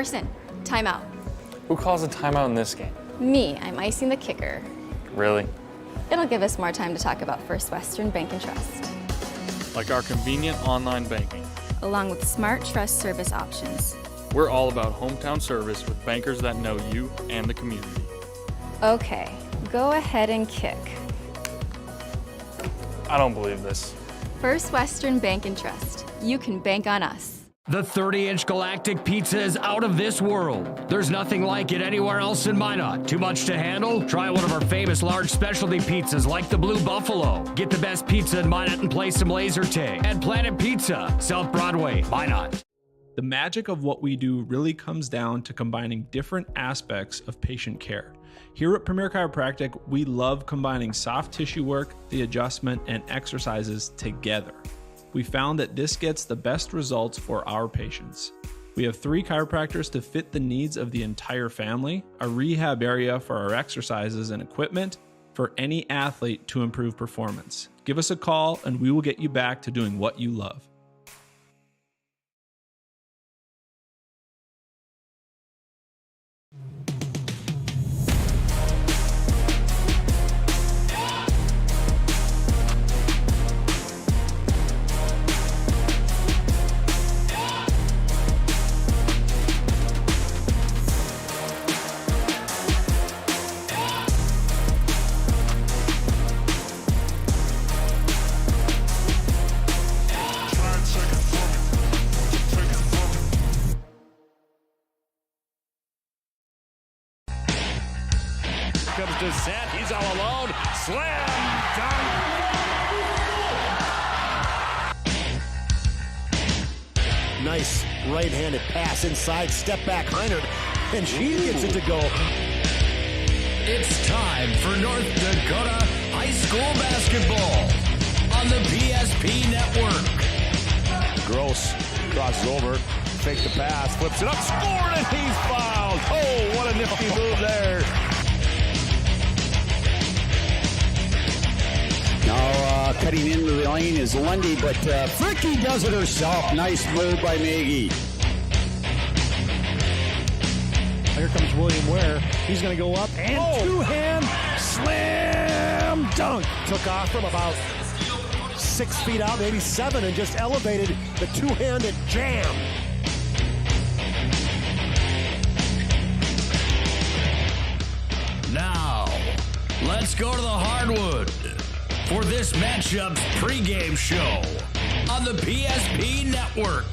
Carson, timeout. Who calls a timeout in this game? Me, I'm icing the kicker. Really? It'll give us more time to talk about First Western Bank and Trust, Like our convenient online banking. along with smart trust service options. We're all about hometown service with bankers that know you and the community. Okay, go ahead and kick. I don't believe this. First Western Bank and Trust. You can bank on us. The 30-inch Galactic Pizza is out of this world. There's nothing like it anywhere else in Minot. Too much to handle? Try one of our famous large specialty pizzas like the Blue Buffalo. Get the best pizza in Minot and play some laser tag. At Planet Pizza, South Broadway, Minot. The magic of what we do really comes down to combining different aspects of patient care. Here at Premier Chiropractic, we love combining soft tissue work, the adjustment, and exercises together. We found that this gets the best results for our patients. We have 3 chiropractors to fit the needs of the entire family, a rehab area for our exercises and equipment, for any athlete to improve performance. Give us a call and we will get you back to doing what you love. Comes to set, he's all alone, slam dunk. Nice right-handed pass inside, step back Heinert, and she gets it to go. It's time for North Dakota High School basketball on the PSP Network. Gross crosses over, fake the pass, flips it up, scored, and he's fouled. Oh, what a nifty move there. Now cutting into the lane is Lundy, but Fricky does it herself. Nice move by Maggie. Here comes William Ware. He's going to go up and two-hand slam dunk. Took off from about 6 feet out, maybe 7, and just elevated the two-handed jam. Now, let's go to the hardwood for this matchup's pregame show on the PSP Network.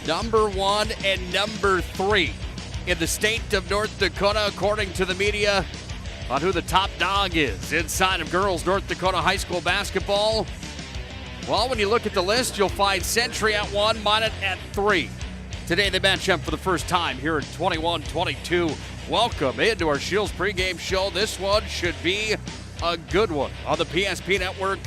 Number 1 and number 3 in the state of North Dakota, according to the media, on who the top dog is inside of girls North Dakota high school basketball. Well, when you look at the list, you'll find Century at 1, Minot at 3. Today they match up for the first time here in 21-22. Welcome into our Shields pregame show. This one should be a good one on the PSP Network.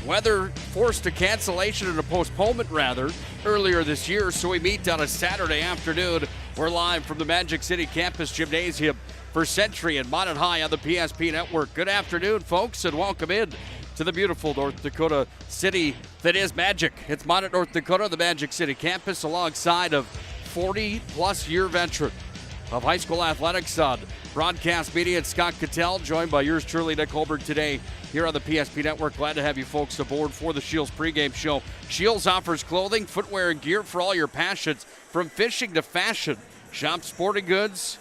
Weather forced a cancellation and a postponement, rather, earlier this year, so we meet on a Saturday afternoon. We're live from the Magic City Campus Gymnasium for Century and Minot High on the PSP Network. Good afternoon, folks, and welcome in to the beautiful North Dakota city that is Magic. It's Minot, North Dakota, the Magic City Campus, alongside of 40-plus year veteran of high school athletics on broadcast media. It's Scott Cattell, joined by yours truly, Nick Hulberg, today here on the PSP Network. Glad to have you folks aboard for the Shields pregame show. Shields offers clothing, footwear, and gear for all your passions, from fishing to fashion. Shop sporting goods,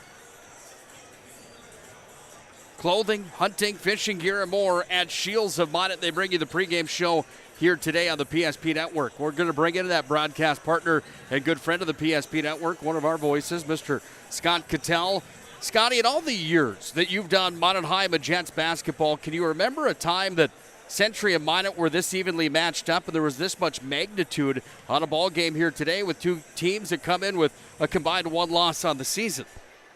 clothing, hunting, fishing gear, and more at Shields of Minot. They bring you the pregame show here today on the PSP Network. We're going to bring in that broadcast partner and good friend of the PSP Network, one of our voices, Mr. Scott Cattell. Scotty, in all the years that you've done Minot High Magents basketball, can you remember a time that Century and Minot were this evenly matched up and there was this much magnitude on a ball game here today with two teams that come in with a combined 1 loss on the season?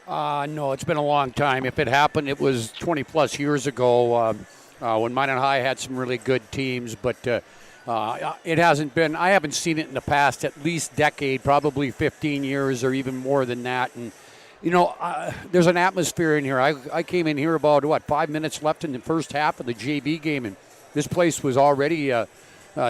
No, it's been a long time. If it happened, it was 20-plus years ago when Minot High had some really good teams, but it hasn't been. I haven't seen it in the past at least decade, probably 15 years or even more than that. And there's an atmosphere in here. I came in here about, 5 minutes left in the first half of the JV game, and this place was already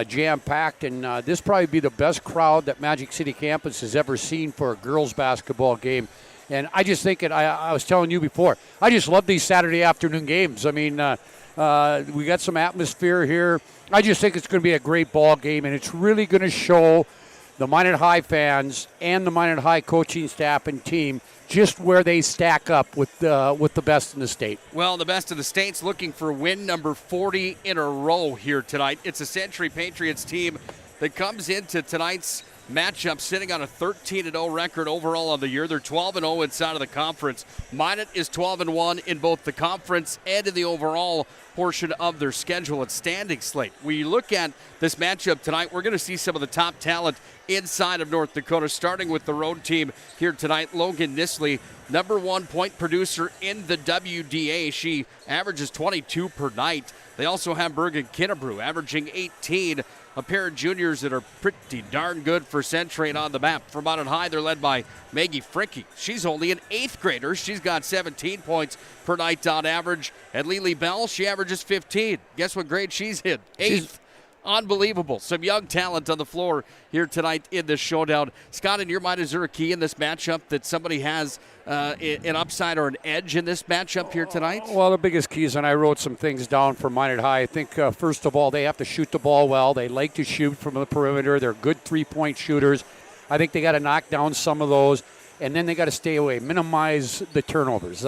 jam-packed, and this probably be the best crowd that Magic City campus has ever seen for a girls basketball game. And I just think I was telling you before, I just love these Saturday afternoon games. I mean, we got some atmosphere here. I just think it's going to be a great ball game, and it's really going to show the Minot High fans and the Minot High coaching staff and team just where they stack up with the best in the state. Well, the best of the state's looking for win number 40 in a row here tonight. It's a Century Patriots team that comes into tonight's matchup sitting on a 13-0 record overall on the year. They're 12-0 inside of the conference. Minot is 12-1 in both the conference and in the overall portion of their schedule at standing slate. When you look at this matchup tonight, we're going to see some of the top talent inside of North Dakota, starting with the road team here tonight. Logan Nisley, number 1 point producer in the WDA. She averages 22 per night. They also have Bergen Kinnebrew averaging 18. A pair of juniors that are pretty darn good for Century and on the map. For Minot High, they're led by Maggie Fricke. She's only an 8th grader. She's got 17 points per night on average. And Lily Bell, she averages 15. Guess what grade she's in? 8th. Unbelievable. Some young talent on the floor here tonight in this showdown. Scott, in your mind, is there a key in this matchup that somebody has an upside or an edge in this matchup here tonight? Well, the biggest key is, and I wrote some things down for Minot High. I think, first of all, they have to shoot the ball well. They like to shoot from the perimeter. They're good three-point shooters. I think they got to knock down some of those, and then they got to stay away, minimize the turnovers.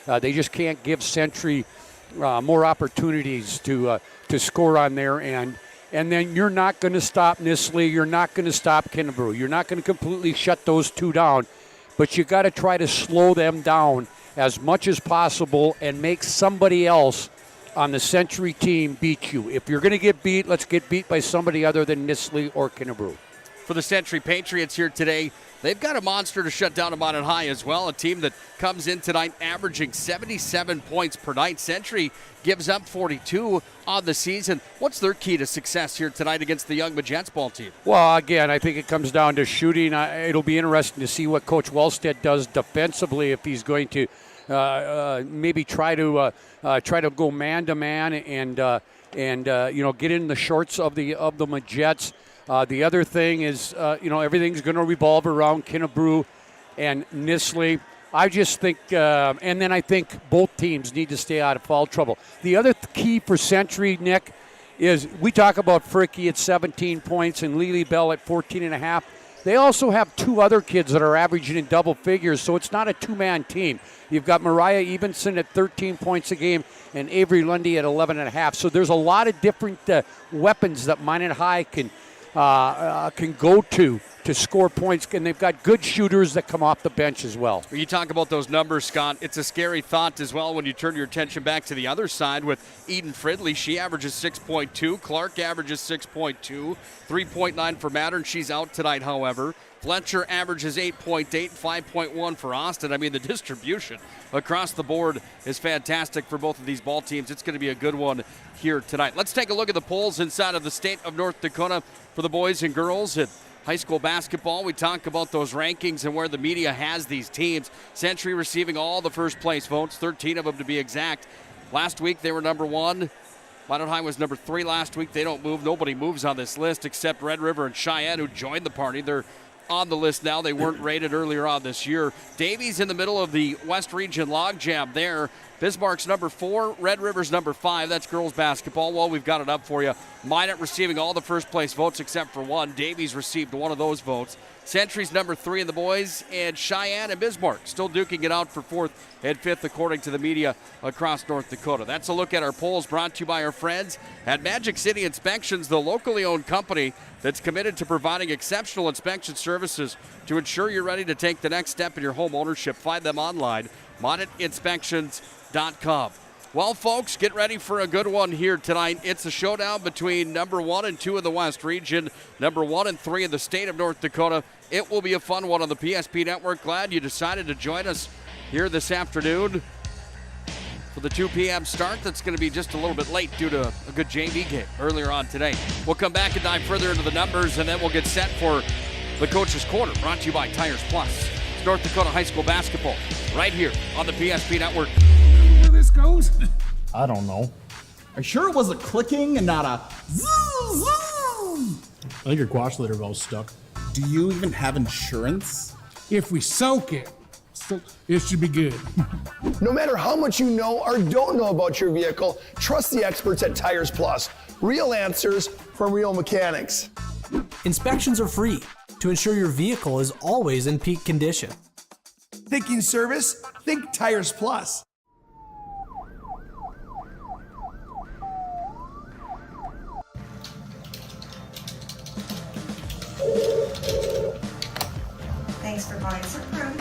They just can't give Century more opportunities to score on their end. And then you're not going to stop Nisley. You're not going to stop Kinnebrew. You're not going to completely shut those two down. But you got to try to slow them down as much as possible and make somebody else on the Century team beat you. If you're going to get beat, let's get beat by somebody other than Nisley or Kinnebrew. For the Century Patriots here today, they've got a monster to shut down a Minot High as well, a team that comes in tonight averaging 77 points per night. Century gives up 42 on the season. What's their key to success here tonight against the young Majets ball team? Well, again, I think it comes down to shooting. It'll be interesting to see what Coach Wellstead does defensively, if he's going to maybe try to go man-to-man and get in the shorts of the Majets. The other thing is, everything's going to revolve around Kinnebrew and Nisley. I just think, and then I think both teams need to stay out of foul trouble. The other key for Century, Nick, is we talk about Fricke at 17 points and Lily Bell at 14.5. They also have two other kids that are averaging in double figures, so it's not a two-man team. You've got Mariah Evenson at 13 points a game and Avery Lundy at 11.5. So there's a lot of different weapons that Minot High can go to score points, and they've got good shooters that come off the bench as well. When you talk about those numbers, Scott, it's a scary thought as well when you turn your attention back to the other side with Eden Fridley. She averages 6.2. Clark averages 6.2. 3.9 for Mattern. She's out tonight, however. Fletcher averages 8.8, 5.1 for Austin. I mean, the distribution across the board is fantastic for both of these ball teams. It's going to be a good one here tonight. Let's take a look at the polls inside of the state of North Dakota for the boys and girls at high school basketball. We talk about those rankings and where the media has these teams. Century receiving all the first place votes, 13 of them to be exact. Last week they were number 1. Minot High was number 3 last week. They don't move. Nobody moves on this list except Red River and Cheyenne, who joined the party. They're on the list now. They weren't rated earlier on this year. Davies in the middle of the West Region logjam there. Bismarck's number 4, Red River's number 5. That's girls basketball. Well, we've got it up for you. Minot receiving all the first place votes except for 1. Davies received one of those votes. Century's number 3 in the boys, and Cheyenne and Bismarck still duking it out for 4th and 5th according to the media across North Dakota. That's a look at our polls brought to you by our friends at Magic City Inspections, the locally owned company that's committed to providing exceptional inspection services to ensure you're ready to take the next step in your home ownership. Find them online, monitinspections.com. Well, folks, get ready for a good one here tonight. It's a showdown between number 1 and 2 in the West Region, number 1 and 3 in the state of North Dakota. It will be a fun one on the PSP Network. Glad you decided to join us here this afternoon for the 2 p.m. start. That's going to be just a little bit late due to a good JV game earlier on today. We'll come back and dive further into the numbers, and then we'll get set for the Coach's Corner, brought to you by Tires Plus. Girls North Dakota High School Basketball right here on the PSP Network. Where this goes? I don't know. Are you sure it was a clicking and not a zzz, zzz? I think your quash litter valve's stuck. Do you even have insurance? If we soak it, it should be good. No matter how much you know or don't know about your vehicle, trust the experts at Tires Plus. Real answers from real mechanics. Inspections are free to ensure your vehicle is always in peak condition. Thinking service? Think Tires Plus. Thanks for buying some room.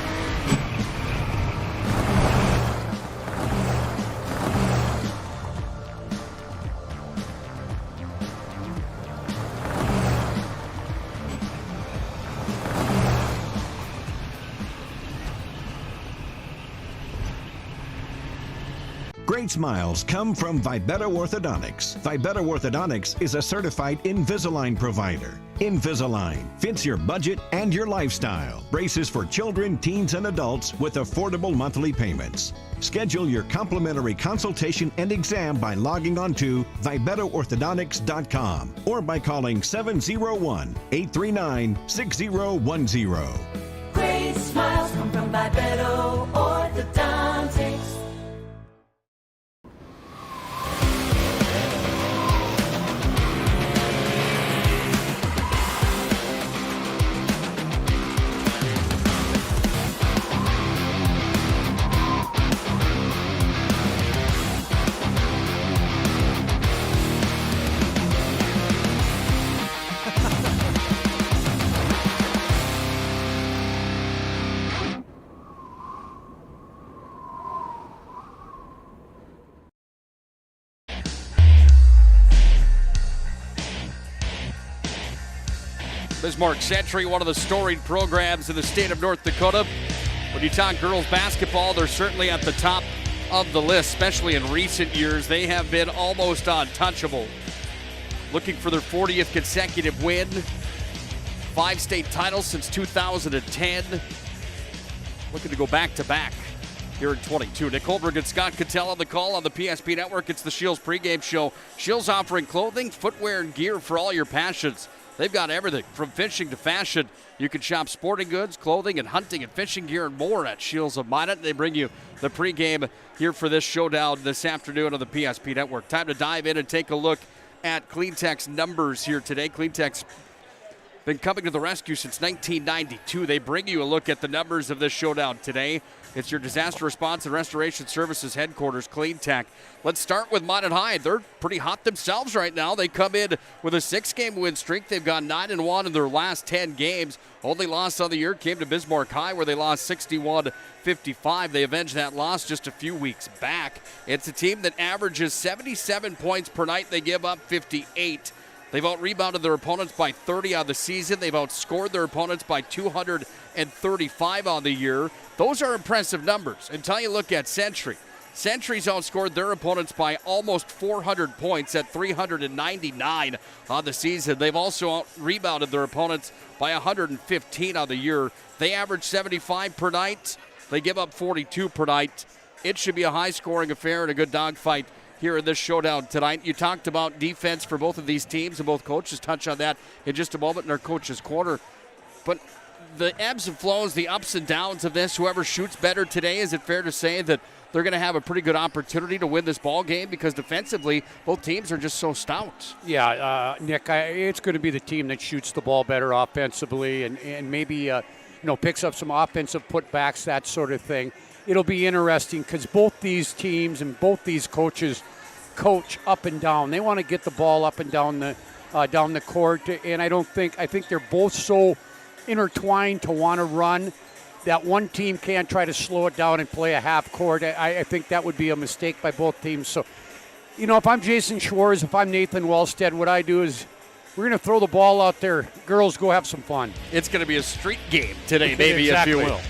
Great smiles come from Vibetta Orthodontics. Vibetta Orthodontics is a certified Invisalign provider. Invisalign fits your budget and your lifestyle. Braces for children, teens, and adults with affordable monthly payments. Schedule your complimentary consultation and exam by logging on to VibettaOrthodontics.com or by calling 701-839-6010. Great smiles come from Vibetta Orthodontics. Bismarck Century, one of the storied programs in the state of North Dakota. When you talk girls basketball, they're certainly at the top of the list, especially in recent years. They have been almost untouchable. Looking for their 40th consecutive win. 5 state titles since 2010. Looking to go back-to-back here in 22. Nick Hulberg and Scott Cattell on the call on the PSP Network. It's the Shields pregame show. Shields offering clothing, footwear, and gear for all your passions. They've got everything from fishing to fashion. You can shop sporting goods, clothing, and hunting and fishing gear and more at Shields of Minot. They bring you the pregame here for this showdown this afternoon on the PSP Network. Time to dive in and take a look at CleanTech's numbers here today. CleanTech's been coming to the rescue since 1992. They bring you a look at the numbers of this showdown today. It's your disaster response and restoration services headquarters, CleanTech. Let's start with Minot High. They're pretty hot themselves right now. They come in with a 6-game win streak. They've gone 9-1 in their last 10 games. Only loss of the year came to Bismarck High, where they lost 61-55. They avenged that loss just a few weeks back. It's a team that averages 77 points per night. They give up 58. They've out-rebounded their opponents by 30 on the season. They've outscored their opponents by 235 on the year. Those are impressive numbers. Until you look at Century. Century's outscored their opponents by almost 400 points at 399 on the season. They've also out-rebounded their opponents by 115 on the year. They average 75 per night. They give up 42 per night. It should be a high-scoring affair and a good dogfight here in this showdown tonight. You talked about defense for both of these teams, and both coaches touch on that in just a moment in our coach's corner. But the ebbs and flows, the ups and downs of this, whoever shoots better today, is it fair to say that they're going to have a pretty good opportunity to win this ball game? Because defensively, both teams are just so stout. Yeah, Nick, it's going to be the team that shoots the ball better offensively and maybe picks up some offensive putbacks, that sort of thing. It'll be interesting because both these teams and both these coaches coach up and down. They want to get the ball up and down the court, and I think they're both so intertwined to want to run that one team can't try to slow it down and play a half court. I think that would be a mistake by both teams. So, if I'm Jason Schwartz, if I'm Nathan Wellstead, what I do is we're going to throw the ball out there. Girls, go have some fun. It's going to be a street game today, maybe, exactly. if you will.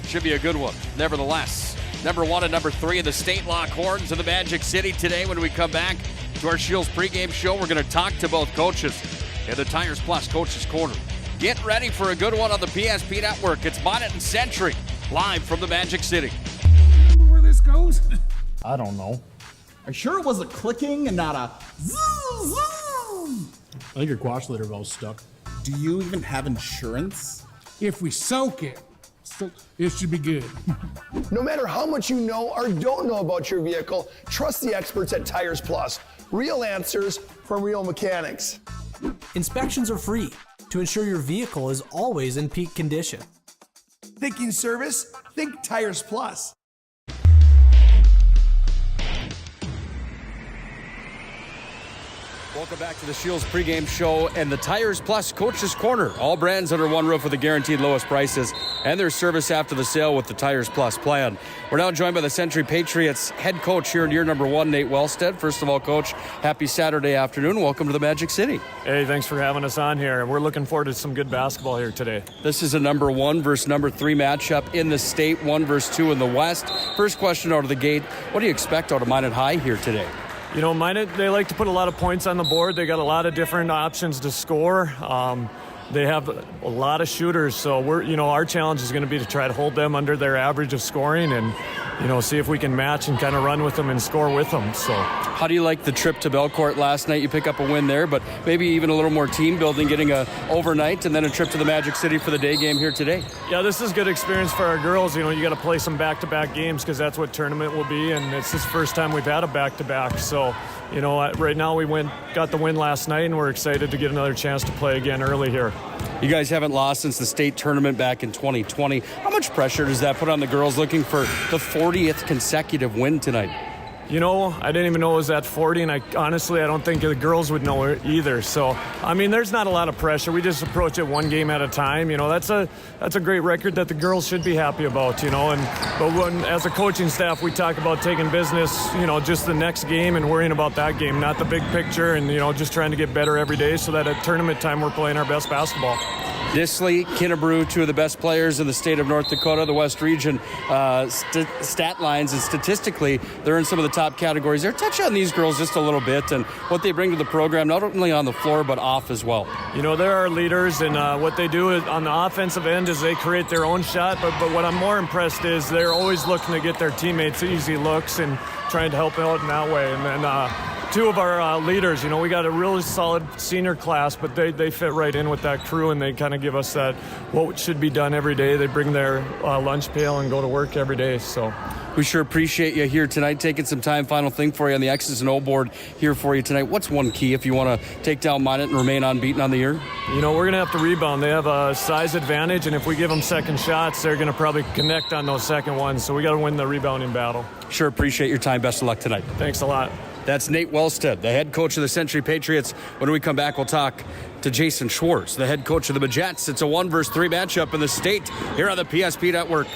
Should be a good one, nevertheless. Number 1 and number 3 in the state Lockhorns of the Magic City today. When we come back to our Shields pregame show, we're going to talk to both coaches in the Tires Plus Coaches Corner. Get ready for a good one on the PSP Network. It's Minot and Century, live from the Magic City. Remember where this goes? I don't know. Are you sure it was a clicking and not a zzz, zzz? I think your quash litter valve's stuck. Do you even have insurance? If we soak it, it should be good. No matter how much you know or don't know about your vehicle, trust the experts at Tires Plus. Real answers from real mechanics. Inspections are free to ensure your vehicle is always in peak condition. Thinking service? Think Tires Plus. Welcome back to the Shields pregame show and the Tires Plus Coach's Corner. All brands under one roof with the guaranteed lowest prices and their service after the sale with the Tires Plus plan. We're now joined by the Century Patriots head coach here in year number 1, Nate Wellstead. First of all, Coach, happy Saturday afternoon. Welcome to the Magic City. Hey, thanks for having us on here. We're looking forward to some good basketball here today. This is a number 1 versus number 3 matchup in the state, 1 versus 2 in the West. First question out of the gate, what do you expect out of Minot High here today? You know, Minot, they like to put a lot of points on the board. They got a lot of different options to score. They have a lot of shooters, so our challenge is going to be to try to hold them under their average of scoring and, see if we can match and kind of run with them and score with them. So, how do you like the trip to Belcourt last night? You pick up a win there, but maybe even a little more team building, getting a overnight and then a trip to the Magic City for the day game here today. Yeah, this is good experience for our girls. You got to play some back-to-back games because that's what tournament will be, and it's this first time we've had a back-to-back. So, right now we got the win last night, and we're excited to get another chance to play again early here. You guys haven't lost since the state tournament back in 2020. How much pressure does that put on the girls looking for the 40th consecutive win tonight? I didn't even know it was at 40, and I don't think the girls would know it either. So, there's not a lot of pressure. We just approach it one game at a time. That's a great record that the girls should be happy about, but as a coaching staff, we talk about taking business, just the next game and worrying about that game, not the big picture, and, just trying to get better every day so that at tournament time we're playing our best basketball. Disley, Kinnebrew, 2 of the best players in the state of North Dakota, the West Region stat lines, and statistically, they're in some of the top categories. They're touch on these girls just a little bit and what they bring to the program, not only on the floor, but off as well. They're our leaders, and what they do on the offensive end is they create their own shot, but what I'm more impressed is they're always looking to get their teammates easy looks and trying to help out in that way. And then 2 of our leaders, we got a really solid senior class, but they fit right in with that crew, and they kind of give us that what should be done every day. They bring their lunch pail and go to work every day. So we sure appreciate you here tonight, taking some time. Final thing for you on the X's and O board here for you tonight. What's one key if you want to take down Minot and remain unbeaten on the year? We're going to have to rebound. They have a size advantage, and if we give them second shots, they're going to probably connect on those second ones. So we got to win the rebounding battle. Sure appreciate your time. Best of luck tonight. Thanks a lot. That's Nate Wellstead, the head coach of the Century Patriots. When we come back, we'll talk to Jason Schwartz, the head coach of the Majets. It's a 1 versus 3 matchup in the state here on the PSP Network.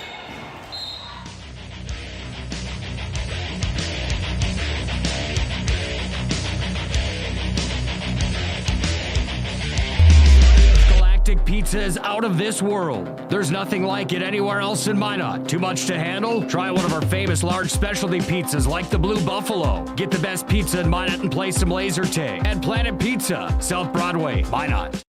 Pizza is out of this world. There's nothing like it anywhere else in Minot. Too much to handle? Try one of our famous large specialty pizzas like the Blue Buffalo. Get the best pizza in Minot and play some laser tag. At Planet Pizza, South Broadway, Minot.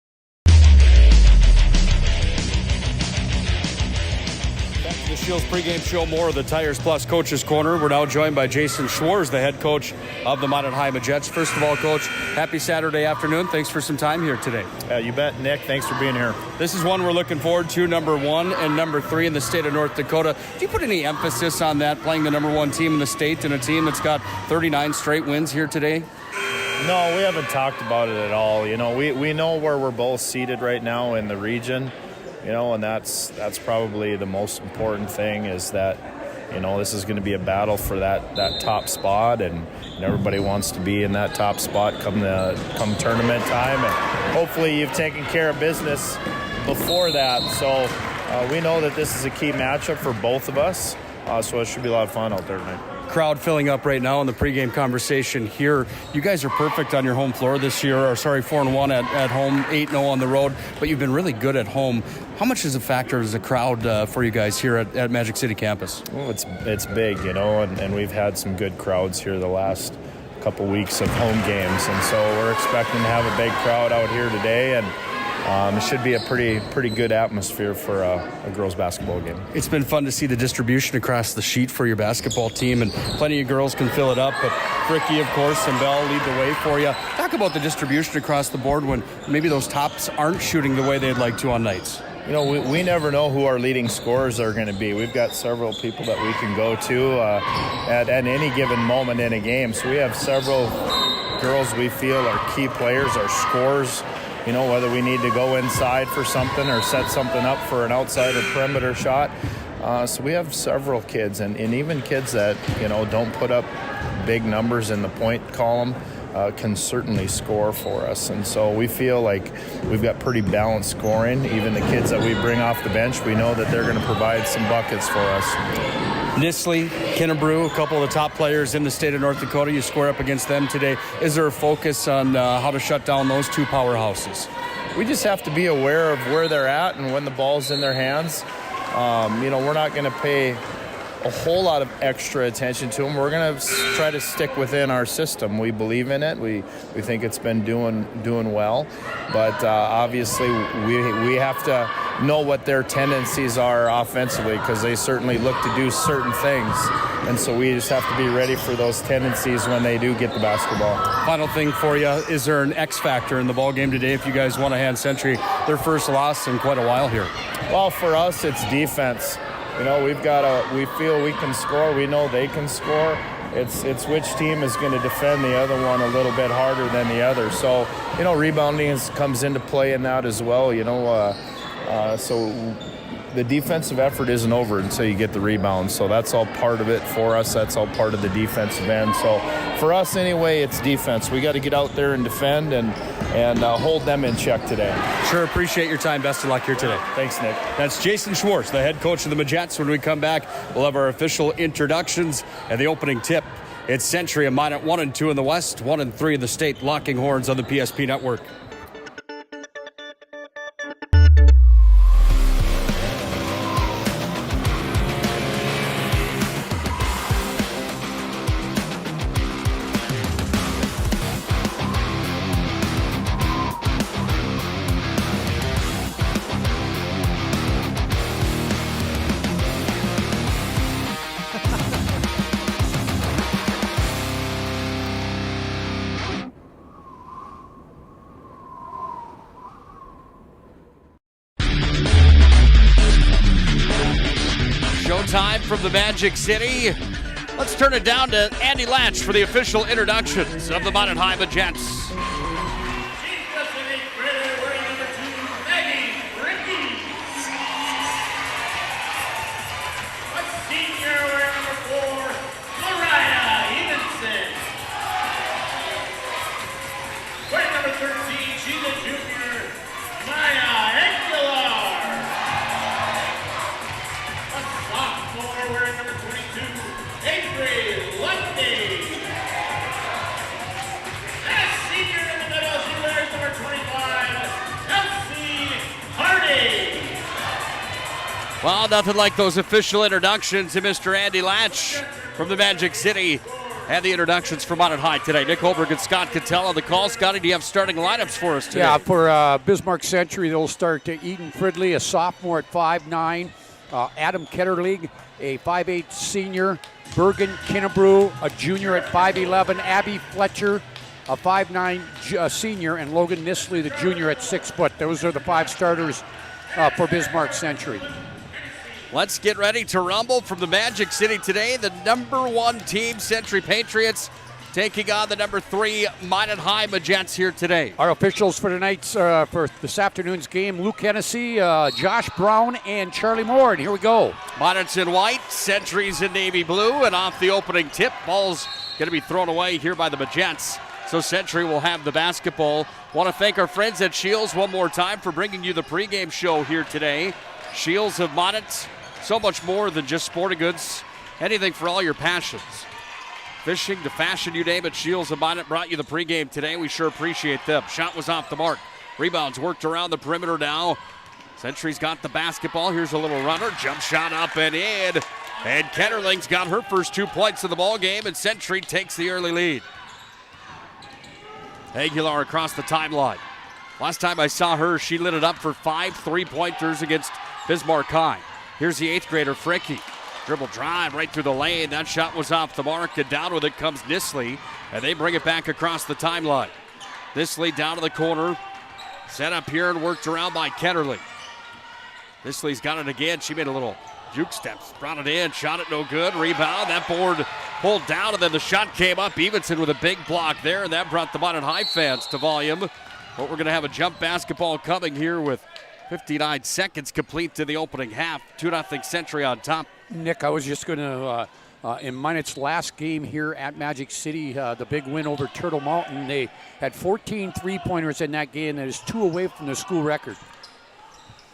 The Shields pregame show, more of the Tires Plus Coach's Corner. We're now joined by Jason Schwartz, the head coach of the Minot High Majets. First of all, Coach, happy Saturday afternoon. Thanks for some time here today. You bet, Nick. Thanks for being here. This is one we're looking forward to, number 1 and number 3 in the state of North Dakota. Do you put any emphasis on that, playing the number 1 team in the state and a team that's got 39 straight wins here today? No, we haven't talked about it at all. We know where we're both seated right now in the region. And that's probably the most important thing is that, this is going to be a battle for that top spot, and everybody wants to be in that top spot come tournament time. And hopefully you've taken care of business before that. So we know that this is a key matchup for both of us. So it should be a lot of fun out there tonight. Crowd filling up right now in the pregame conversation here. You guys are perfect on your home floor this year, 4-1 at home, 8-0 on the road, but you've been really good at home. How much is a factor as a crowd for you guys here at Magic City campus? Well, it's big, and we've had some good crowds here the last couple weeks of home games, and so we're expecting to have a big crowd out here today, and it should be a pretty good atmosphere for a girls basketball game. It's been fun to see the distribution across the sheet for your basketball team, and plenty of girls can fill it up, but Ricky, of course, and Bell lead the way for you. Talk about the distribution across the board when maybe those tops aren't shooting the way they'd like to on nights. You know, we never know who our leading scorers are going to be. We've got several people that we can go to at any given moment in a game. So we have several girls we feel are key players, are scorers. You know, whether we need to go inside for something or set something up for an outside or perimeter shot. So we have several kids, and even kids that, you know, don't put up big numbers in the point column can certainly score for us. And so we feel like we've got pretty balanced scoring. Even the kids that we bring off the bench, we know that they're going to provide some buckets for us. Nisley, Kennebrew, a couple of the top players in the state of North Dakota. You square up against them today. Is there a focus on how to shut down those two powerhouses? We just have to be aware of where they're at and when the ball's in their hands. You know, we're not going to pay a whole lot of extra attention to them. We're going to try to stick within our system. We believe in it. We think it's been doing well. But obviously, we have to know what their tendencies are offensively, because they certainly look to do certain things. And so we just have to be ready for those tendencies when they do get the basketball. Final thing for you, is there an X factor in the ball game today if you guys want to hand Century their first loss in quite a while here? Well, for us, it's defense. You know, we feel we can score. We know they can score. It's which team is going to defend the other one a little bit harder than the other. So, you know, rebounding comes into play in that as well. You know, so the defensive effort isn't over until you get the rebound. So that's all part of it for us. That's all part of the defensive end. So for us anyway, it's defense. We got to get out there and defend and hold them in check today. Sure, appreciate your time. Best of luck here today. Thanks, Nick. That's Jason Schwartz, the head coach of the Majets. When we come back, we'll have our official introductions and the opening tip. It's Century, a Minot 1 and 2 in the West, 1 and 3 in the state, locking horns on the PSP network. Showtime from the Magic City. Let's turn it down to Andy Latch for the official introductions of the Minot High Majets. Well, nothing like those official introductions to Mr. Andy Latch from the Magic City. And the introductions for Minot High today. Nick Hulberg and Scott Cattell on the call. Scotty, do you have starting lineups for us today? Yeah, for Bismarck Century, they'll start Eden Fridley, a sophomore at 5'9", Adam Ketterling, a 5'8" senior, Bergen Kennebrew, a junior at 5'11", Abby Fletcher, a 5'9" senior, and Logan Nisley, the junior, at 6 foot. Those are the 5 starters for Bismarck Century. Let's get ready to rumble from the Magic City today. The #1 team, Century Patriots, taking on the #3 Minot High Majets here today. Our officials for tonight's, for this afternoon's game: Luke Hennessy, Josh Brown, and Charlie Moore. And here we go. Minot's in white, Century's in navy blue, and off the opening tip, ball's going to be thrown away here by the Majets. So Century will have the basketball. Want to thank our friends at Shields one more time for bringing you the pregame show here today. Shields of Minot, so much more than just sporting goods. Anything for all your passions. Fishing to fashion, you name it, Shields of Minot brought you the pregame today. We sure appreciate them. Shot was off the mark. Rebounds worked around the perimeter now. Century's got the basketball. Here's a little runner. Jump shot up and in. And Ketterling's got her first 2 points of the ball game, and Century takes the early lead. Aguilar across the timeline. Last time I saw her, she lit it up for 5 3-pointers against Bismarck High. Here's the 8th grader, Fricky. Dribble drive right through the lane. That shot was off the mark, and down with it comes Nisley, and they bring it back across the timeline. Nisley down to the corner. Set up here and worked around by Ketterling. Nisley's got it again. She made a little juke steps, brought it in, shot it no good. Rebound, that board pulled down, and then the shot came up. Evenson with a big block there, and that brought the Minot High fans to volume. But we're going to have a jump basketball coming here with 59 seconds complete to the opening half. 2-0 Century on top. Nick, I was just going to, in Minot's last game here at Magic City, the big win over Turtle Mountain, they had 14 3-pointers in that game. That is 2 away from the school record.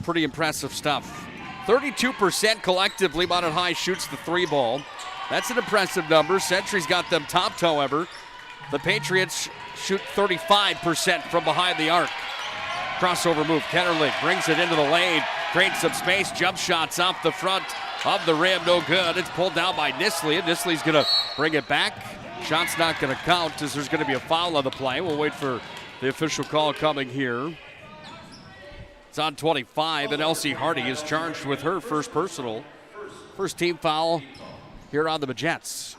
Pretty impressive stuff. 32% collectively, Minot High shoots the 3 ball. That's an impressive number. Century's got them topped, however. The Patriots shoot 35% from behind the arc. Crossover move, Ketterling brings it into the lane, creates some space, jump shots off the front of the rim, no good. It's pulled down by Nisley, and Nisley's gonna bring it back. Shot's not gonna count as there's gonna be a foul on the play. We'll wait for the official call coming here. It's on 25, and Elsie Hardy is charged with her first personal. First team foul here on the Majettes.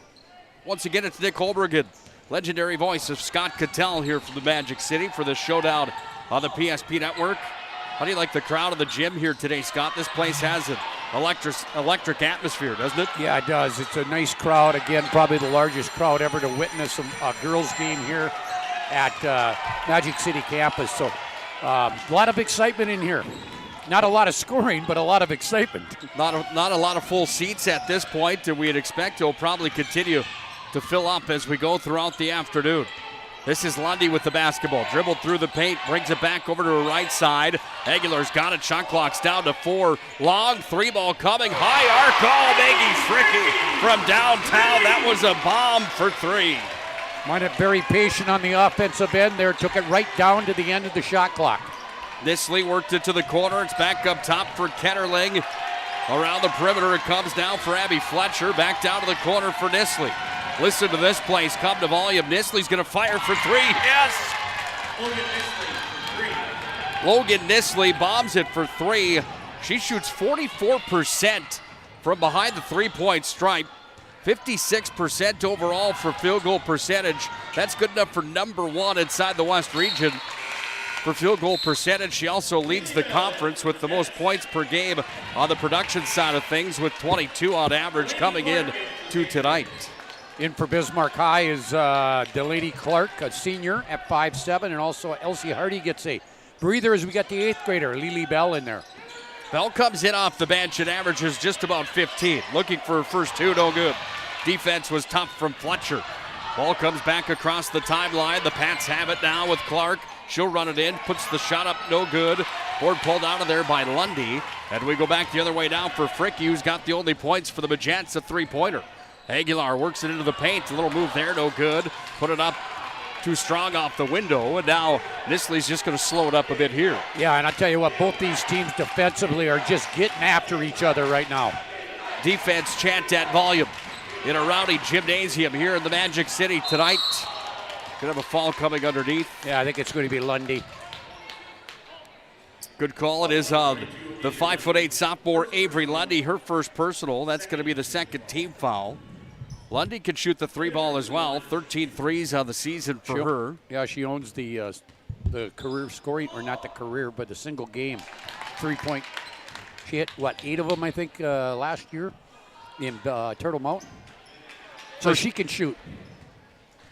Once again, it's Nick Hulberg, legendary voice of Scott Cattell here from the Magic City for the showdown on the PSP Network. How do you like the crowd of the gym here today, Scott? This place has an electric atmosphere, doesn't it? Yeah, it does. It's a nice crowd. Again, probably the largest crowd ever to witness a girls' game here at Magic City campus. So a lot of excitement in here. Not a lot of scoring, but a lot of excitement. Not a lot of full seats at this point, and we'd expect it'll probably continue to fill up as we go throughout the afternoon. This is Lundy with the basketball. Dribbled through the paint, brings it back over to her right side. Aguilar's got it. Shot clock's down to 4. Long 3 ball coming. High arc. Oh, Maggie Fricky from downtown. That was a bomb for 3. Minot very patient on the offensive end there. Took it right down to the end of the shot clock. Nisley worked it to the corner. It's back up top for Ketterling. Around the perimeter it comes down for Abby Fletcher. Back down to the corner for Nisley. Listen to this place come to volume. Nisley's going to fire for 3. Yes! Logan Nisley bombs it for 3. She shoots 44% from behind the 3-point stripe. 56% overall for field goal percentage. That's good enough for number 1 inside the West region. For field goal percentage, she also leads the conference with the most points per game on the production side of things, with 22 on average coming in to tonight. In for Bismarck High is Delaney Clark, a senior at 5'7", and also Elsie Hardy gets a breather as we got the 8th grader, Lily Bell, in there. Bell comes in off the bench and averages just about 15. Looking for her first 2, no good. Defense was tough from Fletcher. Ball comes back across the timeline. The Pats have it now with Clark. She'll run it in, puts the shot up, no good. Board pulled out of there by Lundy. And we go back the other way now for Fricky, who's got the only points for the Majettes, a 3-pointer. Aguilar works it into the paint. A little move there, no good. Put it up too strong off the window, and now Nisley's just going to slow it up a bit here. Yeah, and I'll tell you what, both these teams defensively are just getting after each other right now. Defense chant at volume in a rowdy gymnasium here in the Magic City tonight. Could have a foul coming underneath. Yeah, I think it's going to be Lundy. Good call. It is the 5'8" sophomore Avery Lundy, her first personal. That's going to be the second team foul. Lundy can shoot the 3 ball as well. 13 threes on the season for her. Yeah, she owns the career scoring, or not the career, but the single game 3-point. She hit, 8 of them, I think, last year in Turtle Mountain. So she can shoot.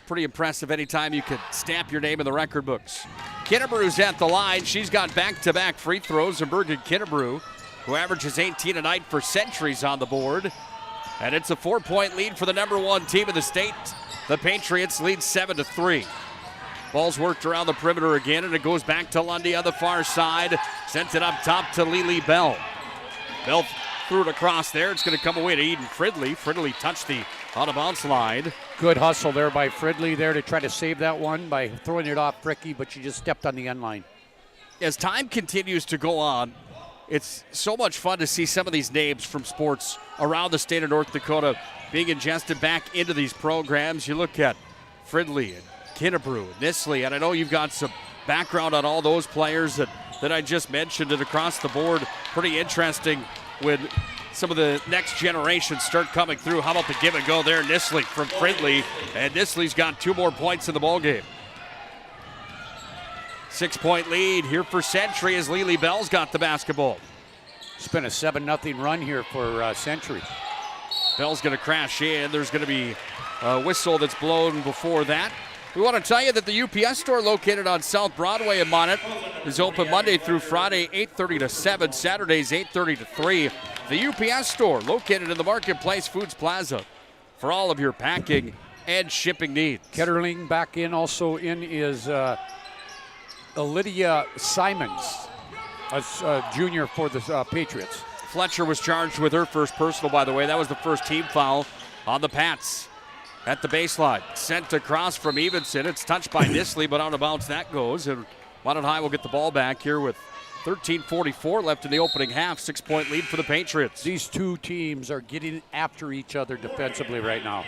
Pretty impressive anytime you can stamp your name in the record books. Kennebrews at the line. She's got back-to-back free throws. Bergen Kennebrew, who averages 18 a night for Centuries on the board. And it's a 4-point lead for the number 1 team in the state. The Patriots lead 7-3. Ball's worked around the perimeter again, and it goes back to Lundy on the far side. Sent it up top to Lily Bell. Bell threw it across there. It's going to come away to Eden Fridley. Fridley touched the out-of-bounds line. Good hustle there by Fridley there to try to save that one by throwing it off Fricky, but she just stepped on the end line. As time continues to go on, it's so much fun to see some of these names from sports around the state of North Dakota being ingested back into these programs. You look at Fridley and Kennebrew and Nisley, and I know you've got some background on all those players that I just mentioned, and across the board, pretty interesting when some of the next generations start coming through. How about the give and go there? Nisley from Fridley, and Nisley's got 2 more points in the ballgame. 6-point lead here for Century as Lily Bell's got the basketball. It's been a 7-0 run here for Century. Bell's going to crash in. There's going to be a whistle that's blown before that. We want to tell you that the UPS store located on South Broadway in Minot is open Monday through Friday, 8:30 to 7, Saturdays 8:30 to 3. The UPS store located in the Marketplace Foods Plaza for all of your packing and shipping needs. Ketterling back in, also in is Lydia Simons, a junior for the Patriots. Fletcher was charged with her first personal, by the way. That was the first team foul on the Pats. At the baseline, sent across from Evenson. It's touched by Nisley, but out of bounds that goes. And Minot High will get the ball back here with 13:44 left in the opening half. 6-point lead for the Patriots. These two teams are getting after each other defensively right now.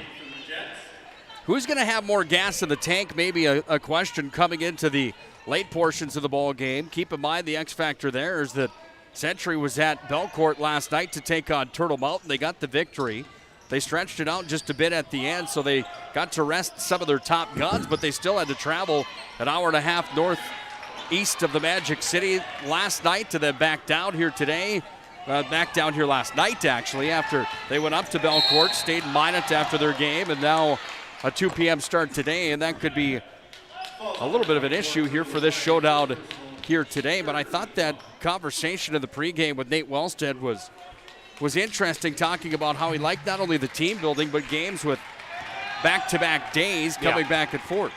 Who's going to have more gas in the tank? Maybe a question coming into the late portions of the ball game. Keep in mind the X factor there is that Century was at Belcourt last night to take on Turtle Mountain. They got the victory. They stretched it out just a bit at the end, so they got to rest some of their top guns, but they still had to travel an hour and a half northeast of the Magic City last night to then back down here today. Back down here last night, actually, after they went up to Belcourt, stayed in Minot after their game, and now a 2 p.m. start today, and that could be a little bit of an issue here for this showdown here today. But I thought that conversation in the pregame with Nate Wellstead was interesting, talking about how he liked not only the team building, but games with back-to-back days coming back and forth.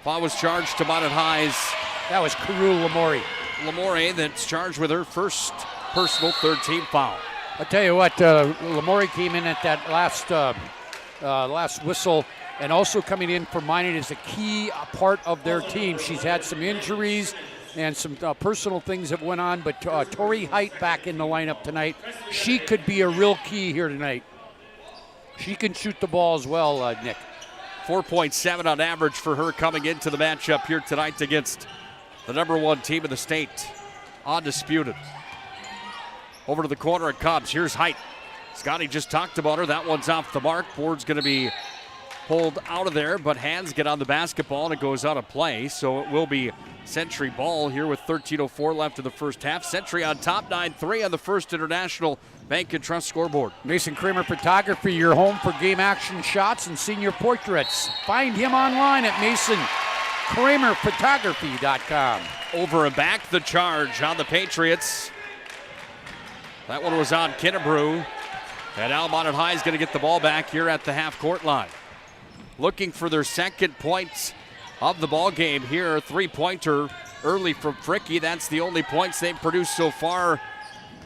Foul was charged to Minot High's. That was Carew Lamore. Lamore that's charged with her first personal third-team foul. I'll tell you what, Lamore came in at that last whistle, and also coming in for Minot is a key part of their team. She's had some injuries and some personal things that went on, but Tori Height back in the lineup tonight. She could be a real key here tonight. She can shoot the ball as well, Nick. 4.7 on average for her coming into the matchup here tonight against the #1 team in the state. Undisputed. Over to the corner at Cubs. Here's Height. Scotty just talked about her. That one's off the mark. Board's going to be pulled out of there, but hands get on the basketball and it goes out of play. So it will be Century ball here with 13:04 left in the first half. Century on top, 9-3 on the First International Bank and Trust scoreboard. Mason Kramer Photography, your home for game action shots and senior portraits. Find him online at MasonKramerPhotography.com. Over and back, the charge on the Patriots. That one was on Kinnebrew. And now Minot High is going to get the ball back here at the half-court line. Looking for their second points of the ball game here. 3-pointer early from Fricky. That's the only points they've produced so far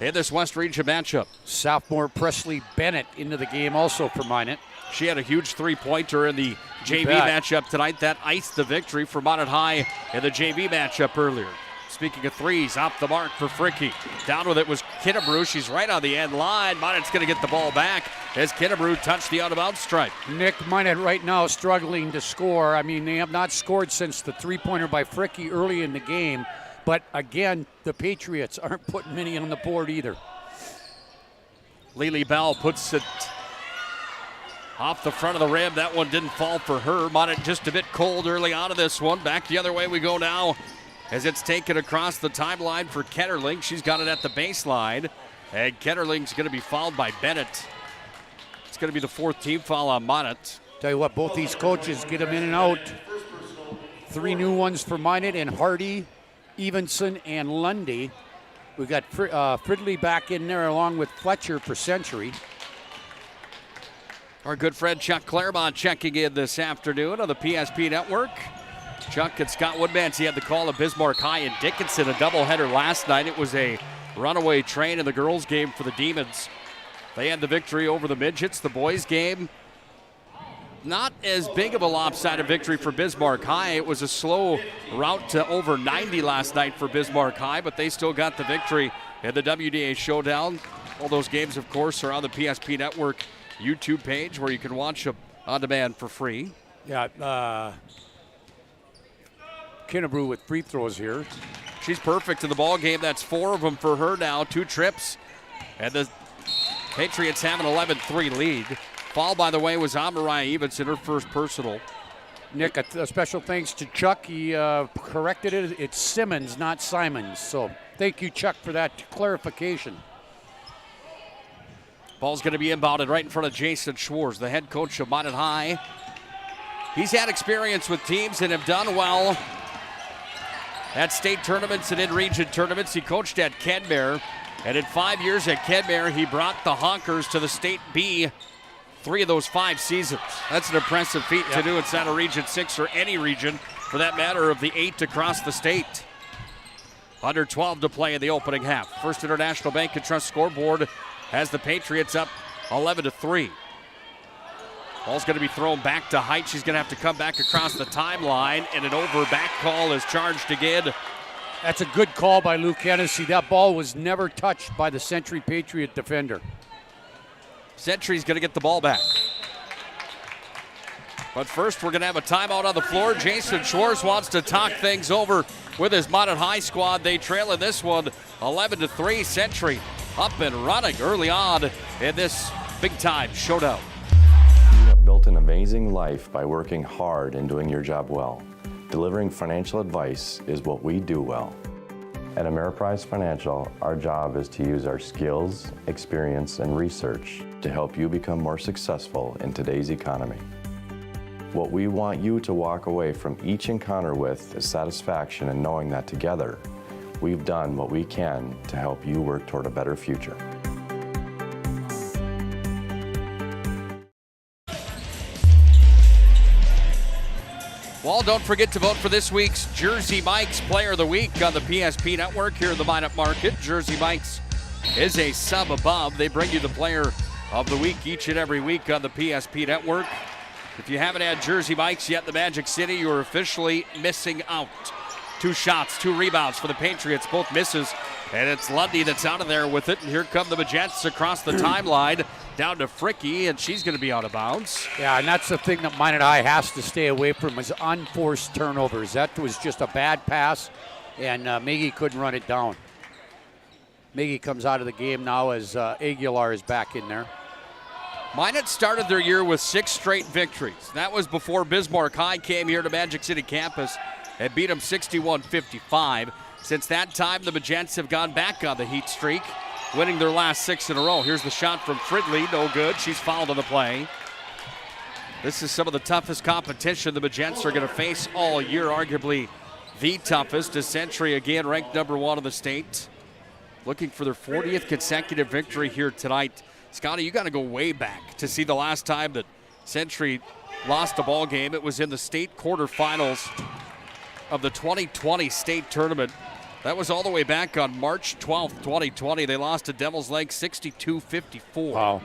in this West Region matchup. Sophomore Presley Bennett into the game also for Minot. She had a huge 3-pointer in the JV matchup tonight. That iced the victory for Minot High in the JV matchup earlier. Speaking of threes, off the mark for Fricky. Down with it was Kinnebrew. She's right on the end line. Minot's going to get the ball back as Kinnebrew touched the out-of-bounds stripe. Nick, Minot right now struggling to score. I mean, they have not scored since the 3-pointer by Fricky early in the game. But again, the Patriots aren't putting many on the board either. Lily Bell puts it off the front of the rim. That one didn't fall for her. Minot just a bit cold early on of this one. Back the other way we go now as it's taken across the timeline for Ketterling. She's got it at the baseline. And Ketterling's going to be fouled by Bennett. It's going to be the 4th team foul on Minot. Tell you what, both these coaches get them in and out. 3 new ones for Minot, and Hardy, Evenson, and Lundy. We've got Fridley back in there along with Fletcher for Century. Our good friend Chuck Claremont checking in this afternoon on the PSP Network. Chuck and Scott Woodmans, he had the call of Bismarck High and Dickinson, a doubleheader last night. It was a runaway train in the girls' game for the Demons. They had the victory over the Midgets. The boys' game, not as big of a lopsided victory for Bismarck High. It was a slow route to over 90 last night for Bismarck High, but they still got the victory in the WDA Showdown. All those games, of course, are on the PSP Network YouTube page where you can watch them on demand for free. Yeah, Kinnebrew with free throws here. She's perfect in the ball game. That's 4 of them for her now, 2 trips. And the Patriots have an 11-3 lead. Foul, by the way, was on Mariah Evenson, her first personal. Nick, a special thanks to Chuck. He corrected it. It's Simmons, not Simons. So thank you, Chuck, for that clarification. Ball's going to be inbounded right in front of Jason Schwartz, the head coach of Minot High. He's had experience with teams that have done well at state tournaments and in-region tournaments. He coached at Kenmare, and in 5 years at Kenmare, he brought the Honkers to the State B 3 of those 5 seasons. That's an impressive feat to do inside of Region 6 or any region, for that matter, of the 8 across the state. Under 12 to play in the opening half. First International Bank and Trust scoreboard has the Patriots up 11-3. Ball's going to be thrown back to Height. She's going to have to come back across the timeline, and an over-back call is charged again. That's a good call by Luke Hennessy. That ball was never touched by the Century Patriot defender. Century's going to get the ball back. But first, we're going to have a timeout on the floor. Jason Schwartz wants to talk things over with his Minot High squad. They trail in this one 11-3. Century up and running early on in this big-time showdown. You have built an amazing life by working hard and doing your job well. Delivering financial advice is what we do well. At Ameriprise Financial, our job is to use our skills, experience, and research to help you become more successful in today's economy. What we want you to walk away from each encounter with is satisfaction in knowing that together, we've done what we can to help you work toward a better future. Well, don't forget to vote for this week's Jersey Mike's Player of the Week on the PSP Network here in the Minot Market. Jersey Mike's is a sub above. They bring you the Player of the Week each and every week on the PSP Network. If you haven't had Jersey Mike's yet in the Magic City, you're officially missing out. 2 shots, 2 rebounds for the Patriots, both misses. And it's Lundy that's out of there with it. And here come the Magents across the timeline down to Fricky, and she's going to be out of bounds. Yeah, and that's the thing that Minot High has to stay away from is unforced turnovers. That was just a bad pass, and Miggy couldn't run it down. Miggy comes out of the game now as Aguilar is back in there. Minot started their year with 6 straight victories. That was before Bismarck High came here to Magic City campus and beat them 61-55. Since that time, the Magents have gone back on the heat streak, winning their last 6 in a row. Here's the shot from Fridley, no good. She's fouled on the play. This is some of the toughest competition the Magents are going to face all year, arguably the toughest. As Century again ranked number 1 in the state, looking for their 40th consecutive victory here tonight. Scotty, you got to go way back to see the last time that Century lost a ball game. It was in the state quarterfinals of the 2020 state tournament. That was all the way back on March 12th, 2020. They lost to Devil's Lake 62-54. Wow.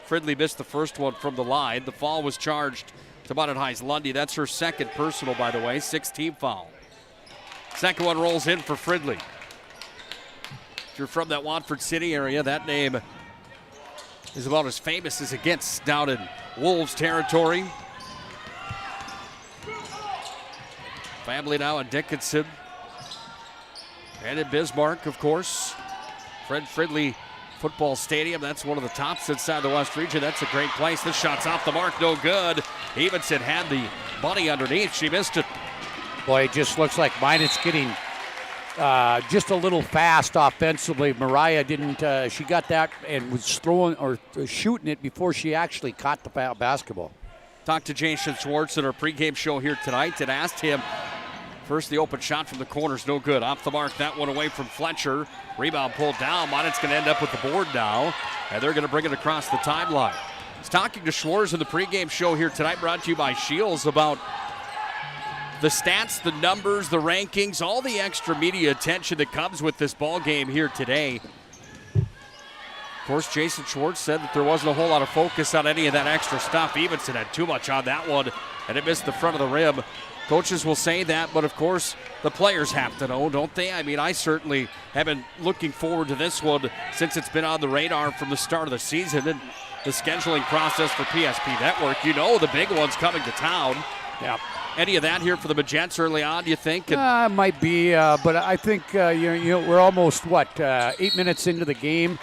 Fridley missed the first one from the line. The foul was charged to Minot High's Lundy. That's her second personal, by the way, 6th team foul. Second one rolls in for Fridley. If you're from that Watford City area, that name is about as famous as it gets down in Wolves territory. Family now in Dickinson and in Bismarck, of course. Fred Fridley Football Stadium, that's one of the tops inside the West region. That's a great place. This shot's off the mark, no good. Evenson had the bunny underneath. She missed it. Boy, it just looks like Minot's getting just a little fast offensively. Mariah didn't, she got that and was throwing or shooting it before she actually caught the basketball. Talked to Jason Schwartz at our pregame show here tonight and asked him, first the open shot from the corner's no good. Off the mark, that one away from Fletcher. Rebound pulled down. Minot's going to end up with the board now, and they're going to bring it across the timeline. He's talking to Schwartz in the pregame show here tonight, brought to you by Shields, about the stats, the numbers, the rankings, all the extra media attention that comes with this ball game here today. Of course, Jason Schwartz said that there wasn't a whole lot of focus on any of that extra stuff. Evenson had too much on that one, and it missed the front of the rim. Coaches will say that, but of course, the players have to know, don't they? I mean, I certainly have been looking forward to this one since it's been on the radar from the start of the season and the scheduling process for PSP Network. You know the big one's coming to town. Yeah. Any of that here for the Magents early on, do you think? Might be, but I think we're almost 8 minutes into the game.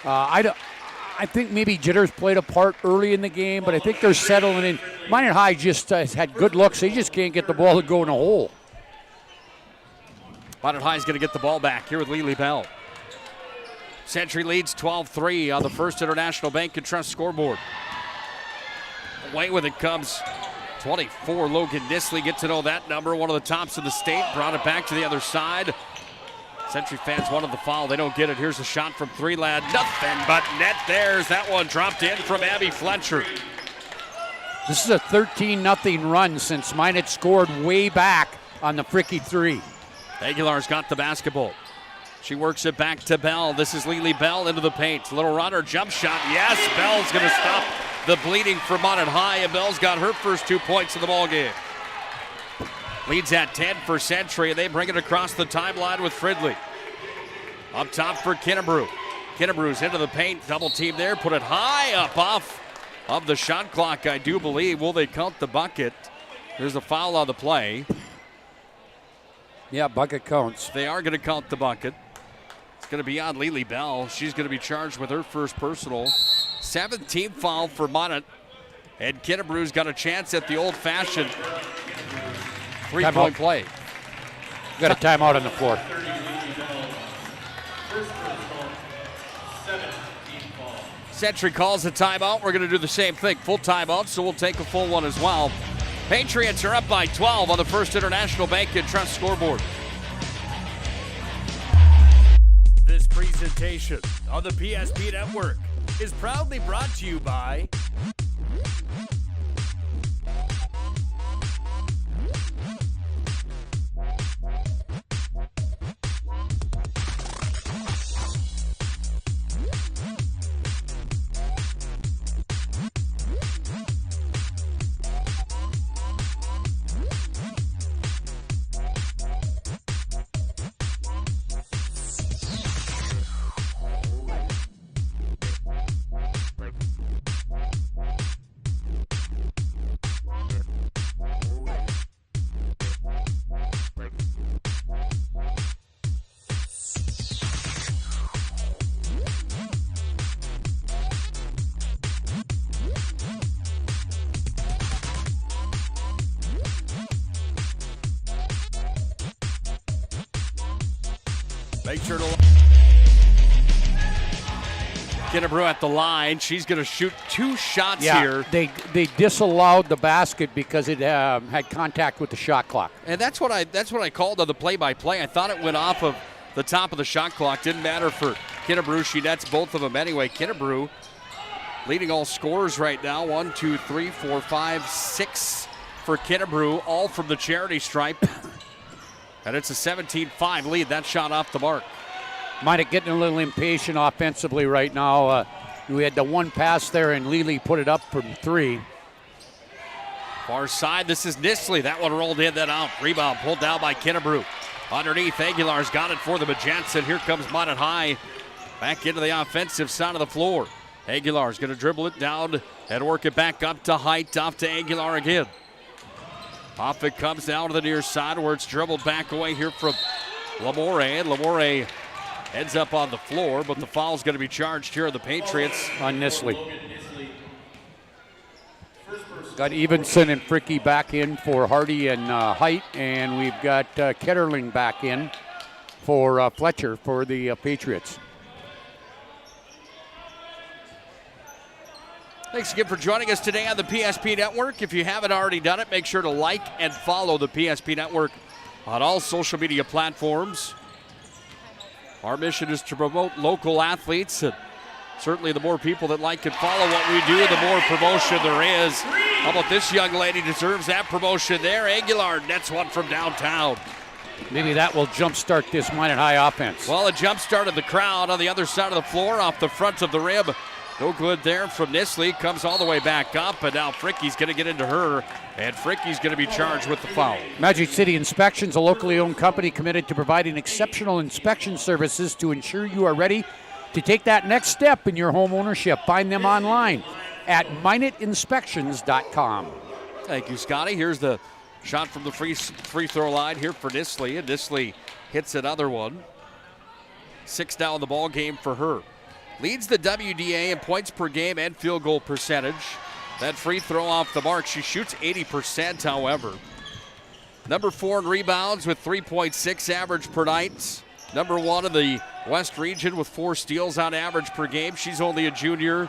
I think maybe jitters played a part early in the game, but I think they're settling in. Minot High just has had good looks. They just can't get the ball to go in a hole. Minot High is going to get the ball back here with Lily Bell. Century leads 12-3 on the First International Bank and Trust scoreboard. Away with it comes 24, Logan Nisley. Get to know that number, one of the tops in the state. Brought it back to the other side. Century fans wanted the foul. They don't get it. Here's a shot from three, lad. Nothing but net. There's that one dropped in from Abby Fletcher. This is a 13-0 run since Minot scored way back on the Fricky three. Aguilar's got the basketball. She works it back to Bell. This is Lily Bell into the paint. Little runner, jump shot. Yes, Bell's going to stop the bleeding for Minot High, and Bell's got her first 2 points of the ball game. Leads at 10 for Century, and they bring it across the timeline with Fridley. Up top for Kennebrew. Kennebrew's into the paint, double team there, put it high up off of the shot clock, I do believe. Will they count the bucket? There's a foul on the play. Yeah, bucket counts. They are going to count the bucket. It's going to be on Lily Bell. She's going to be charged with her first personal. 17th foul for Minot. And Kennebrew's got a chance at the old-fashioned three-point play. Got a timeout on the floor. Century calls a timeout. We're going to do the same thing. Full timeout, so we'll take a full one as well. Patriots are up by 12 on the First International Bank and Trust scoreboard. This presentation on the PSP Network is proudly brought to you by Make sure to Kennebrew at the line. She's going to shoot 2 shots here. They disallowed the basket because it had contact with the shot clock. And that's what I called on the play-by-play. I thought it went off of the top of the shot clock. Didn't matter for Kennebrew. She nets both of them anyway. Kennebrew leading all scorers right now. 1, 2, 3, 4, 5, 6 for Kennebrew, all from the charity stripe. And it's a 17-5 lead. That shot off the mark. Minot getting a little impatient offensively right now. We had the one pass there, and Lily put it up from 3. Far side, this is Nisley. That one rolled in, then out. Rebound pulled down by Kennebrew. Underneath, Aguilar's got it for the Magents, and here comes Minot High back into the offensive side of the floor. Aguilar's going to dribble it down and work it back up to Height, off to Aguilar again. Off it comes down to the near side where it's dribbled back away here from Lamore. And Lamore ends up on the floor, but the foul's going to be charged here on the Patriots. On Nisley. Got Evenson and Fricky back in for Hardy and Height, and we've got Ketterling back in for Fletcher for the Patriots. Thanks again for joining us today on the PSP Network. If you haven't already done it, make sure to like and follow the PSP Network on all social media platforms. Our mission is to promote local athletes, and certainly the more people that like and follow what we do, the more promotion there is. How about this young lady deserves that promotion there? Aguilar nets one from downtown. Maybe that will jumpstart this Minot High offense. Well, it jumpstarted the crowd on the other side of the floor off the front of the rim. No good there from Nisley. Comes all the way back up, and now Fricky's going to get into her, and Fricky's going to be charged with the foul. Magic City Inspections, a locally owned company committed to providing exceptional inspection services to ensure you are ready to take that next step in your home ownership. Find them online at minotinspections.com. Thank you, Scotty. Here's the Shot from the free throw line here for Nisley, and Nisley hits another one. 6 now in the ball game for her. Leads the WDA in points per game and field goal percentage. That free throw off the mark. She shoots 80%, however. Number 4 in rebounds with 3.6 average per night. Number 1 in the West region with 4 steals on average per game. She's only a junior.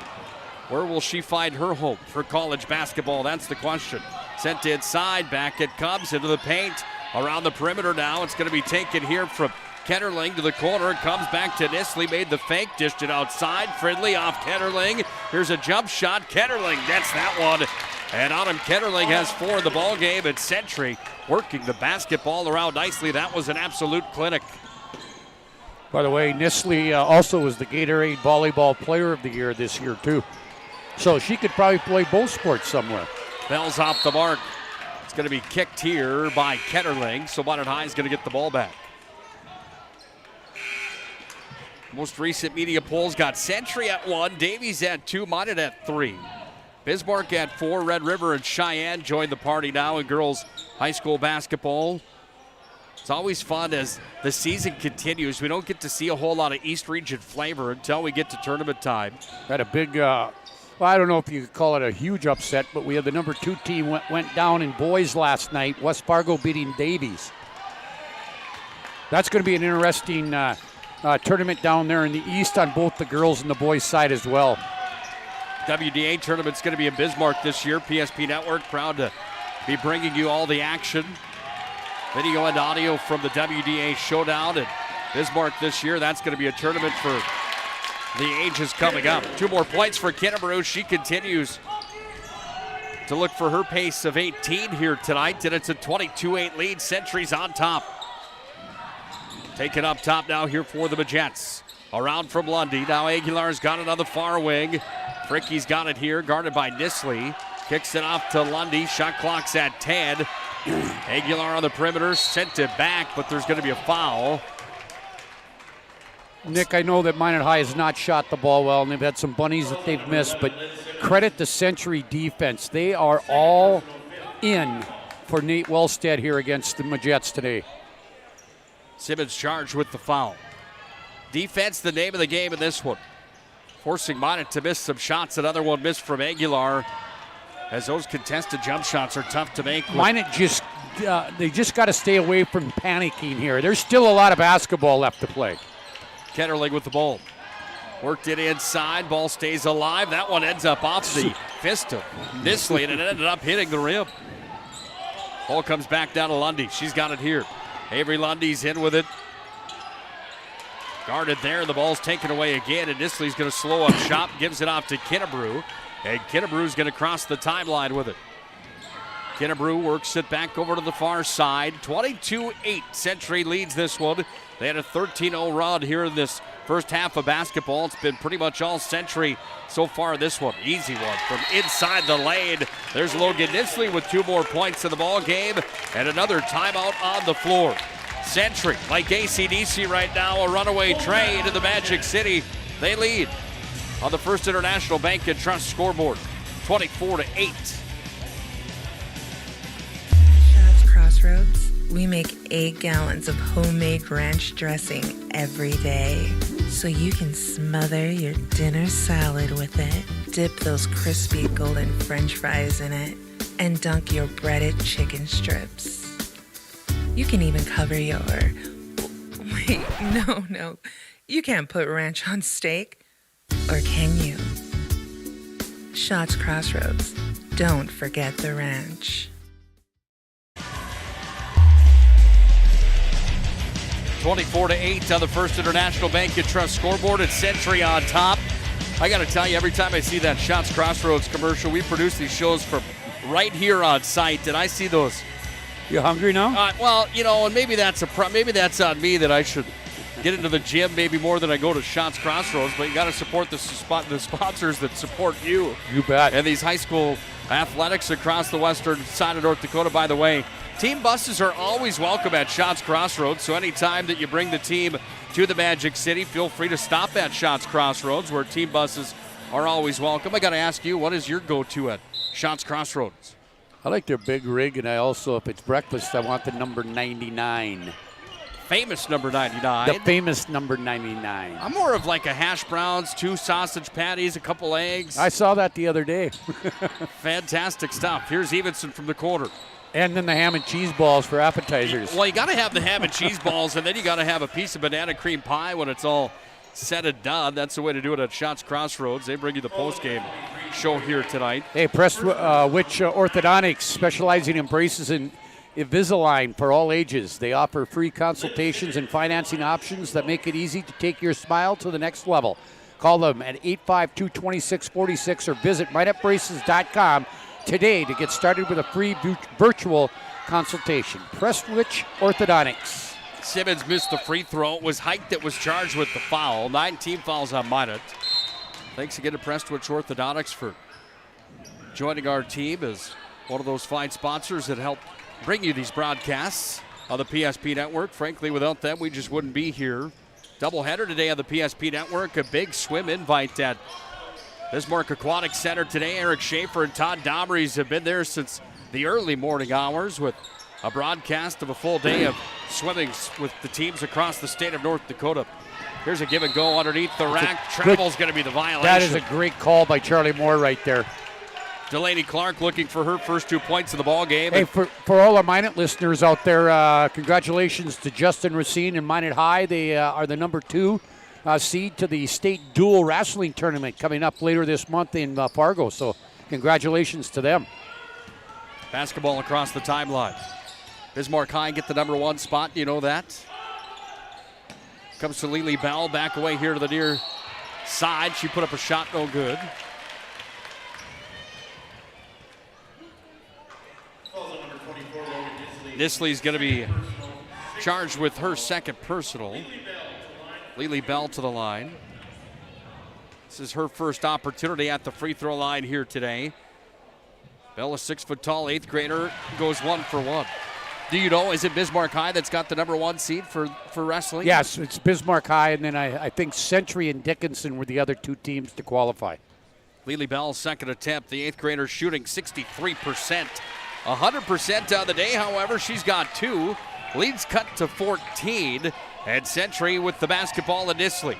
Where will she find her home for college basketball? That's the question. Sent inside, back it comes into the paint. Around the perimeter now. It's going to be taken here from Ketterling to the corner. It comes back to Nisley. Made the fake, dished it outside. Fridley off Ketterling. Here's a jump shot. Ketterling gets that one. And Autumn Ketterling has 4 in the ball game. And Sentry working the basketball around nicely. That was an absolute clinic. By the way, Nisley also was the Gatorade Volleyball Player of the Year this year, too. So she could probably play both sports somewhere. Bell's off the mark. It's going to be kicked here by Ketterling. So Minot High is going to get the ball back. Most recent media polls got Sentry at 1, Davies at 2, Minot at 3. Bismarck at 4, Red River and Cheyenne join the party now in girls high school basketball. It's always fun as the season continues. We don't get to see a whole lot of East Region flavor until we get to tournament time. Had a big, well, I don't know if you could call it a huge upset, but we had the number 2 team went down in boys last night. West Fargo beating Davies. That's going to be an interesting tournament down there in the East on both the girls and the boys side as well. WDA tournament's going to be in Bismarck this year. PSP Network proud to be bringing you all the action. Video and audio from the WDA Showdown in Bismarck this year. That's going to be a tournament for the ages coming up. 2 more points for Kennebrew. She continues to look for her pace of 18 here tonight, and it's a 22-8 lead. Sentry's on top. Taken up top now here for the Majettes. Around from Lundy. Now Aguilar's got it on the far wing. Fricky's got it here, guarded by Nisley. Kicks it off to Lundy. Shot clock's at 10. Aguilar on the perimeter, sent it back, but there's going to be a foul. Nick, I know that Minot High has not shot the ball well, and they've had some bunnies that they've missed, but credit the Century defense. They are all in for Nate Wellstead here against the Majettes today. Simmons charged with the foul. Defense, the name of the game in this one. Forcing Minot to miss some shots. Another one missed from Aguilar, as those contested jump shots are tough to make. Minot they just got to stay away from panicking here. There's still a lot of basketball left to play. Ketterling with the ball. Worked it inside. Ball stays alive. That one ends up off the fist of Nisley, and it ended up hitting the rim. Ball comes back down to Lundy. She's got it here. Avery Lundy's in with it. Guarded there. The ball's taken away again, and Nisley's going to slow up shop. Gives it off to Kennebrew. And Kennebrew's going to cross the timeline with it. Kennebrew works it back over to the far side. 22-8. Century leads this one. They had a 13-0 run here in this first half of basketball. It's been pretty much all Century so far in this one. Easy one from inside the lane. There's Logan Nisley with 2 more points in the ball game, and another timeout on the floor. Century, like AC/DC right now, a runaway train into the Magic City. They lead on the First International Bank and Trust scoreboard, 24-8. Shots Crossroads, we make 8 gallons of homemade ranch dressing every day, so you can smother your dinner salad with it, dip those crispy golden French fries in it, and dunk your breaded chicken strips. You can even cover your... Wait, no. You can't put ranch on steak. Or can you? Shots Crossroads. Don't forget the ranch. 24-8 on the First International Bank and Trust scoreboard. It's Century on top. I got to tell you, every time I see that Shots Crossroads commercial, we produce these shows from right here on site, and I see those. You hungry now? Well, you know, and maybe that's maybe that's on me that I should get into the gym maybe more than I go to Shots Crossroads, but you got to support the sponsors that support you. You bet. And these high school athletics across the western side of North Dakota. By the way, team buses are always welcome at Shots Crossroads, so anytime that you bring the team to the Magic City, feel free to stop at Shots Crossroads, where team buses are always welcome. I got to ask you, what is your go-to at Shots Crossroads? I like their big rig, and I also, if it's breakfast, I want the number 99. Famous number 99. The famous number 99. I'm more of like a hash browns, 2 sausage patties, a couple eggs. I saw that the other day. Fantastic stuff. Here's Evenson from the corner. And then the ham and cheese balls for appetizers. Well, you got to have the ham and cheese balls, and then you got to have a piece of banana cream pie when it's all said and done. That's the way to do it at Shots Crossroads. They bring you the post-game show here tonight. Hey, Prestwich Orthodontics, specializing in braces and Invisalign for all ages. They offer free consultations and financing options that make it easy to take your smile to the next level. Call them at 852-2646 or visit minotbraces.com today to get started with a free virtual consultation. Prestwich Orthodontics. Simmons missed the free throw. It was Hike that was charged with the foul. 19 fouls on Minot. Thanks again to Prestwich Orthodontics for joining our team as one of those fine sponsors that help bring you these broadcasts on the PSP Network. Frankly, without them, we just wouldn't be here. Doubleheader today on the PSP Network. A big swim invite at Bismarck Aquatic Center today. Eric Schaefer and Todd Domries have been there since the early morning hours with a broadcast of a full day of swimming with the teams across the state of North Dakota. Here's a give and go underneath the rack. Travel's going to be the violation. That is a great call by Charlie Moore right there. Delaney Clark looking for her first 2 points of the ball game. Hey, for all our Minot listeners out there, congratulations to Justin Racine and Minot High. They are the number 2 seed to the state dual wrestling tournament coming up later this month in Fargo. So congratulations to them. Basketball across the timeline. Bismarck High get the number 1 spot. You know that. Comes to Lily Bell. Back away here to the near side. She put up a shot, no good. Nisley's going to be charged with her second personal. Lily Bell to the line. This is her first opportunity at the free throw line here today. Bell, a 6 foot tall 8th grader, goes 1 for 1. Do you know, is it Bismarck High that's got the number 1 seed for wrestling? Yes, it's Bismarck High, and then I think Century and Dickinson were the other 2 teams to qualify. Lily Bell's second attempt, the 8th grader shooting 63%. 100% on the day, however, she's got 2. Leads cut to 14, and Century with the basketball and Nisley.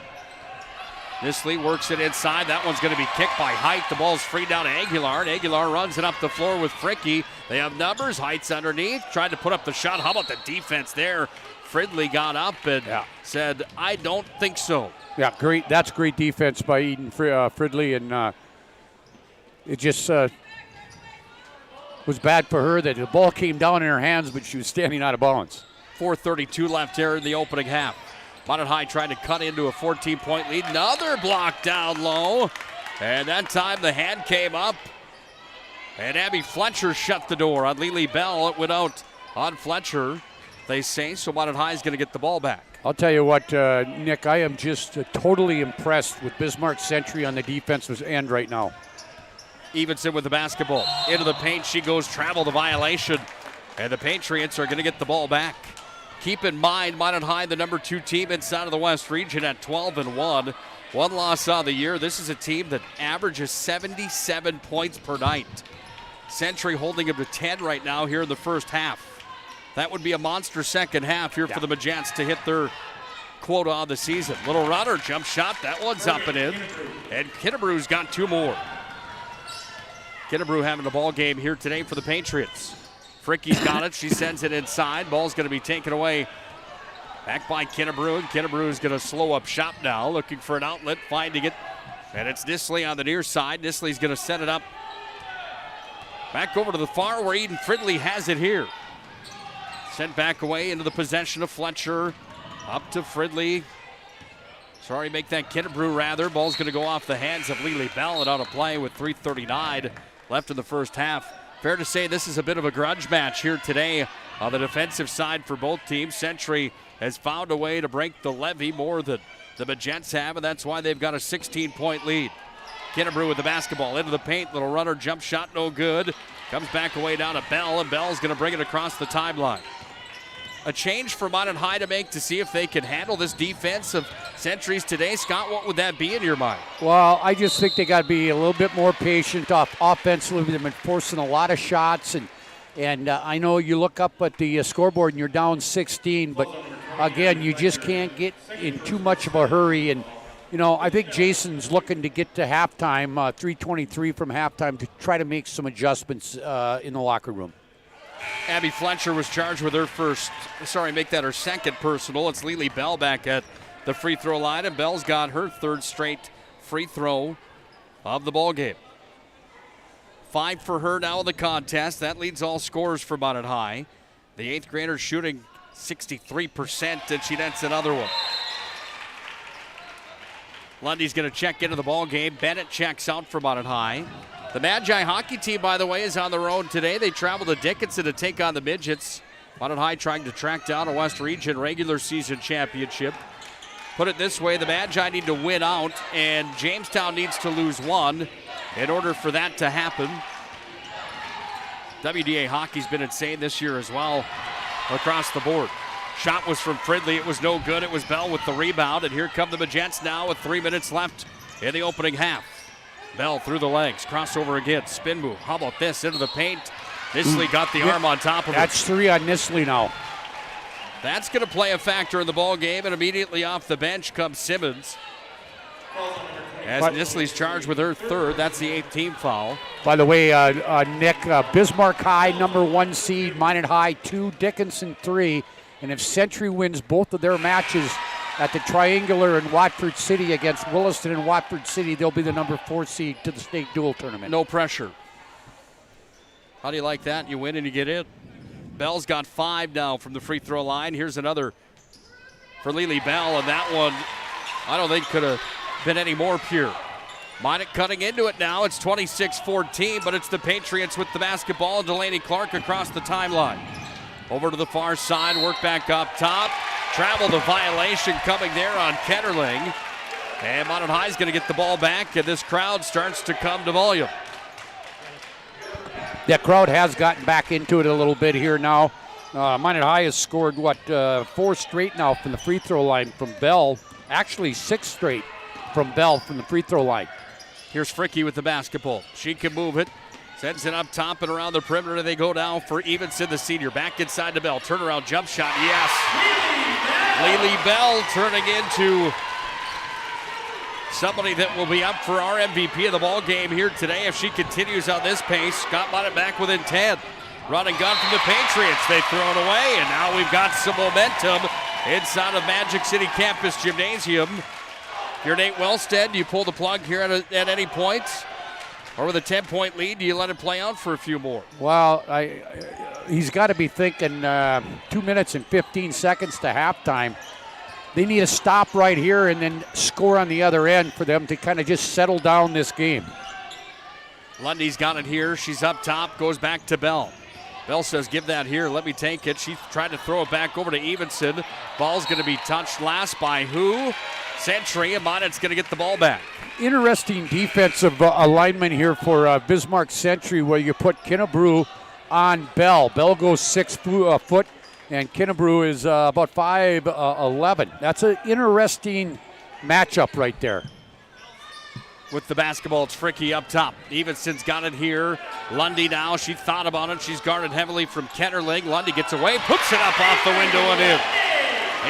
Nisley works it inside. That one's going to be kicked by Height. The ball's free down to Aguilar, and Aguilar runs it up the floor with Fricky. They have numbers. Height's underneath. Tried to put up the shot. How about the defense there? Fridley got up and said, I don't think so. Yeah, great. That's great defense by Eden Fridley, and it just was bad for her that the ball came down in her hands, but she was standing out of bounds. 4:32 left here in the opening half. Minot High trying to cut into a 14-point lead. Another block down low. And that time the hand came up. And Abby Fletcher shut the door on Lily Bell. It went out on Fletcher, they say. So Minot High is going to get the ball back. I'll tell you what, Nick, I am just totally impressed with Bismarck Century on the defensive end right now. Evenson with the basketball. Into the paint she goes, travel the violation. And the Patriots are going to get the ball back. Keep in mind, Minot High, the number 2 team inside of the West region at 12-1. 1 loss on the year. This is a team that averages 77 points per night. Century holding them to 10 right now here in the first half. That would be a monster second half here for the Magents to hit their quota on the season. Little runner, jump shot. That one's up and in. And Kiddebrew's got 2 more. Kidderbrew having a ball game here today for the Patriots. Fricky's got it. She sends it inside. Ball's going to be taken away back by Kidderbrew. And Kidderbrew is going to slow up shop now, looking for an outlet, finding it. And it's Nisley on the near side. Nisley's going to set it up back over to the far where Eden Fridley has it here. Sent back away into the possession of Fletcher. Up to Fridley. Sorry, make that Kidderbrew rather. Ball's going to go off the hands of Lily Bell and out of play with 3:39 left in the first half. Fair to say this is a bit of a grudge match here today on the defensive side for both teams. Century has found a way to break the levee more than the Magents have, and that's why they've got a 16-point lead. Kidderbrew with the basketball into the paint. Little runner, jump shot, no good. Comes back away down to Bell, and Bell's going to bring it across the timeline. A change for Minot High to make to see if they can handle this defense of Centuries today. Scott, what would that be in your mind? Well, I just think they got to be a little bit more patient offensively. They've been forcing a lot of shots, and And I know you look up at the scoreboard and you're down 16, but again, you just can't get in too much of a hurry. And, I think Jason's looking to get to halftime, 3:23 from halftime, to try to make some adjustments in the locker room. Abby Fletcher was charged with her second personal. It's Lily Bell back at the free throw line, and Bell's got her third straight free throw of the ball game. 5 for her now in the contest. That leads all scorers for Minot High. The 8th grader shooting 63%, and she nets another one. Lundy's going to check into the ball game. Bennett checks out for Minot High. The Magi hockey team, by the way, is on the road today. They travel to Dickinson to take on the Midgets. Minot High trying to track down a West Region regular season championship. Put it this way, the Magi need to win out, and Jamestown needs to lose 1 in order for that to happen. WDA hockey's been insane this year as well across the board. Shot was from Fridley. It was no good. It was Bell with the rebound, and here come the Magents now with 3 minutes left in the opening half. Bell through the legs, crossover again, spin move. How about this, into the paint? Nisley got the arm on top of it. That's 3 on Nisley now. That's going to play a factor in the ball game, and immediately off the bench comes Simmons. As Nisley's charged with her third, that's the 8th team foul. By the way, Nick, Bismarck High, number 1 seed, Minot High 2, Dickinson 3. And if Century wins both of their matches at the Triangular in Watford City against Williston and Watford City, they'll be the number 4 seed to the state dual tournament. No pressure. How do you like that? You win and you get in. Bell's got 5 now from the free throw line. Here's another for Lily Bell, and that one I don't think could have been any more pure. Minot cutting into it now. It's 26-14, but it's the Patriots with the basketball. Delaney Clark across the timeline. Over to the far side, work back up top. Travel the violation coming there on Ketterling. And Minot High's going to get the ball back, and this crowd starts to come to volume. That crowd has gotten back into it a little bit here now. Minot High has scored, 4 straight now from the free throw line from Bell. Actually, 6 straight from Bell from the free throw line. Here's Fricky with the basketball. She can move it. Sends it up top and around the perimeter. They go down for Evenson, the senior. Back inside to Bell. Turnaround jump shot. Yes. Lily Bell turning into somebody that will be up for our MVP of the ball game here today if she continues on this pace. Got Minot back within 10. Run and gun from the Patriots. They throw it away, and now we've got some momentum inside of Magic City Campus Gymnasium. If you're Nate Wellstead, do you pull the plug here at any point? Or with a 10-point lead, do you let it play out for a few more? Well, he's got to be thinking 2 minutes and 15 seconds to halftime. They need a stop right here and then score on the other end for them to kind of just settle down this game. Lundy's got it here. She's up top, goes back to Bell. Bell says, give that here, let me take it. She tried to throw it back over to Evenson. Ball's going to be touched last by who? Century, and Minot's going to get the ball back. Interesting defensive alignment here for Bismarck Century, where you put Kinnebrew on Bell. Bell goes 6 foot, and Kinnebrew is about 5'11". That's an interesting matchup right there. With the basketball, it's Fricky up top. Evenson's got it here. Lundy now, she thought about it. She's guarded heavily from Ketterling. Lundy gets away, puts it up off the window and in.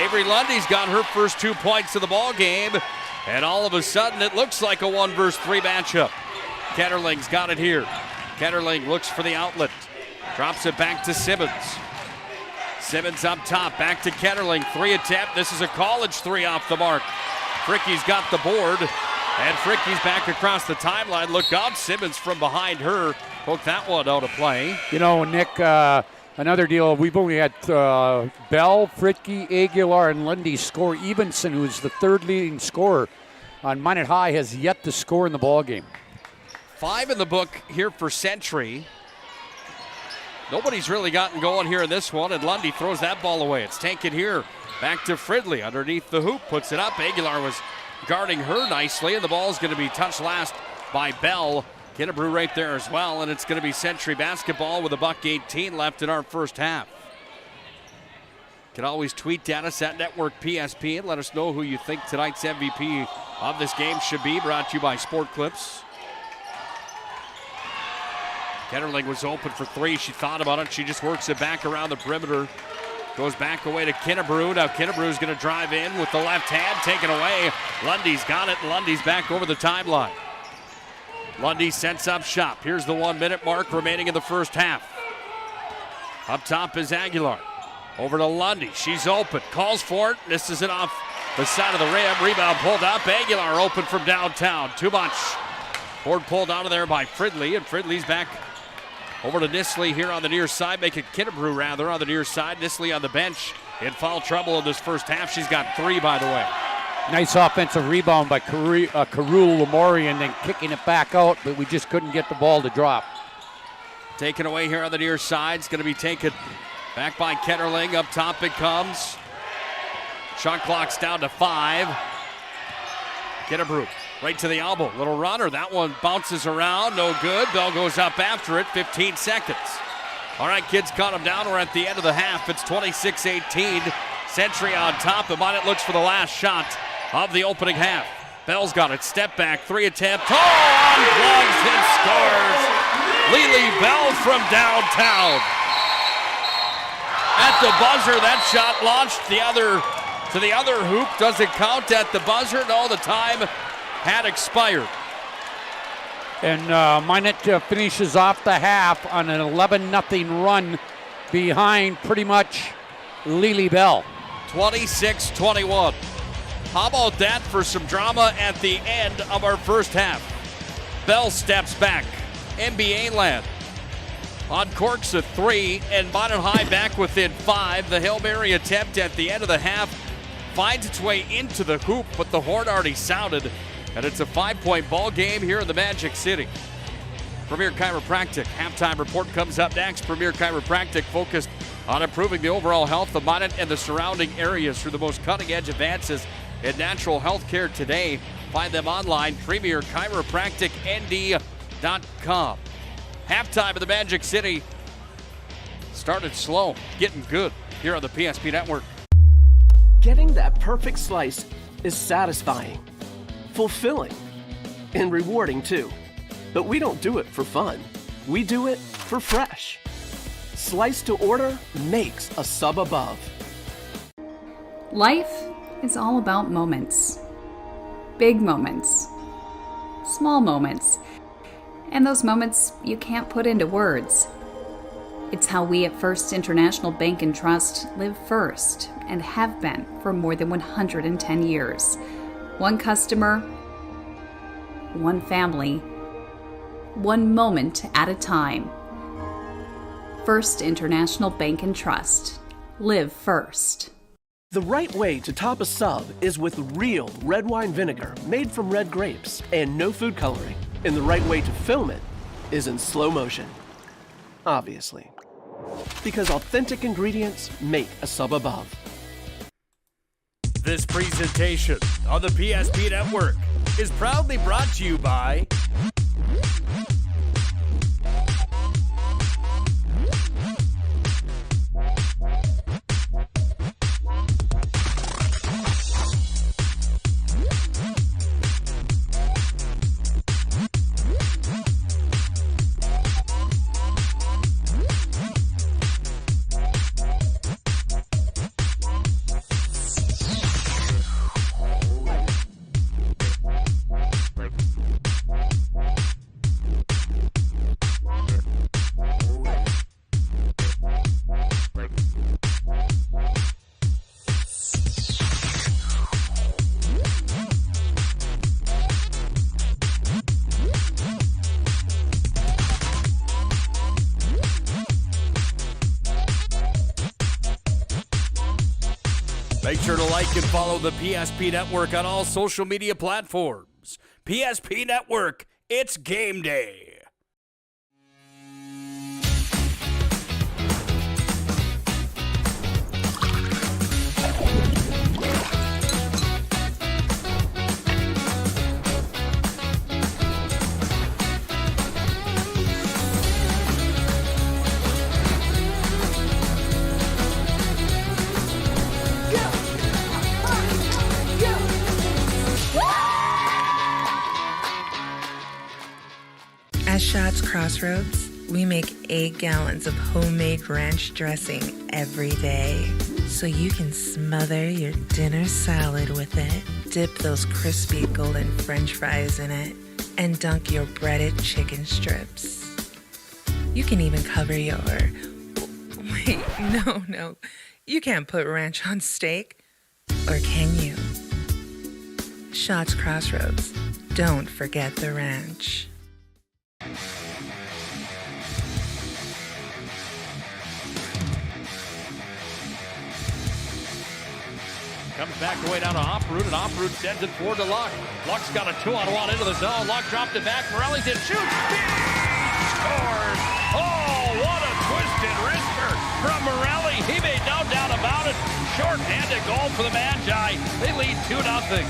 Avery Lundy's got her first 2 points of the ball game, and all of a sudden it looks like a 1 versus 3 matchup. Ketterling's got it here. Ketterling looks for the outlet. Drops it back to Simmons. Simmons up top, back to Ketterling. 3 attempt. This is a college 3 off the mark. Fricky's got the board, and Fricky's back across the timeline. Look out, Simmons from behind her. Poked that one out of play. You know, Nick, another deal, we've only had Bell, Fritke, Aguilar, and Lundy score. Evenson, who's the 3rd leading scorer on Minot High, has yet to score in the ballgame. 5 in the book here for Century. Nobody's really gotten going here in this one, and Lundy throws that ball away. It's taken here. Back to Fridley underneath the hoop, puts it up. Aguilar was guarding her nicely, and the ball's going to be touched last by Bell. Kinnebrew right there as well, and it's going to be Century basketball with $1:18 left in our first half. You can always tweet at us at Network PSP and let us know who you think tonight's MVP of this game should be. Brought to you by Sport Clips. Ketterling was open for three. She thought about it. She just works it back around the perimeter. Goes back away to Kinnebrew. Now Kinnebrew going to drive in with the left hand, taken away. Lundy's got it. Lundy's back over the timeline. Lundy sets up shop. Here's the 1 minute mark remaining in the first half. Up top is Aguilar. Over to Lundy. She's open. Calls for it. Misses it off the side of the rim. Rebound pulled up. Aguilar open from downtown. Too much. Board pulled out of there by Fridley, and Fridley's back over to Nisley here on the near side. Make it Kinnebrew rather on the near side. Nisley on the bench in foul trouble in this first half. She's got 3, by the way. Nice offensive rebound by Karul Lamori, and then kicking it back out, but we just couldn't get the ball to drop. Taken away here on the near side. It's going to be taken back by Ketterling. Up top it comes. Shot clock's down to 5. Kinnebrew right to the elbow. Little runner. That one bounces around. No good. Bell goes up after it. 15 seconds. All right, kids, cut them down. We're at the end of the half. It's 26-18. Century on top. And Minot looks for the last shot of the opening half. Bell's got it. Step back. 3 attempt. Oh, unplugs and scores. Lily Bell from downtown. At the buzzer, that shot launched to the other hoop. Does it count at the buzzer? No, the time had expired. And Minot finishes off the half on an 11-0 run behind pretty much Lily Bell. 26-21. How about that for some drama at the end of our first half? Bell steps back. NBA land. On corks a 3, and Minot High back within 5. The Hail Mary attempt at the end of the half finds its way into the hoop, but the horn already sounded, and it's a 5-point ball game here in the Magic City. Premier Chiropractic halftime report comes up next. Premier Chiropractic focused on improving the overall health of Minot and the surrounding areas through the most cutting-edge advances in natural health care today. Find them online, premierchiropracticnd.com. Halftime of the Magic City started slow, getting good here on the PSP Network. Getting that perfect slice is satisfying, fulfilling, and rewarding too. But we don't do it for fun. We do it for fresh. Slice to order makes a sub above. Life is all about moments. Big moments. Small moments. And those moments you can't put into words. It's how we at First International Bank and Trust live first and have been for more than 110 years. One customer, one family, one moment at a time. First International Bank and Trust. Live first. The right way to top a sub is with real red wine vinegar made from red grapes and no food coloring. And the right way to film it is in slow motion. Obviously. Because authentic ingredients make a sub above. This presentation on the PSP Network is proudly brought to you by Make sure to like and follow the PSP Network on all social media platforms. PSP Network, it's game day. At Shots Crossroads, We make 8 gallons of homemade ranch dressing every day, so you can smother your dinner salad with it, dip those crispy golden French fries in it, and dunk your breaded chicken strips. You can even cover your... Wait, no. You can't put ranch on steak. Or can you? Shots Crossroads. Don't forget the ranch. Comes back away down to Oproot, and Oproot sends it forward to Luck. Luck's got a 2-on-1 into the zone. Luck dropped it back. Morelli's in, shoots. He scores! Oh, what a twisted wrister from Morelli. He made no doubt about it. Short-handed goal for the Magi. They lead 2-0.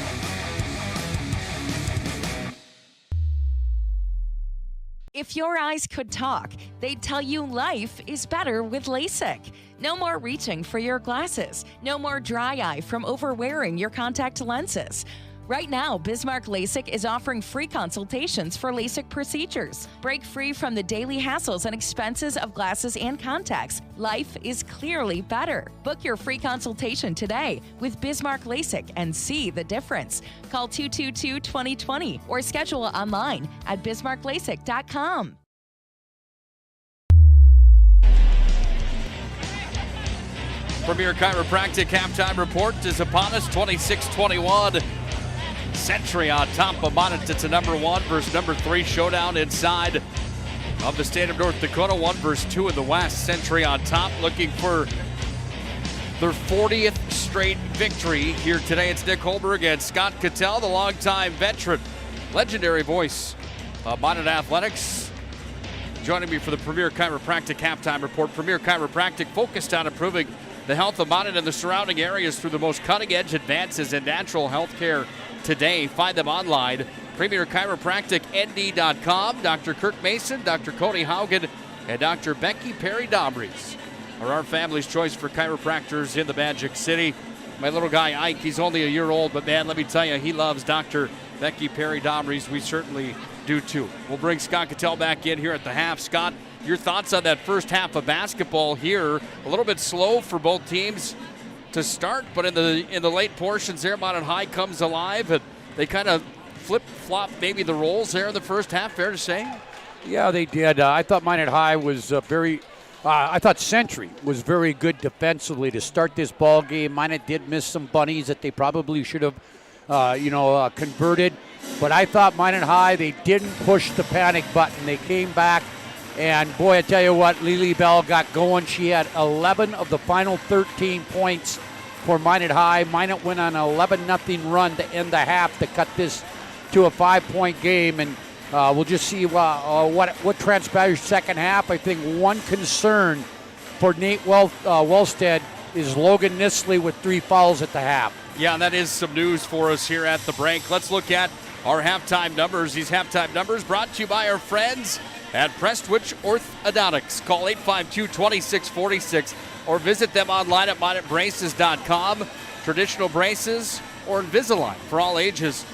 If your eyes could talk, they'd tell you life is better with LASIK. No more reaching for your glasses. No more dry eye from overwearing your contact lenses. Right now, Bismarck LASIK is offering free consultations for LASIK procedures. Break free from the daily hassles and expenses of glasses and contacts. Life is clearly better. Book your free consultation today with Bismarck LASIK and see the difference. Call 222-2020 or schedule online at bismarcklasik.com. Premier Chiropractic halftime report is upon us, 26-21. Century on top of Minot. It's a number 1 versus number 3 showdown inside of the state of North Dakota. 1 versus 2 in the West. Century on top, looking for their 40th straight victory here today. It's Nick Hulberg and Scott Cattell, the longtime veteran, legendary voice of Minot Athletics, joining me for the Premier Chiropractic halftime report. Premier Chiropractic focused on improving the health of Minot and the surrounding areas through the most cutting-edge advances in natural health care today. Find them online, PremierChiropracticND.com. Dr. Kirk Mason, Dr. Cody Haugen, and Dr. Becky Perry-Domries are our family's choice for chiropractors in the Magic City. My little guy Ike, he's only a year old, but man, let me tell you, he loves Dr. Becky Perry-Domries. We certainly do too. We'll bring Scott Cattell back in here at the half. Scott, your thoughts on that first half of basketball here? A little bit slow for both teams to start, but in the late portions there, Minot High comes alive, and they kind of flip-flop maybe the roles there in the first half, fair to say? Yeah, they did. I thought Minot High was I thought Century was very good defensively to start this ball game. Minot did miss some bunnies that they probably should have, converted. But I thought Minot High, they didn't push the panic button. They came back, and boy, I tell you what, Lily Bell got going. She had 11 of the final 13 points for Minot High. Minot went on an 11-0 run to end the half to cut this to a 5-point game, and we'll just see what transpires second half. I think one concern for Nate Wellstead is Logan Nisley with 3 fouls at the half. Yeah, that is some news for us here at the break. Let's look at our halftime numbers. These halftime numbers brought to you by our friends at Prestwich Orthodontics. Call 852-2646 or visit them online at minotbraces.com. Traditional braces or Invisalign for all ages.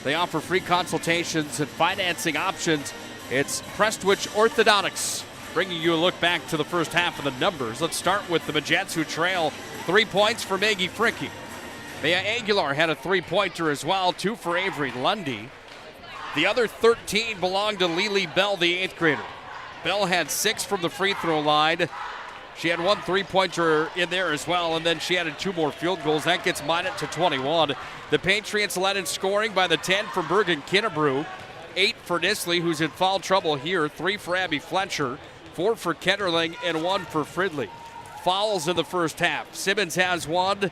They offer free consultations and financing options. It's Prestwich Orthodontics, bringing you a look back to the first half of the numbers. Let's start with the Magents, who trail 3 points for Maggie Fricke. Maya Aguilar had a 3-pointer as well, 2 for Avery Lundy. The other 13 belonged to Lily Bell, the 8th grader. Bell had 6 from the free throw line. She had 1 3-pointer in there as well, and then she added 2 more field goals. That gets Minot to 21. The Patriots led in scoring by the 10 from Bergen Kinnebrew, 8 for Nisley, who's in foul trouble here, 3 for Abby Fletcher, 4 for Ketterling, and 1 for Fridley. Fouls in the first half. Simmons has 1,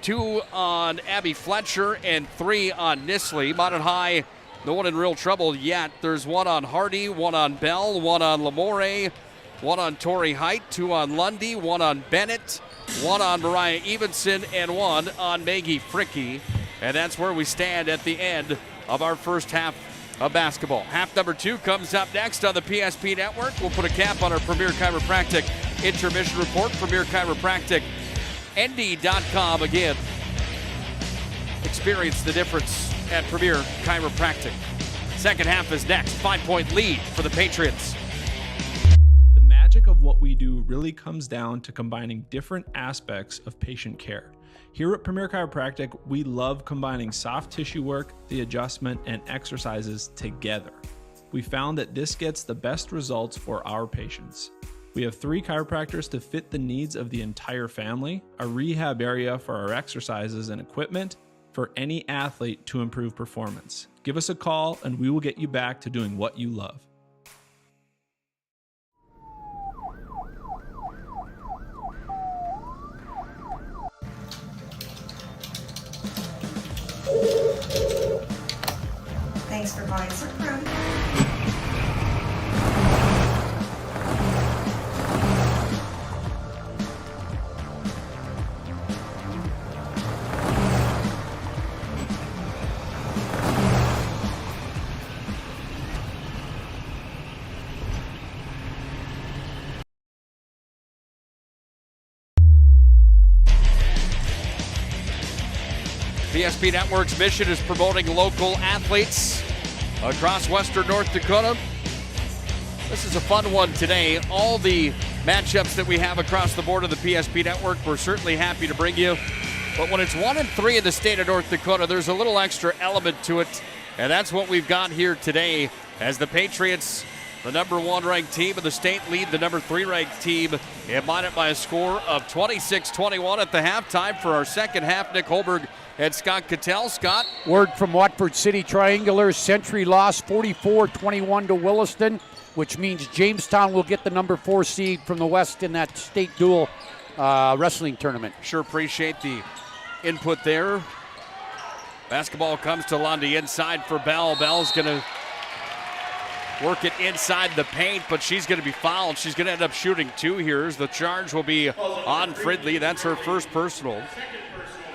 2 on Abby Fletcher, and 3 on Nisley. Minot High, no one in real trouble yet. There's 1 on Hardy, 1 on Bell, 1 on Lamore, 1 on Tori Height, 2 on Lundy, 1 on Bennett, 1 on Mariah Evenson, and 1 on Maggie Fricke. And that's where we stand at the end of our first half of basketball. Half number 2 comes up next on the PSP Network. We'll put a cap on our Premier Chiropractic intermission report. Premier Chiropractic ND.com again. Experience the difference at Premier Chiropractic. Second half is next. 5-point lead for the Patriots. really comes down to combining different aspects of patient care. Here at Premier Chiropractic, we love combining soft tissue work, the adjustment, and exercises together. We found that this gets the best results for our patients. We have 3 chiropractors to fit the needs of the entire family, a rehab area for our exercises and equipment, for any athlete to improve performance. Give us a call and we will get you back to doing what you love. Thanks for buying some room. PSP Network's mission is promoting local athletes across western North Dakota. This is a fun one today. All the matchups that we have across the board of the PSP Network, we're certainly happy to bring you. But when it's 1 and 3 in the state of North Dakota, there's a little extra element to it. And that's what we've got here today as the Patriots, the number 1 ranked team in the state, lead the number 3 ranked team in Minot by a score of 26-21 at the halftime. For our second half, Nick Hulberg and Scott Cattell. Scott? Word from Watford City Triangular. Century lost 44-21 to Williston, which means Jamestown will get the number 4 seed from the West in that state dual wrestling tournament. Sure appreciate the input there. Basketball comes to Lundy inside for Bell. Bell's going to work it inside the paint, but she's going to be fouled. She's going to end up shooting 2 here. The charge will be on Fridley. That's her first personal.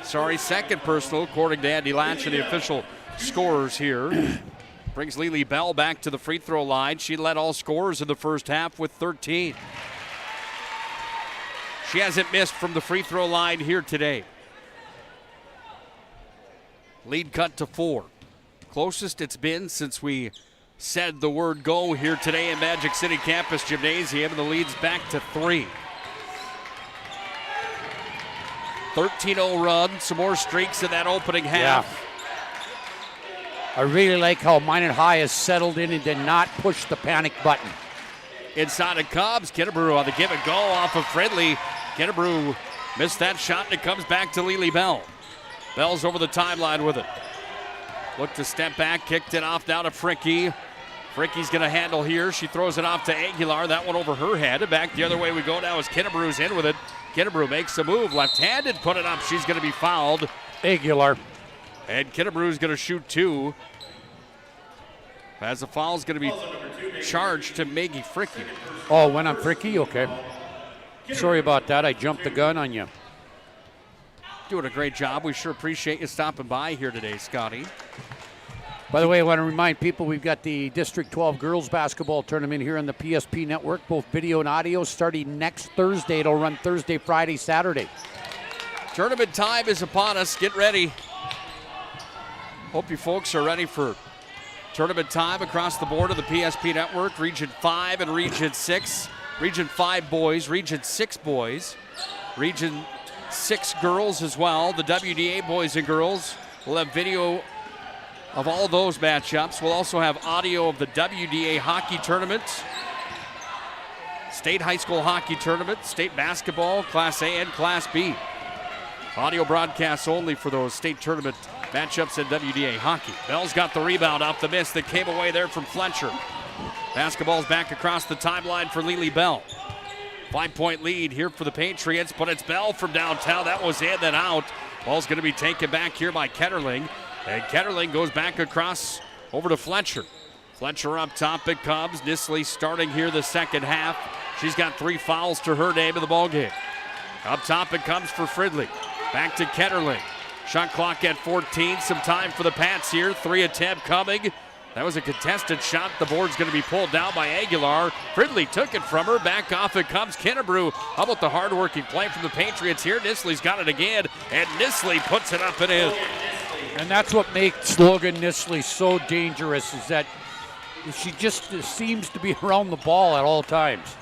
Second personal, according to Andy Latch and the official scorers here. Brings Lily Bell back to the free throw line. She led all scorers in the first half with 13. She hasn't missed from the free throw line here today. Lead cut to 4. Closest it's been since we said the word go here today in Magic City Campus Gymnasium, and the lead's back to 3. 13-0 run, some more streaks in that opening half. Yeah. I really like how Minot High has settled in and did not push the panic button. Inside of Cobbs, Kennebrew on the give and go off of Fridley. Kennebrew missed that shot and it comes back to Lily Bell. Bell's over the timeline with it. Looked to step back, kicked it off down to Fricke. Fricke's going to handle here. She throws it off to Aguilar. That one over her head. And back the other way we go now as Kennebrew's in with it. Kennebrew makes a move, left-handed, put it up. She's going to be fouled. Aguilar. And Kennebrew's going to shoot 2. As the foul's going to be charged to Maggie Fricke. Oh, went on Fricke? Okay. Sorry about that. I jumped the gun on you. Doing a great job. We sure appreciate you stopping by here today, Scotty. By the way, I want to remind people we've got the District 12 girls basketball tournament here on the PSP Network, both video and audio, starting next Thursday. It'll run Thursday, Friday, Saturday. Tournament time is upon us. Get ready. Hope you folks are ready for tournament time across the board of the PSP Network. Region 5 and Region 6. Region 5 boys, Region 6 boys, Region 6 girls as well. The WDA boys and girls will have video of all those matchups. We'll also have audio of the WDA hockey tournament, state high school hockey tournament, state basketball, Class A and Class B. Audio broadcasts only for those state tournament matchups in WDA hockey. Bell's got the rebound off the miss that came away there from Fletcher. Basketball's back across the timeline for Lily Bell. 5-point lead here for the Patriots, but it's Bell from downtown. That was in and out. Ball's going to be taken back here by Ketterling. And Ketterling goes back across over to Fletcher. Fletcher up top, it comes. Nisley starting here the second half. She's got 3 fouls to her name in the ballgame. Up top it comes for Fridley. Back to Ketterling. Shot clock at 14. Some time for the Pats here. 3 attempt coming. That was a contested shot. The board's going to be pulled down by Aguilar. Fridley took it from her. Back off it comes Kennebrew. How about the hard-working play from the Patriots here? Nisley's got it again, and Nisley puts it up and in. And that's what makes Logan Nisley so dangerous, is that she just seems to be around the ball at all times.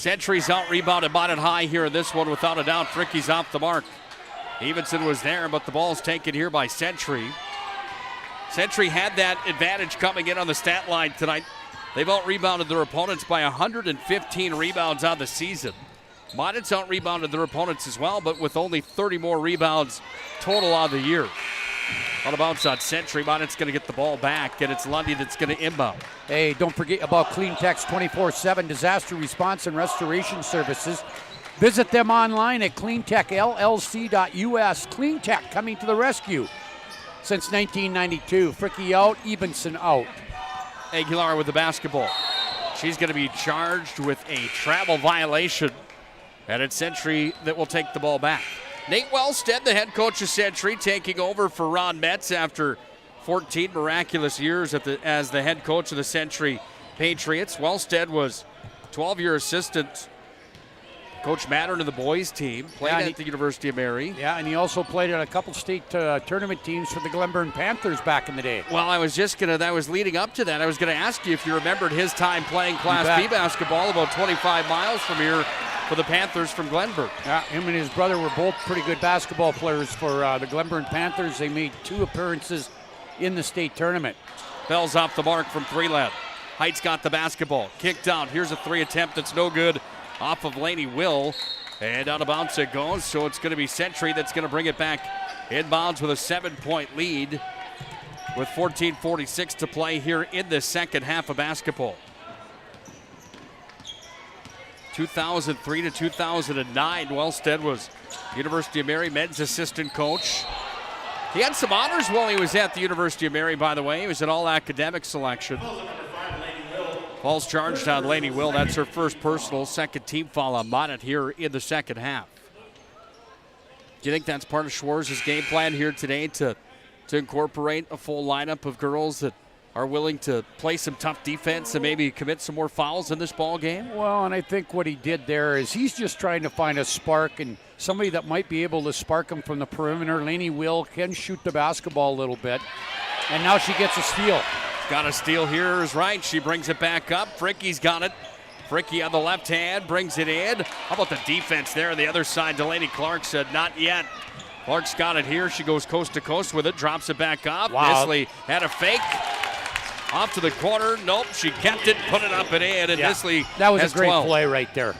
Century's out-rebounded Minot High here in this one without a doubt. Fricke's off the mark. Evenson was there, but the ball's taken here by Century. Century had that advantage coming in on the stat line tonight. They've out-rebounded their opponents by 115 rebounds on the season. Minot's out-rebounded their opponents as well, but with only 30 more rebounds total on the year. On a bounce on Century, Minot's going to get the ball back, and it's Lundy that's going to inbound. Hey, don't forget about CleanTech's 24/7 disaster response and restoration services. Visit them online at cleantechllc.us. CleanTech coming to the rescue since 1992. Fricke out, Evenson out. Aguilar with the basketball. She's going to be charged with a travel violation, and it's Century that will take the ball back. Nate Wellstead, the head coach of Century, taking over for Ron Metz after 14 miraculous years as the head coach of the Century Patriots. Wellstead was 12-year assistant Coach Mattern of the boys team, played at the University of Mary. Yeah, and he also played on a couple state tournament teams for the Glenburn Panthers back in the day. Well, I was leading up to that. I was going to ask you if you remembered his time playing Class B basketball about 25 miles from here for the Panthers from Glenburn. Yeah, him and his brother were both pretty good basketball players for the Glenburn Panthers. They made 2 appearances in the state tournament. Bell's off the mark from 3-land. Heights got the basketball. Kicked out. Here's a 3 attempt that's no good. Off of Laney Will, and out of bounds it goes, so it's going to be Century that's going to bring it back inbounds with a 7-point lead with 14:46 to play here in the second half of basketball. 2003 to 2009, Wellstead was University of Mary men's assistant coach. He had some honors while he was at the University of Mary, by the way. He was an all-academic selection. Ball's charged on Laney Will. That's her first personal, second team foul on Minot here in the second half. Do you think that's part of Schwarz's game plan here today to incorporate a full lineup of girls that are willing to play some tough defense and maybe commit some more fouls in this ball game? Well, and I think what he did there is he's just trying to find a spark and somebody that might be able to spark him from the perimeter. Laney Will can shoot the basketball a little bit, and now she gets a steal. Got a steal here is right. She brings it back up. Fricke's got it. Fricke on the left hand brings it in. How about the defense there on the other side? Delaney Clark said not yet. Clark's got it here. She goes coast to coast with it. Drops it back up. Wow. Nisley had a fake. Off to the corner. Nope. She kept it. Put it up and in. And Nisley that was has a great 12. play right there.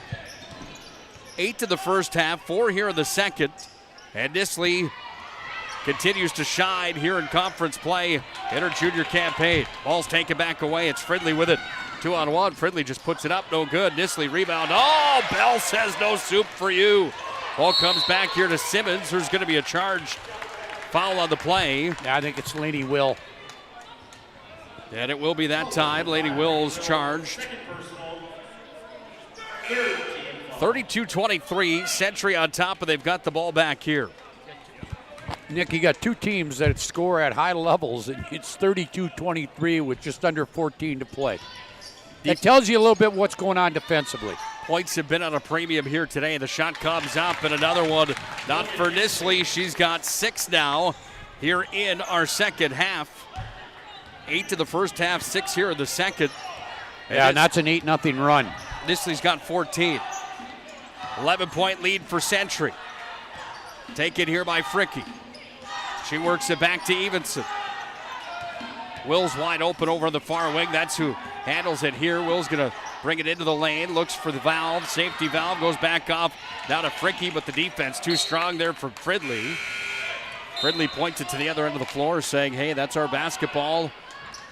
8 to the first half. 4 here in the second. And Nisley continues to shine here in conference play in her junior campaign. Ball's taken back away. It's Fridley with it. 2-on-1. Fridley just puts it up. No good. Nisley rebound. Oh, Bell says no soup for you. Ball comes back here to Simmons. There's going to be a charge foul on the play. Yeah, I think it's Laney Will. And it will be that time. Laney Will's charged. 32-23. Century on top, and they've got the ball back here. Nick, you got 2 teams that score at high levels, and it's 32-23 with just under 14 to play. That tells you a little bit what's going on defensively. Points have been on a premium here today. The shot comes up, and another one not for Nisley. She's got 6 now here in our second half. 8 to the first half, 6 here in the second. And that's an 8-0 run. Nisley's got 14. 11-point lead for Century. Taken here by Fricke. She works it back to Evenson. Will's wide open over on the far wing. That's who handles it here. Will's going to bring it into the lane. Looks for the valve. Safety valve goes back off. Now to Fricke, but the defense too strong there for Fridley. Fridley points it to the other end of the floor saying, hey, that's our basketball.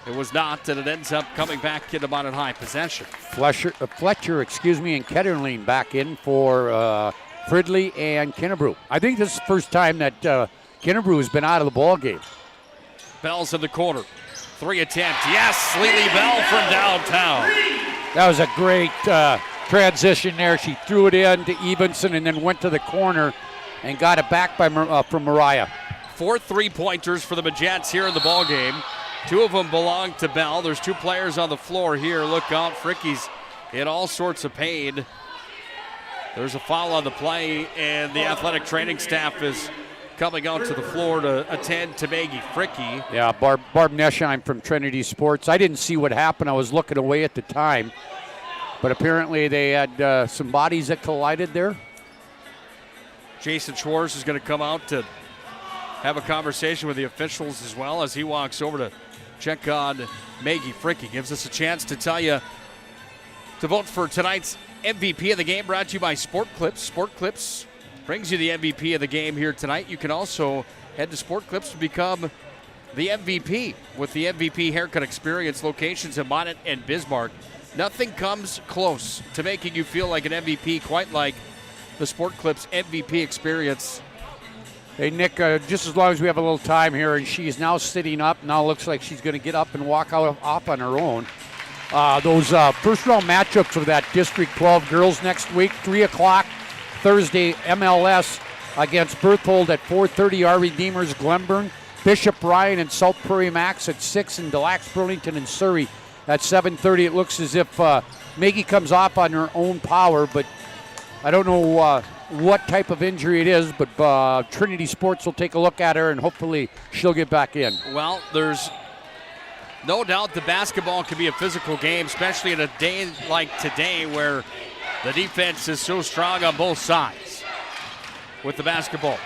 It was not, and it ends up coming back into Minot High possession. Fletcher, and Ketterling back in for Fridley and Kinnebrew. I think this is the first time that Kinnebrew has been out of the ball game. Bell's in the corner. 3 attempt. Yes, Lily Bell from downtown. That was a great transition there. She threw it in to Evenson and then went to the corner and got it back from Mariah. 4 3-pointers for the Majettes here in the ball game. 2 of them belong to Bell. There's 2 players on the floor here. Look out, Fricke's in all sorts of pain. There's a foul on the play, and the athletic training staff is coming out to the floor to attend to Maggie Fricke. Yeah, Barb Neschheim from Trinity Sports. I didn't see what happened. I was looking away at the time. But apparently they had some bodies that collided there. Jason Schwartz is going to come out to have a conversation with the officials as well as he walks over to check on Maggie Fricke. Gives us a chance to tell you to vote for tonight's MVP of the game, brought to you by Sport Clips. Sport Clips brings you the MVP of the game here tonight. You can also head to Sport Clips to become the MVP with the MVP Haircut Experience locations in Minot and Bismarck. Nothing comes close to making you feel like an MVP quite like the Sport Clips MVP experience. Hey, Nick, just as long as we have a little time here, and she is now sitting up. Now looks like she's going to get up and walk off on her own. Those first-round matchups of that District 12 girls next week, 3 o'clock Thursday, MLS against Berthold at 4:30, our Redeemers, Glenburn. Bishop Ryan and South Prairie Max at 6, and Delax Burlington and Surrey at 7:30. It looks as if Maggie comes off on her own power, but I don't know what type of injury it is, but Trinity Sports will take a look at her, and hopefully she'll get back in. Well, there's no doubt the basketball can be a physical game, especially in a day like today where the defense is so strong on both sides. With the basketball,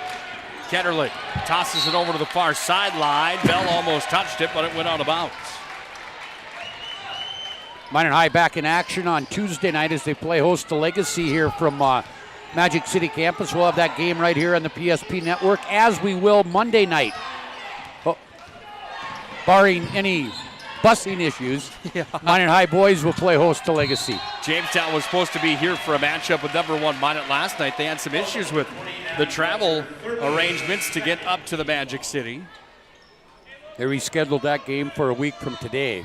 Ketterling tosses it over to the far sideline. Bell almost touched it, but it went out of bounds. Minot High back in action on Tuesday night as they play host to Legacy here from Magic City campus. We'll have that game right here on the PSP network, as we will Monday night. Barring any busing issues, Minot High boys will play host to Legacy. Jamestown was supposed to be here for a matchup with number 1 Minot last night. They had some issues with the travel arrangements to get up to the Magic City. They rescheduled that game for a week from today.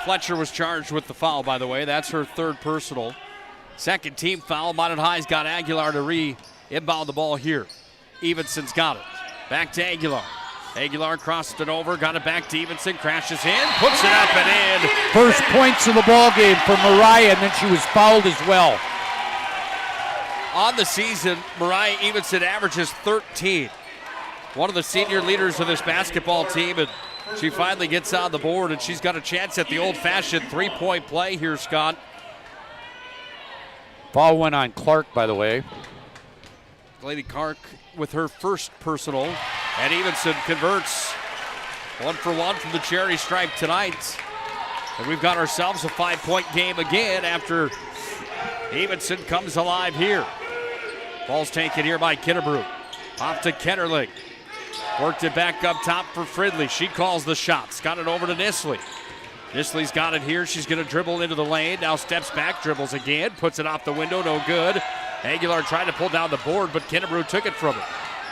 Fletcher was charged with the foul, by the way. That's her third personal. Second team foul. Minot High's got Aguilar to inbound the ball here. Evenson's got it. Back to Aguilar. Aguilar crossed it over, got it back to Evenson, crashes in, puts it up and in. First points of the ball game for Mariah, and then she was fouled as well. On the season, Mariah Evenson averages 13. One of the senior leaders of this basketball team, and she finally gets on the board, and she's got a chance at the old-fashioned three-point play here, Scott. Foul went on Clark, by the way. Lady Clark with her first personal, and Evenson converts 1 for 1 from the charity stripe tonight. And we've got ourselves a 5-point game again after Evenson comes alive here. Ball's taken here by Kinnebrew. Off to Ketterling. Worked it back up top for Fridley. She calls the shots. Got it over to Nisley. Nisley's got it here. She's going to dribble into the lane. Now steps back, dribbles again. Puts it off the window. No good. Aguilar tried to pull down the board, but Kinnebrew took it from her.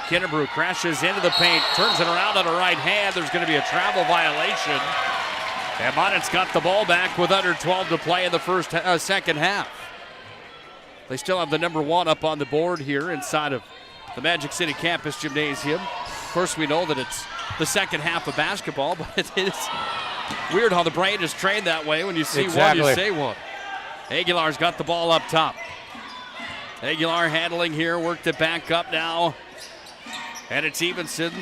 Kinnebrew crashes into the paint. Turns it around on her right hand. There's going to be a travel violation. And Minot's got the ball back with under 12 to play in the second half. They still have the number 1 up on the board here inside of the Magic City Campus Gymnasium. Of course, we know that it's the second half of basketball, but it is weird how the brain is trained that way. When you see one, you say one. Aguilar's got the ball up top. Aguilar handling here, worked it back up now. And it's Evenson.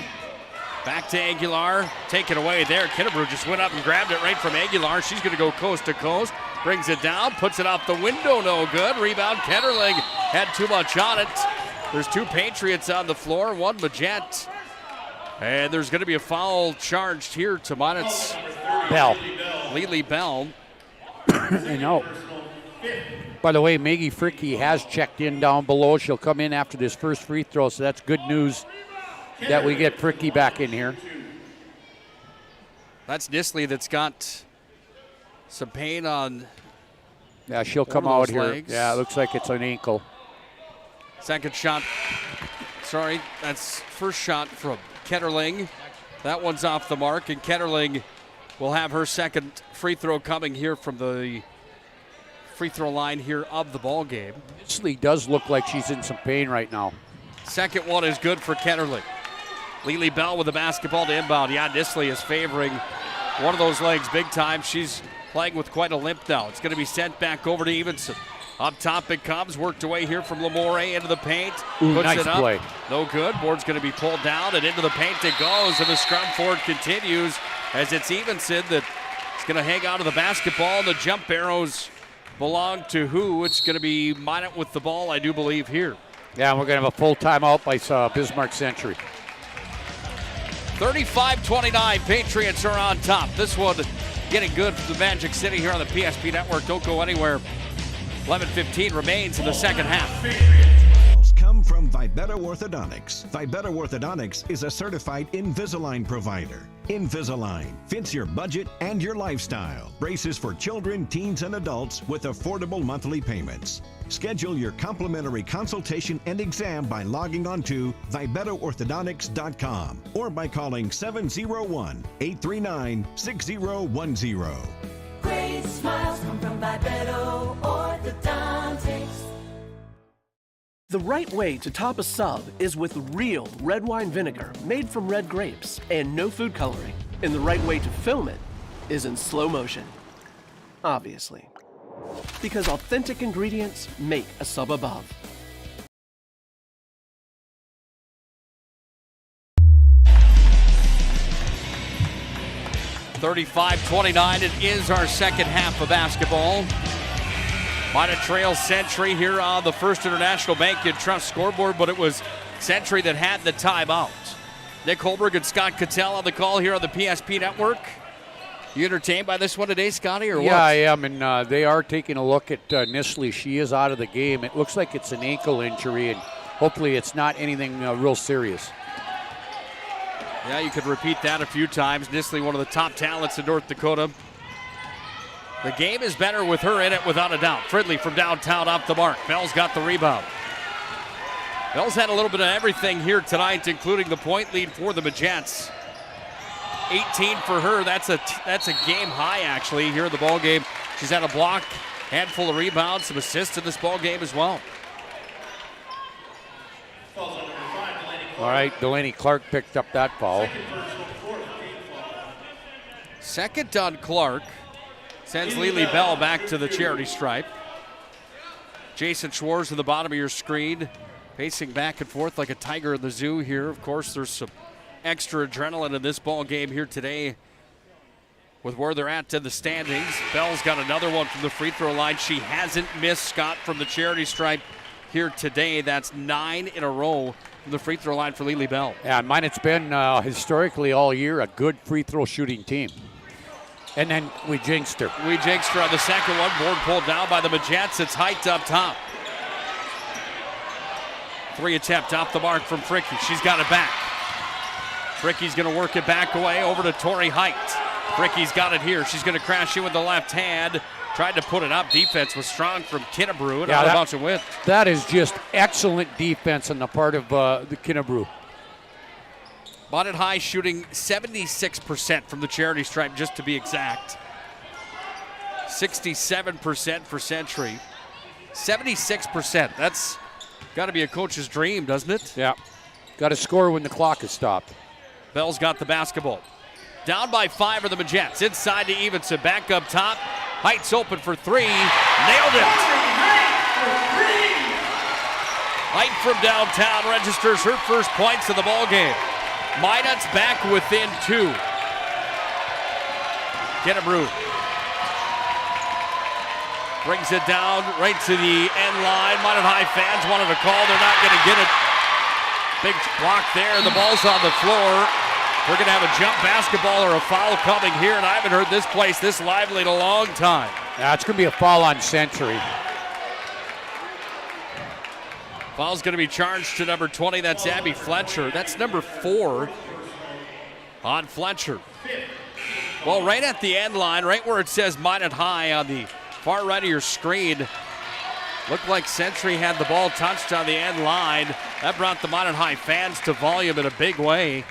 Back to Aguilar. Taken away there. Kinnebrew just went up and grabbed it right from Aguilar. She's going to go coast to coast. Brings it down, puts it off the window, no good. Rebound, Ketterling had too much on it. There's 2 Patriots on the floor, 1 Magette. And there's going to be a foul charged here to Minot's Bell. Lily Bell. I know. By the way, Maggie Fricke has checked in down below. She'll come in after this first free throw, so that's good news that we get Fricke back in here. That's Nisley that's got some pain on. Yeah, she'll come out here. Legs. Yeah, it looks like it's an ankle. Second shot. Sorry, that's first shot from Ketterling. That one's off the mark, and Ketterling will have her second free throw coming here from the free throw line here of the ball game. Nisley does look like she's in some pain right now. Second one is good for Ketterling. Lily Bell with the basketball to inbound. Yeah, Nisley is favoring one of those legs big time. She's playing with quite a limp now. It's going to be sent back over to Evenson. Up top it comes, worked away here from Lamore into the paint. Ooh, puts nice it up. play. No good. Board's going to be pulled down, and into the paint it goes, and the scrum forward continues as it's Evenson that's going to hang out of the basketball. The jump arrows belong to who? It's going to be Minot with the ball, I do believe, here. Yeah, we're going to have a full timeout by Bismarck Century. 35-29, Patriots are on top. This one getting good for the Magic City here on the PSP Network. Don't go anywhere. 11:15 remains in the second half. Come from Vibetta Orthodontics. Vibetta Orthodontics is a certified Invisalign provider. Invisalign fits your budget and your lifestyle. Braces for children, teens, and adults with affordable monthly payments. Schedule your complimentary consultation and exam by logging on to VibettaOrthodontics.com or by calling 701-839-6010. Great smiles come from Vibetta Orthodontics. The right way to top a sub is with real red wine vinegar made from red grapes and no food coloring. And the right way to film it is in slow motion. Obviously. Because authentic ingredients make a sub above. $35-29, it is our second half of basketball. Minot trails Century here on the First International Bank and Trust scoreboard, but it was Century that had the timeout. Nick Hulberg and Scott Cattell on the call here on the PSP Network. You entertained by this one today, Scotty, or what? Yeah, I am, and they are taking a look at Nisley. She is out of the game. It looks like it's an ankle injury, and hopefully it's not anything real serious. Yeah, you could repeat that a few times. Nisley, one of the top talents in North Dakota. The game is better with her in it, without a doubt. Fridley from downtown off the mark. Bell's got the rebound. Bell's had a little bit of everything here tonight, including the point lead for the Majettes. 18 for her. That's a game high, actually, here in the ball game. She's had a block, handful of rebounds, some assists in this ball game as well. All right, Delaney Clark picked up that foul. Second on Clark. Sends Lily Bell back to the charity stripe. Jason Schwartz in the bottom of your screen, pacing back and forth like a tiger in the zoo here. Of course, there's some extra adrenaline in this ball game here today with where they're at in the standings. Bell's got another one from the free throw line. She hasn't missed, Scott, from the charity stripe here today. That's 9 in a row from the free throw line for Lily Bell. Yeah, and Minot's been historically all year a good free throw shooting team. And then we jinxed her. We jinxed her on the second one. Board pulled down by the Majettes. It's Height up top. 3 attempt off the mark from Fricky. She's got it back. Fricky's going to work it back away over to Tori Height. Fricky's got it here. She's going to crash in with the left hand. Tried to put it up. Defense was strong from Kinnebrew and out of bounds and with. That is just excellent defense on the part of the Kinnebrew. Minot High shooting 76% from the charity stripe, just to be exact. 67% for Century. 76%. That's got to be a coach's dream, doesn't it? Yeah. Got to score when the clock is stopped. Bell's got the basketball. Down by 5 are the Majettes. Inside to Evenson. Back up top. Height's open for 3. Nailed it. Height from downtown registers her first points of the ball game. Minot's back within 2. Kinnebrew brings it down right to the end line. Minot High fans wanted a call. They're not going to get it. Big block there. The ball's on the floor. We're going to have a jump basketball or a foul coming here, and I haven't heard this place this lively in a long time. Yeah, it's going to be a foul on Century. Foul's going to be charged to number 20. That's Abby Fletcher. That's number 4 on Fletcher. Well, right at the end line, right where it says Minot High on the far right of your screen, looked like Century had the ball touched on the end line. That brought the Minot High fans to volume in a big way.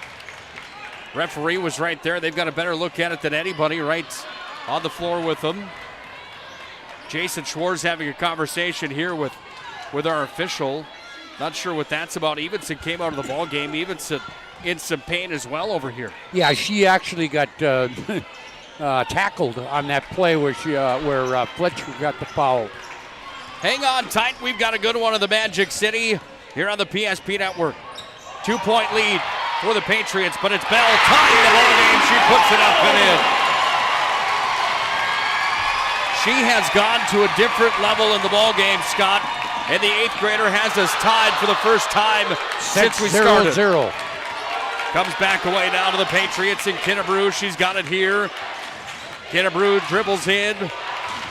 Referee was right there. They've got a better look at it than anybody right on the floor with them. Jason Schwartz having a conversation here with our official. Not sure what that's about. Evenson came out of the ball game. Evenson in some pain as well over here. Yeah, she actually got tackled on that play where Fletcher got the foul. Hang on tight. We've got a good one in the Magic City here on the PSP Network. 2-point lead for the Patriots, but it's Bell tying the ball game. She puts it up and in. She has gone to a different level in the ball game, Scott. And the 8th grader has us tied for the first time since we started. 0-0. Comes back away now to the Patriots in Kennebrew. She's got it here. Kennebrew dribbles in.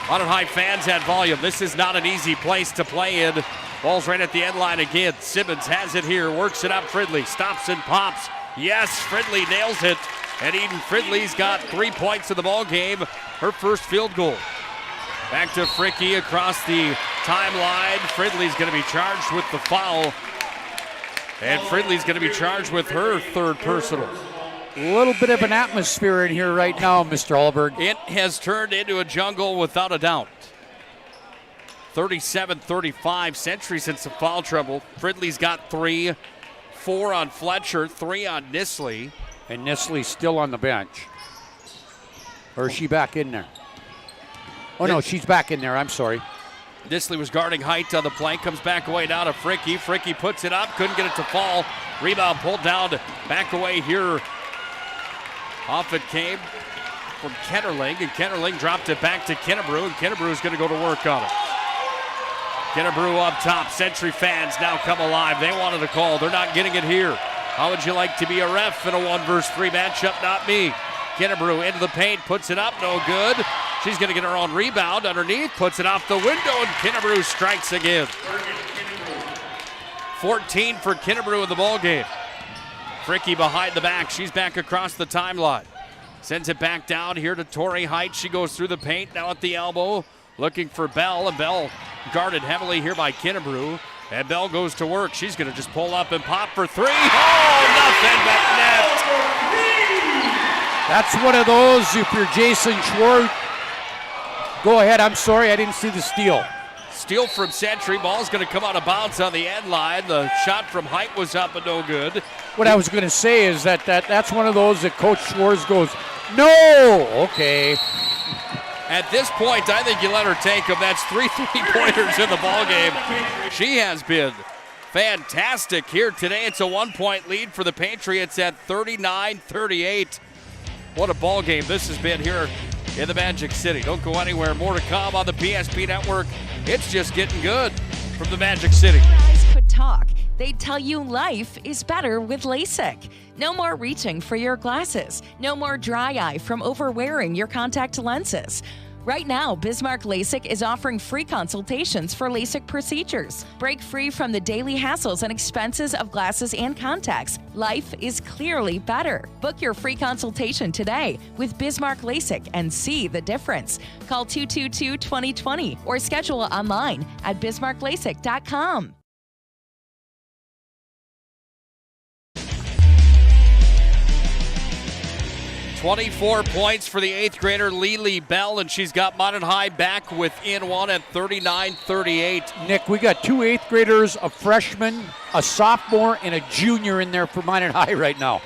Mountain High fans at volume. This is not an easy place to play in. Ball's right at the end line again. Simmons has it here, works it up. Fridley stops and pops. Yes, Fridley nails it. And Eden Fridley's got 3 points in the ball game. Her first field goal. Back to Fricky across the timeline. Fridley's going to be charged with the foul. And Fridley's going to be charged with her 3rd personal. A little bit of an atmosphere in here right now, Mr. Hulberg. It has turned into a jungle without a doubt. 37-35, Century in some foul trouble. Fridley's got 3, 4 on Fletcher, 3 on Nisley. And Nisley's still on the bench. Or is she back in there? Oh, no, she's back in there. I'm sorry. Nisley was guarding Height on the play. Comes back away now to Fricky. Fricky puts it up. Couldn't get it to fall. Rebound pulled down. Back away here. Off it came from Kennerling. And Kennerling dropped it back to Kennebrew. And Kennebrew's going to go to work on it. Kennebrew up top. Century fans now come alive. They wanted a call. They're not getting it here. How would you like to be a ref in a 1-versus-3 matchup? Not me. Kennebrew into the paint, puts it up, no good. She's going to get her own rebound underneath, puts it off the window, and Kennebrew strikes again. 14 for Kennebrew in the ball game. Fricky behind the back. She's back across the timeline. Sends it back down here to Tori Height. She goes through the paint, now at the elbow, looking for Bell, and Bell guarded heavily here by Kennebrew. And Bell goes to work. She's going to just pull up and pop for 3. Oh, nothing but net. That's one of those, if you're Jason Schwartz. Go ahead, I'm sorry, I didn't see the steal. Steal from Century. Ball's going to come out of bounds on the end line. The shot from Height was up but no good. What I was going to say is that's one of those that Coach Schwartz goes, no, okay. At this point, I think you let her take them. That's 3 3-pointers in the ballgame. She has been fantastic here today. It's a 1-point lead for the Patriots at 39-38. What a ball game this has been here in the Magic City. Don't go anywhere. More to come on the PSP Network. It's just getting good from the Magic City. Your eyes could talk. They'd tell you life is better with LASIK. No more reaching for your glasses. No more dry eye from overwearing your contact lenses. Right now, Bismarck LASIK is offering free consultations for LASIK procedures. Break free from the daily hassles and expenses of glasses and contacts. Life is clearly better. Book your free consultation today with Bismarck LASIK and see the difference. Call 222-2020 or schedule online at bismarcklasik.com. 24 points for the 8th grader Lily Bell, and she's got Mountain High back within one at 39-38. Nick, we got 2 8th graders, a freshman, a sophomore, and a junior in there for Mountain High right now.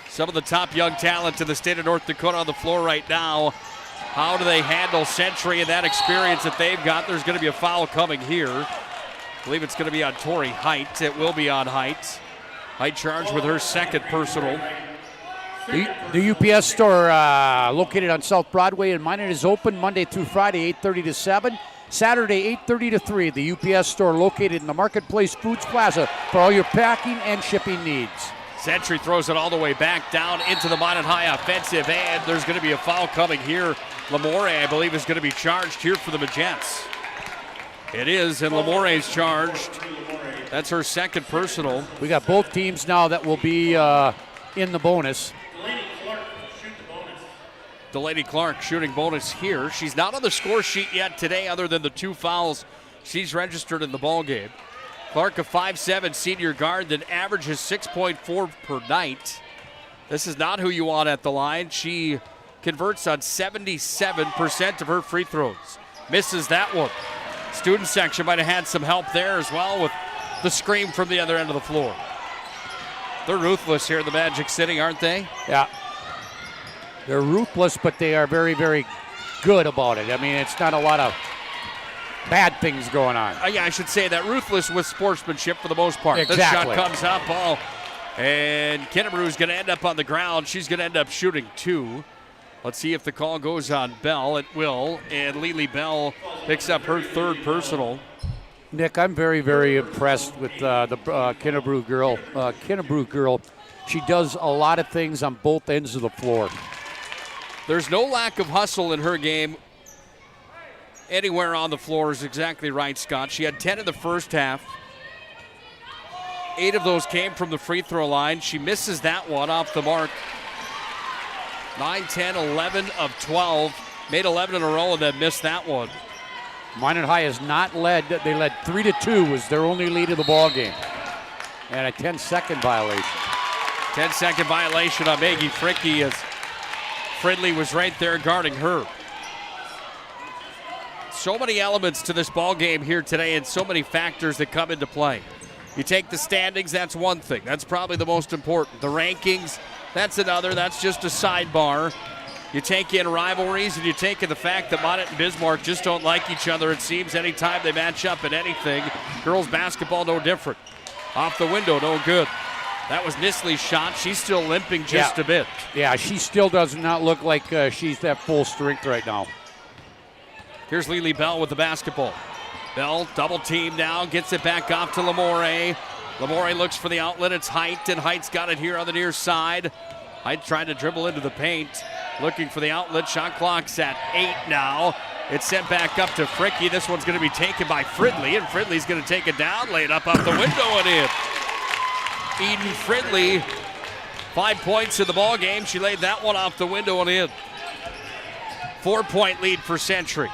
Some of the top young talent in the state of North Dakota on the floor right now. How do they handle Century and that experience that they've got? There's going to be a foul coming here. I believe it's going to be on Tori Height. It will be on Height. Height charged with her 2nd personal. The UPS store located on South Broadway in Minot is open Monday through Friday, 8:30 to 7. Saturday, 8:30 to 3. The UPS store located in the Marketplace Foods Plaza for all your packing and shipping needs. Century throws it all the way back down into the Minot High offensive end. There's going to be a foul coming here. Lamore, I believe, is going to be charged here for the Magents. It is, and Lamore's charged. That's her 2nd personal. We got both teams now that will be in the bonus. Delaney Clark shooting bonus here. She's not on the score sheet yet today other than the 2 fouls she's registered in the ballgame. Clark, a 5'7" senior guard that averages 6.4 per night. This is not who you want at the line. She converts on 77% of her free throws. Misses that one. Student section might have had some help there as well with the scream from the other end of the floor. They're ruthless here in the Magic City, aren't they? Yeah. They're ruthless, but they are very, very good about it. I mean, it's not a lot of bad things going on. Yeah, I should say that. Ruthless with sportsmanship for the most part. Exactly. This shot comes up, and Kennebrew is going to end up on the ground. She's going to end up shooting 2. Let's see if the call goes on Bell. It will, and Lily Bell picks up her third personal. Nick, I'm very, very impressed with the Kennebrew girl. Kennebrew girl, she does a lot of things on both ends of the floor. There's no lack of hustle in her game. Anywhere on the floor is exactly right, Scott. She had 10 in the first half. 8 of those came from the free throw line. She misses that one off the mark. 9, 10, 11 of 12. Made 11 in a row and then missed that one. Minot High has not led. They led 3-2 was their only lead of the ball game. And a 10-second violation. 10-second violation on Maggie Fricke as Fridley was right there guarding her. So many elements to this ball game here today and so many factors that come into play. You take the standings, that's one thing. That's probably the most important. The rankings, that's another. That's just a sidebar. You take in rivalries and you take in the fact that Minot and Bismarck just don't like each other, it seems, anytime they match up in anything. Girls basketball, no different. Off the window, no good. That was Nisley's shot. She's still limping just a bit. Yeah, she still does not look like she's at full strength right now. Here's Lily Bell with the basketball. Bell double team now, gets it back off to Lamore. Lamore looks for the outlet. It's Height, and Height's got it here on the near side. Height trying to dribble into the paint, looking for the outlet. Shot clock's at 8 now. It's sent back up to Fricke. This one's going to be taken by Fridley, and Fridley's going to take it down, lay it up the window and in. Eden Fridley, 5 points in the ball game. She laid that one off the window and in. 4-point lead for Century.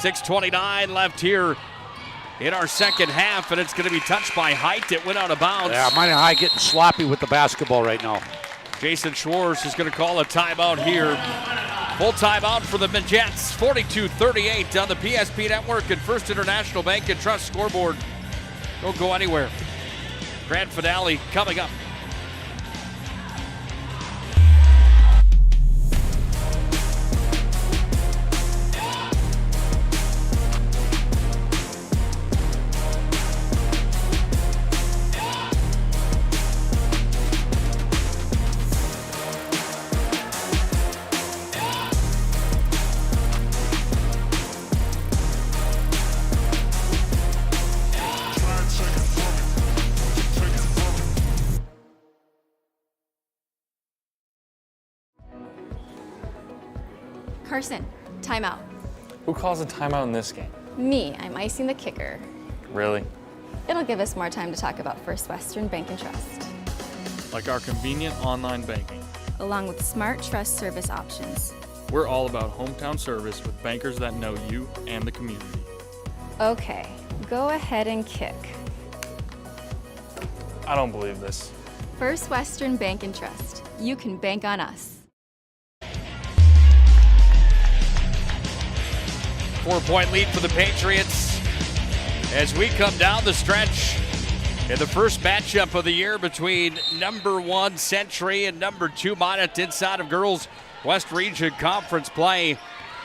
6:29 left here in our second half, and it's going to be touched by Height. It went out of bounds. Yeah, Minot High getting sloppy with the basketball right now. Jason Schwartz is going to call a timeout here. Full timeout for the Jets. 42-38 on the PSP Network and First International Bank and Trust scoreboard. Don't go anywhere. Grand finale coming up. Carson, timeout. Who calls a timeout in this game? Me, I'm icing the kicker. Really? It'll give us more time to talk about First Western Bank and Trust. Like our convenient online banking. Along with smart trust service options. We're all about hometown service with bankers that know you and the community. Okay, go ahead and kick. I don't believe this. First Western Bank and Trust. You can bank on us. 4-point lead for the Patriots as we come down the stretch in the first matchup of the year between number 1 Century and number 2 Minot inside of Girls West Region Conference play.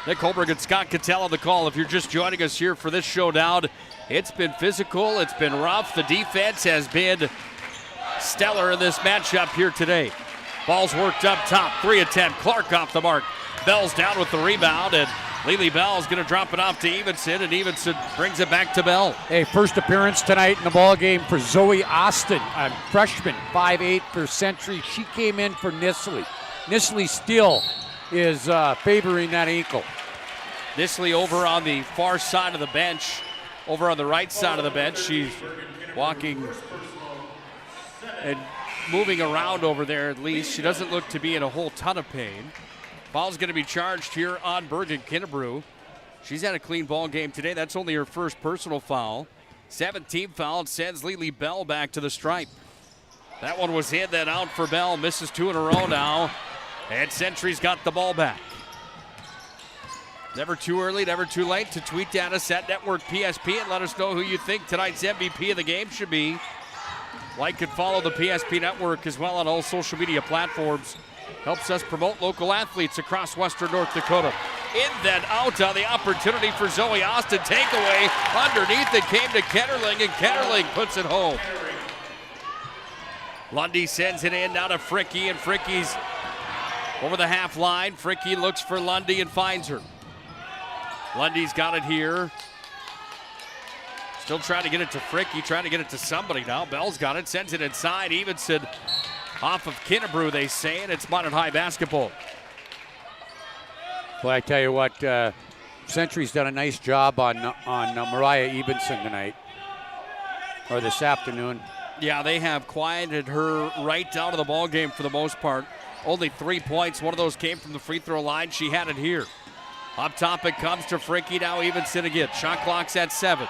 Nick Hulberg and Scott Cattell on the call. If you're just joining us here for this showdown, it's been physical, it's been rough. The defense has been stellar in this matchup here today. Ball's worked up top, 3 attempt. Clark off the mark. Bell's down with the rebound, and Lily Bell's going to drop it off to Evenson, and Evenson brings it back to Bell. Hey, first appearance tonight in the ball game for Zoe Austin, a freshman, 5'8" for Century. She came in for Nisley. Nisley still is favoring that ankle. Nisley over on the far side of the bench, over on the right side of the bench. She's walking and moving around over there at least. She doesn't look to be in a whole ton of pain. Foul's going to be charged here on Bergen Kennebrew. She's had a clean ball game today. That's only her first personal foul. 17th foul sends Lily Bell back to the stripe. That one was in, then out for Bell. Misses 2 in a row now. And Century's got the ball back. Never too early, never too late to tweet at us at Network PSP and let us know who you think tonight's MVP of the game should be. Like and follow the PSP Network as well on all social media platforms. Helps us promote local athletes across western North Dakota. In then out on the opportunity for Zoe Austin. Takeaway underneath it came to Ketterling, and Ketterling puts it home. Lundy sends it in now to Fricke, and Fricke's Over the half line, Fricky looks for Lundy and finds her. Lundy's got it here. Still trying to get it to Fricky, trying to get it to somebody now. Bell's got it, sends it inside. Evenson off of Kinnebrew, they say, and it's Minot High basketball. Well, I tell you what, Century's done a nice job on Mariah Evenson tonight, or this afternoon. Yeah, they have quieted her right down to the ball game for the most part. Only 3 points. One of those came from the free throw line. She had it here. Up top it comes to Fricky. Now Evenson again. Shot clock's at 7.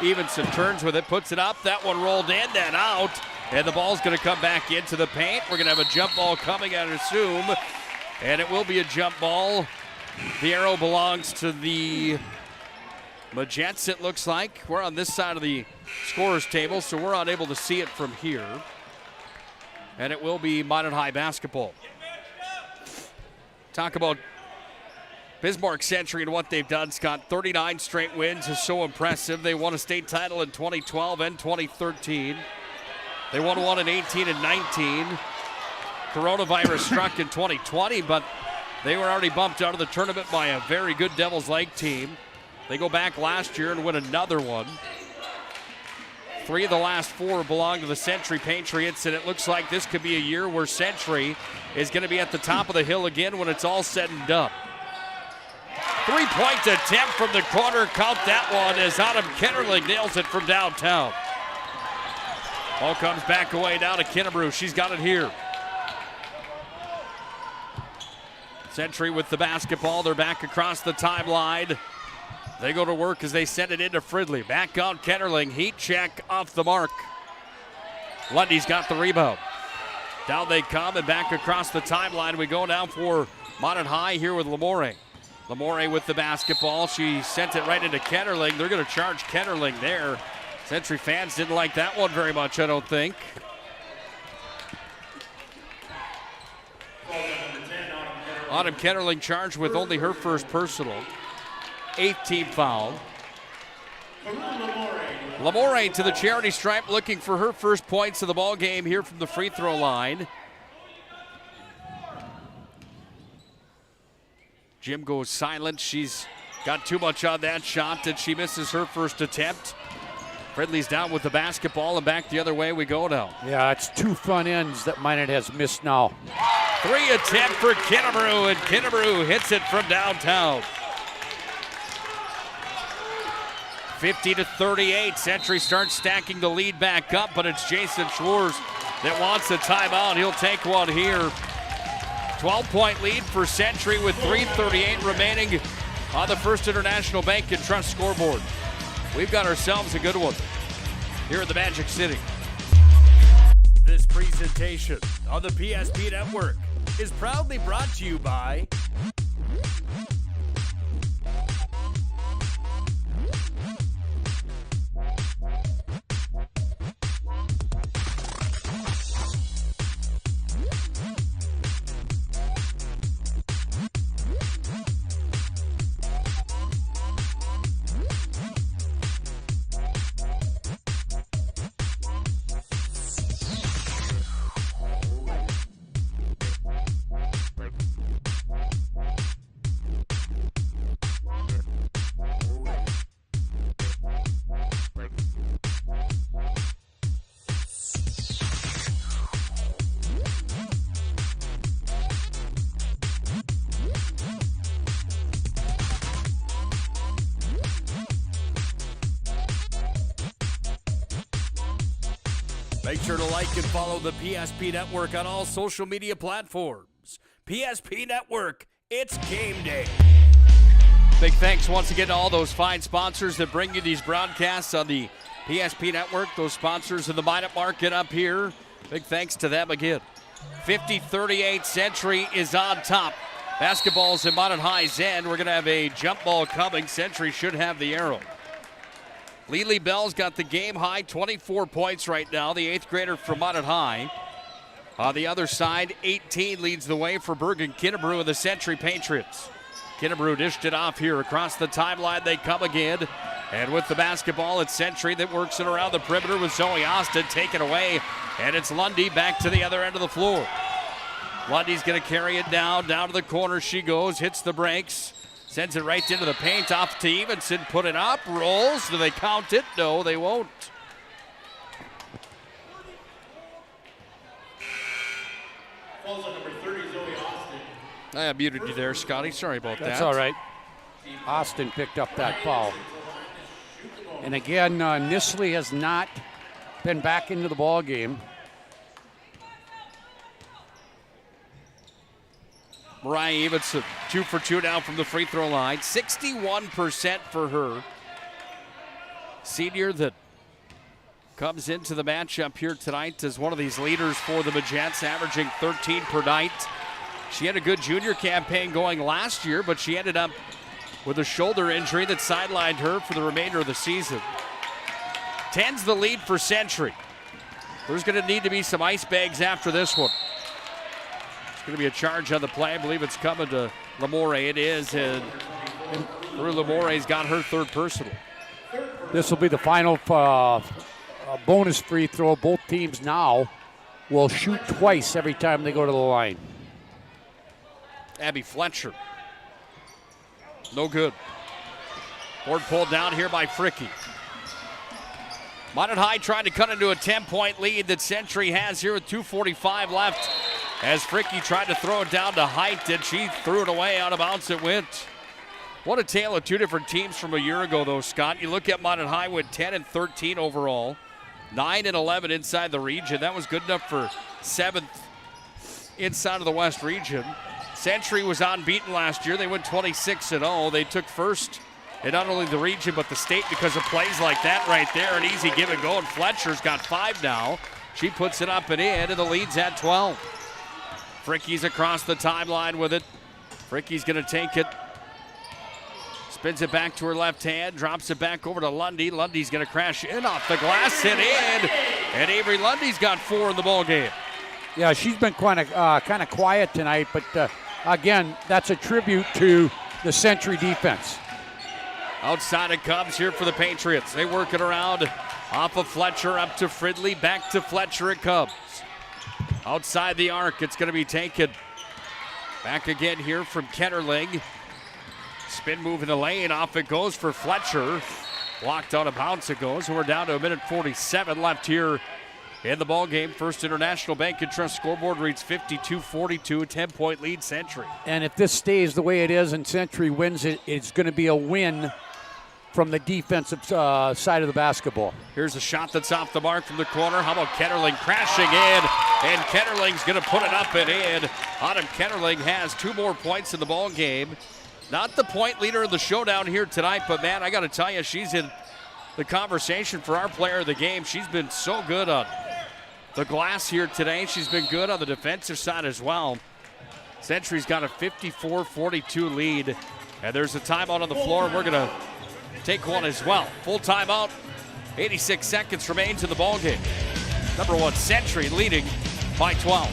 Evenson turns with it, puts it up. That one rolled in, then out. And the ball's going to come back into the paint. We're going to have a jump ball coming, I assume. And it will be a jump ball. The arrow belongs to the Majets, it looks like. We're on this side of the scorer's table, so we're unable to see it from here. And it will be Minot High basketball. Talk about Bismarck Century and what they've done, Scott. 39 straight wins is so impressive. They won a state title in 2012 and 2013. They won one in 18 and 19. Coronavirus struck in 2020, but they were already bumped out of the tournament by a very good Devils Lake team. They go back last year and win another one. 3 of the last 4 belong to the Century Patriots, and it looks like this could be a year where Century is going to be at the top of the hill again when it's all said and done. 3-point attempt from the corner. Count that one as Autumn Kennerling nails it from downtown. Ball comes back away now to Kinnebrew. She's got it here. Century with the basketball. They're back across the timeline. They go to work as they send it into Fridley. Back on Kennerling. Heat check off the mark. Lundy's got the rebound. Down they come and back across the timeline. We go down for Minot High here with Lamore. Lamore with the basketball. She sent it right into Kennerling. They're going to charge Kennerling there. Century fans didn't like that one very much, I don't think. Autumn Kennerling charged with only her first personal. 8th team foul. Lamore to the charity stripe, looking for her first points of the ball game here from the free throw line. Jim goes silent. She's got too much on that shot, and she misses her first attempt. Fridley's down with the basketball, and back the other way we go now. Yeah, it's 2 front ends that Minot has missed now. 3 attempt for Kinnebrew, and Kinnebrew hits it from downtown. 50-38. Century starts stacking the lead back up, but it's Jason Schwartz that wants a timeout. He'll take one here. 12-point lead for Century with 3:38 remaining on the First International Bank and Trust scoreboard. We've got ourselves a good one here at the Magic City. This presentation on the PSP Network is proudly brought to you by Make sure to like and follow the PSP Network on all social media platforms. PSP Network, it's game day. Big thanks once again to all those fine sponsors that bring you these broadcasts on the PSP Network. Those sponsors in the Minot market up here. Big thanks to them again. 50-38, Century is on top. Basketball's in Minot High's end. We're going to have a jump ball coming. Century should have the arrow. Lily Bell's got the game high 24 points right now, the 8th grader from Minot High. On the other side, 18 leads the way for Bergen Kinnebrew and the Century Patriots. Kinnebrew dished it off here across the timeline. They come again. And with the basketball, it's Century that works it around the perimeter with Zoe Austin taken away. And it's Lundy back to the other end of the floor. Lundy's going to carry it down to the corner. She goes, hits the brakes, sends it right into the paint, off to Evenson, put it up, rolls. Do they count it? No, they won't. I muted you there, Scotty. Sorry about that. That's all right. Austin picked up that foul. And again, Nisley has not been back into the ball game. Mariah Evenson, 2 for 2 now from the free throw line. 61% for her. Senior that comes into the matchup here tonight as one of these leaders for the Magents, averaging 13 per night. She had a good junior campaign going last year, but she ended up with a shoulder injury that sidelined her for the remainder of the season. 10's the lead for Century. There's going to need to be some ice bags after this one. It's going to be a charge on the play. I believe it's coming to Lamore. It is, and Lamore's got her third personal. This will be the final bonus free throw. Both teams now will shoot twice every time they go to the line. Abby Fletcher. No good. Board pulled down here by Fricky. Minot High trying to cut into a 10-point lead that Century has here with 2:45 left. As Fricky tried to throw it down to Height, and she threw it away. Out of bounds it went. What a tale of two different teams from a year ago, though, Scott. You look at Minot High with 10 and 13 overall, 9 and 11 inside the region. That was good enough for 7th inside of the West region. Century was unbeaten last year. They went 26-0. They took first in not only the region but the state because of plays like that right there. An easy give and go, and Fletcher's got 5 now. She puts it up and in, and the lead's at 12. Fricky's across the timeline with it. Fricky's going to take it. Spins it back to her left hand, drops it back over to Lundy. Lundy's going to crash in off the glass and in. And Avery Lundy's got 4 in the ball game. Yeah, she's been kind of quiet tonight, but again, that's a tribute to the Century defense. Outside it comes here for the Patriots. They work it around off of Fletcher up to Fridley. Back to Fletcher it comes. Outside the arc, it's going to be taken. Back again here from Ketterling. Spin move in the lane. Off it goes for Fletcher. Blocked out of bounds it goes. We're down to 1:47 left here in the ball game. First International Bank and Trust scoreboard reads 52-42, 10-point lead Century. And if this stays the way it is and Century wins it, it's going to be a win from the defensive side of the basketball. Here's a shot that's off the mark from the corner. How about Ketterling crashing in? And Ketterling's going to put it up and in. Autumn Ketterling has 2 more points in the ball game. Not the point leader of the showdown here tonight, but man, I got to tell you, she's in the conversation for our player of the game. She's been so good on the glass here today. She's been good on the defensive side as well. Century's got a 54-42 lead. And there's a timeout on the floor. We're going to take one as well. Full timeout. 86 seconds remains in the ball game. Number 1, Century leading by 12.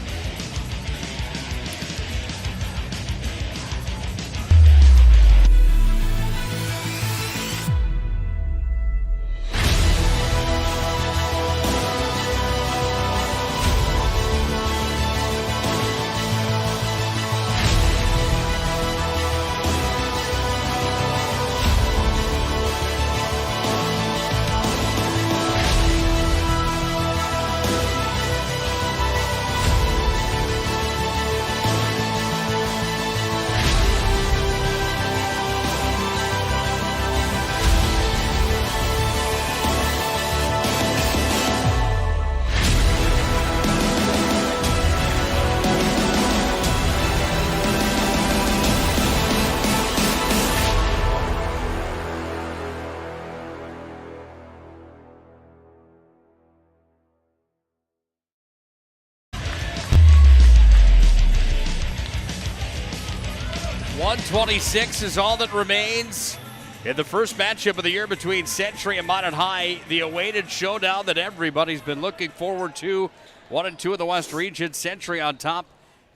.26 is all that remains in the first matchup of the year between Century and Minot High, the awaited showdown that everybody's been looking forward to. 1 and 2 in the West region. Century on top,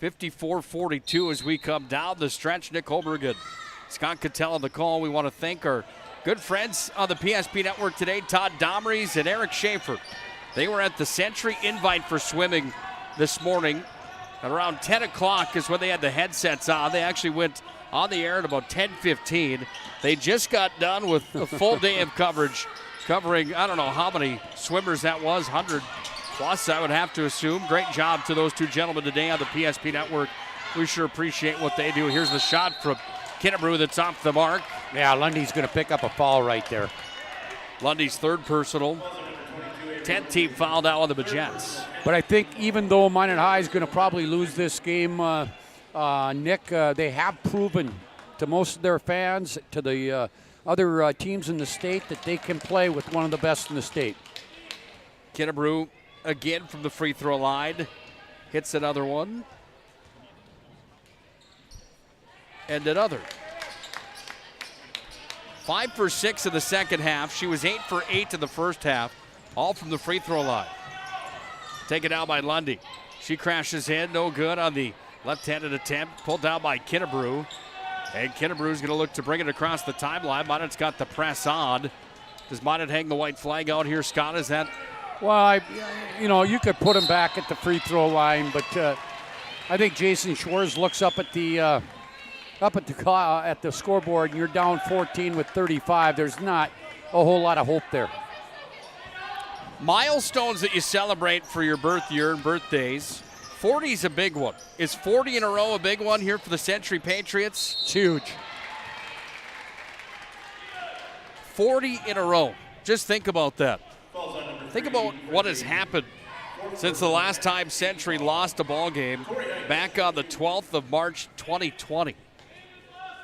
54-42 as we come down the stretch. Nick Hulberg and Scott Cattell on the call. We want to thank our good friends on the PSP Network today, Todd Domries and Eric Schaefer. They were at the Century Invite for Swimming this morning. At around 10 o'clock is when they had the headsets on. They actually went on the air at about 10:15. They just got done with a full day of coverage, covering, I don't know how many swimmers that was, 100 plus, I would have to assume. Great job to those two gentlemen today on the PSP Network. We sure appreciate what they do. Here's the shot from Kinnebrew that's off the mark. Yeah, Lundy's going to pick up a foul right there. Lundy's third personal. 10th team foul now on the Jets. But I think even though Minot High is going to probably lose this game, Nick, they have proven to most of their fans, to the other teams in the state, that they can play with one of the best in the state. Kinnebrew again from the free throw line. Hits another one. And another. 5 for 6 in the second half. She was 8 for 8 in the first half, all from the free throw line. Taken down by Lundy. She crashes in, no good on the left-handed attempt. Pulled down by Kinnebrew. And Kinnebrew's going to look to bring it across the timeline. Minot's got the press on. Does Minot hang the white flag out here, Scott? Is that? Well, you could put him back at the free throw line, but I think Jason Schwartz looks up at the scoreboard, and you're down 14 with 35. There's not a whole lot of hope there. Milestones that you celebrate for your birth year and birthdays. 40's a big one. Is 40 in a row a big one here for the Century Patriots? It's huge. 40 in a row. Just think about that. Think about what has happened since the last time Century lost a ball game back on the 12th of March 2020.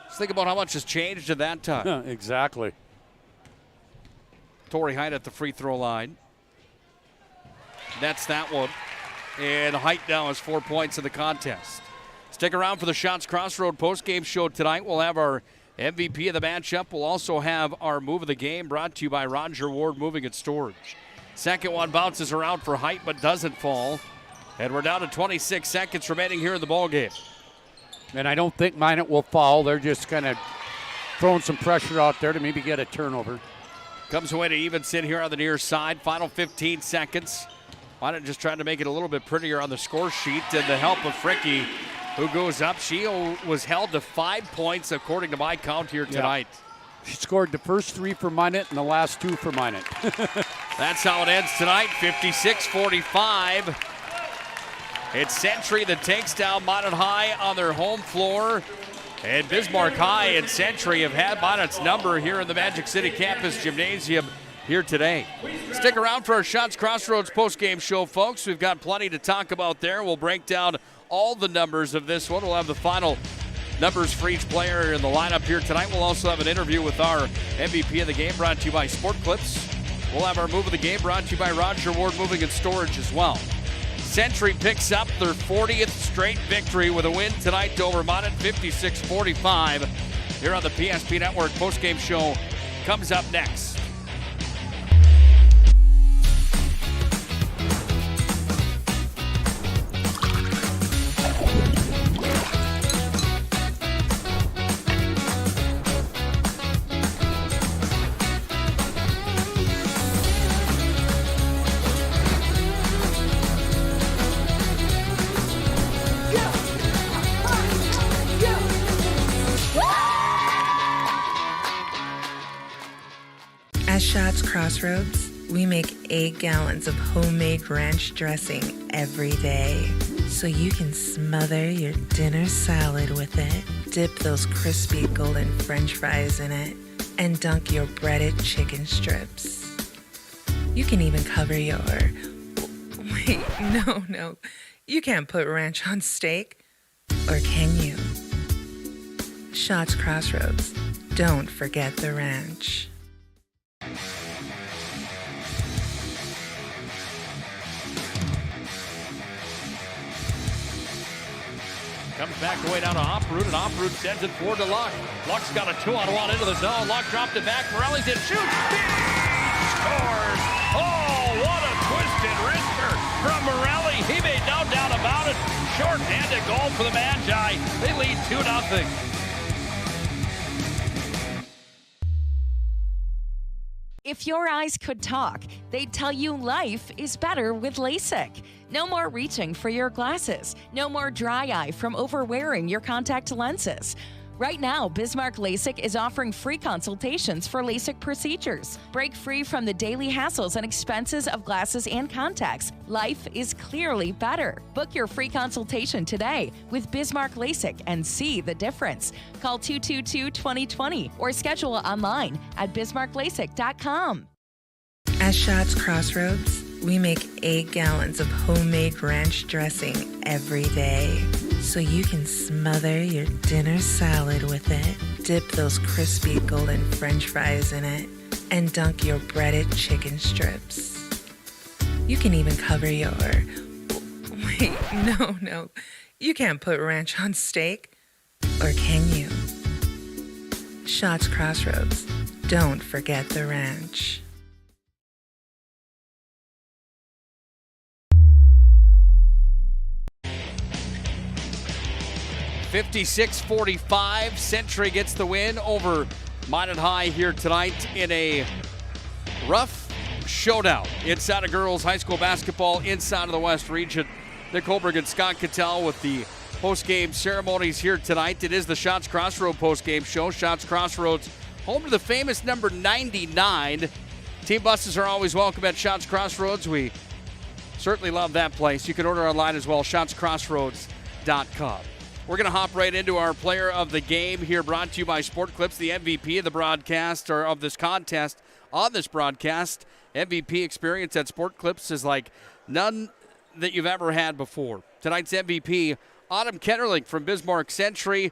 Just think about how much has changed in that time. Yeah, exactly. Torrey Height at the free throw line. That's that one. And Height now has 4 points in the contest. Stick around for the Shots Crossroad postgame show tonight. We'll have our MVP of the matchup. We'll also have our move of the game brought to you by Roger Ward Moving and Storage. Second one bounces around for Height but doesn't fall. And we're down to 26 seconds remaining here in the ballgame. And I don't think Minot will foul. They're just kind of throwing some pressure out there to maybe get a turnover. Comes away to even sit here on the near side. Final 15 seconds. Minot just trying to make it a little bit prettier on the score sheet. And the help of Fricke, who goes up. She was held to 5 points according to my count here tonight. Yeah. She scored the first 3 for Minot and the last 2 for Minot. That's how it ends tonight, 56-45. It's Century that takes down Minot High on their home floor. And Bismarck High and Century have had Minot's number here in the Magic City Campus Gymnasium here today. Stick around for our Shots Crossroads postgame show, folks. We've got plenty to talk about there. We'll break down all the numbers of this one. We'll have the final numbers for each player in the lineup here tonight. We'll also have an interview with our MVP of the game brought to you by Sport Clips. We'll have our move of the game brought to you by Roger Ward Moving and Storage as well. Century picks up their 40th straight victory with a win tonight over Minot, 56-45. Here on the PSP Network postgame show comes up next. At Shots Crossroads, we make 8 gallons of homemade ranch dressing every day, so you can smother your dinner salad with it, dip those crispy golden French fries in it, and dunk your breaded chicken strips. You can even cover your... Wait, no. You can't put ranch on steak. Or can you? Shots Crossroads. Don't forget the ranch. Comes back away down to Oproot, and Oproot sends it forward to Luck. Luck's got a 2-on-1 into the zone. Luck dropped it back. Morelli's in, shoots, scores! Oh, what a twisted wrister from Morelli. He made no doubt about it. Short-handed goal for the Magi. They lead 2-0. If your eyes could talk, they'd tell you life is better with LASIK. No more reaching for your glasses. No more dry eye from overwearing your contact lenses. Right now, Bismarck LASIK is offering free consultations for LASIK procedures. Break free from the daily hassles and expenses of glasses and contacts. Life is clearly better. Book your free consultation today with Bismarck LASIK and see the difference. Call 222-2020 or schedule online at bismarcklasik.com. At Shots Crossroads, we make 8 gallons of homemade ranch dressing every day, so you can smother your dinner salad with it, dip those crispy golden french fries in it, and dunk your breaded chicken strips. You can even cover your... Wait, no. You can't put ranch on steak. Or can you? Shots Crossroads. Don't forget the ranch. 56-45, Century gets the win over Minot High here tonight in a rough showdown inside of girls high school basketball inside of the West region. Nick Hulberg and Scott Cattell with the post-game ceremonies here tonight. It is the Shots Crossroads post-game show. Shots Crossroads, home to the famous number 99. Team buses are always welcome at Shots Crossroads. We certainly love that place. You can order online as well, shotscrossroads.com. We're going to hop right into our player of the game here, brought to you by Sport Clips, the MVP of the broadcast, or of this contest on this broadcast. MVP experience at Sport Clips is like none that you've ever had before. Tonight's MVP, Autumn Ketterling from Bismarck Century.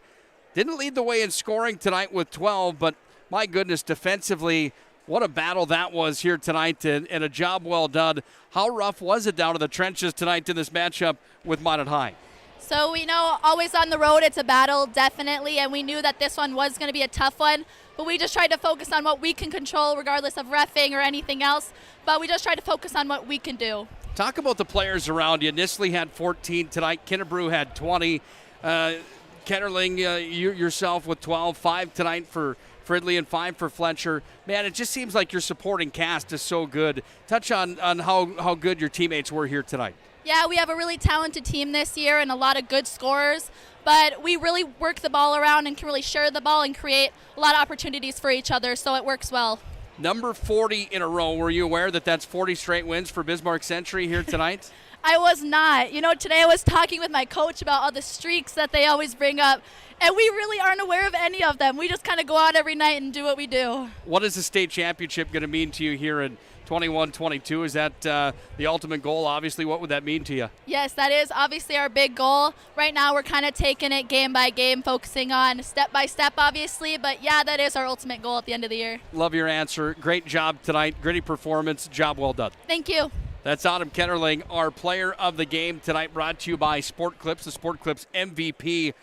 Didn't lead the way in scoring tonight with 12, but my goodness, defensively, what a battle that was here tonight, and a job well done. How rough was it down in the trenches tonight in this matchup with Minot High? So we know always on the road it's a battle, definitely, and we knew that this one was going to be a tough one, but we just tried to focus on what we can control regardless of reffing or anything else, but we just tried to focus on what we can do. Talk about the players around you. Nisley had 14 tonight. Kinnebrew had 20. Ketterling, you yourself with 12, 5 tonight for Fridley and 5 for Fletcher. Man, it just seems like your supporting cast is so good. Touch on how good your teammates were here tonight. Yeah, we have a really talented team this year and a lot of good scorers, but we really work the ball around and can really share the ball and create a lot of opportunities for each other, so it works well. Number 40 in a row. Were you aware that that's 40 straight wins for Bismarck Century here tonight? I was not. You know, today I was talking with my coach about all the streaks that they always bring up, and we really aren't aware of any of them. We just kind of go out every night and do what we do. What is the state championship going to mean to you here in 21-22? Is that the ultimate goal? Obviously, what would that mean to you? Yes, that is obviously our big goal. Right now, we're kind of taking it game by game, focusing on step by step, obviously. But yeah, that is our ultimate goal at the end of the year. Love your answer. Great job tonight. Gritty performance. Job well done. Thank you. That's Autumn Ketterling, our player of the game tonight, brought to you by Sport Clips, the Sport Clips MVP.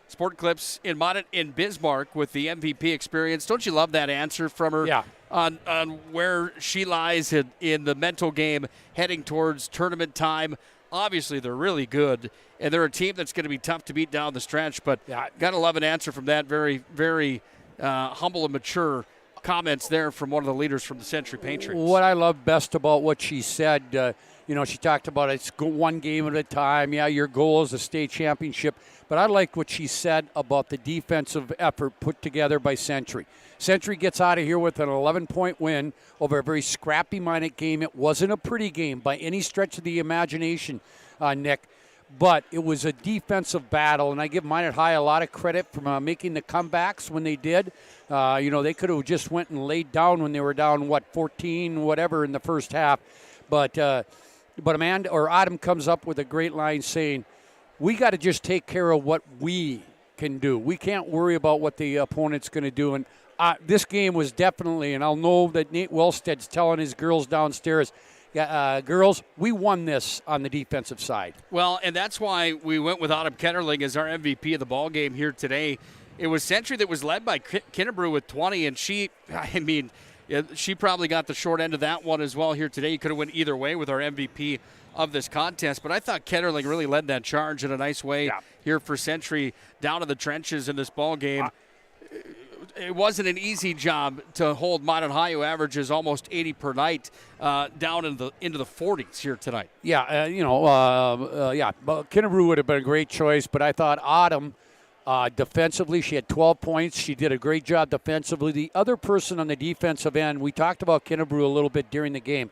Sport Clips in Minot in Bismarck with the MVP experience. Don't you love that answer from her? Yeah. On where she lies in the mental game heading towards tournament time. Obviously, they're really good, and they're a team that's going to be tough to beat down the stretch, but got to love an answer from that. Very, very humble and mature comments there from one of the leaders from the Century Patriots. What I love best about what she said, she talked about it's one game at a time. Yeah, your goal is a state championship. But I like what she said about the defensive effort put together by Century. Century gets out of here with an 11-point win over a very scrappy Minot game. It wasn't a pretty game by any stretch of the imagination, Nick. But it was a defensive battle, and I give Minot High a lot of credit for making the comebacks when they did. They could have just went and laid down when they were down, 14, whatever, in the first half. But Autumn comes up with a great line saying, we got to just take care of what we can do. We can't worry about what the opponent's going to do. And this game was definitely, and I'll know that Nate Wellstead's telling his girls downstairs, girls, we won this on the defensive side. Well, and that's why we went with Autumn Ketterling as our MVP of the ball game here today. It was Century that was led by Kinnebrew with 20, and she probably got the short end of that one as well here today. You could have went either way with our MVP of this contest, but I thought Ketterling really led that charge in a nice way here for Century down in the trenches in this ball game. it wasn't an easy job to hold Minot High, who averages almost 80 per night, down into the 40s here tonight. Yeah, Kennebrew would have been a great choice, but I thought Autumn, defensively, she had 12 points. She did a great job defensively. The other person on the defensive end, we talked about Kennebrew a little bit during the game,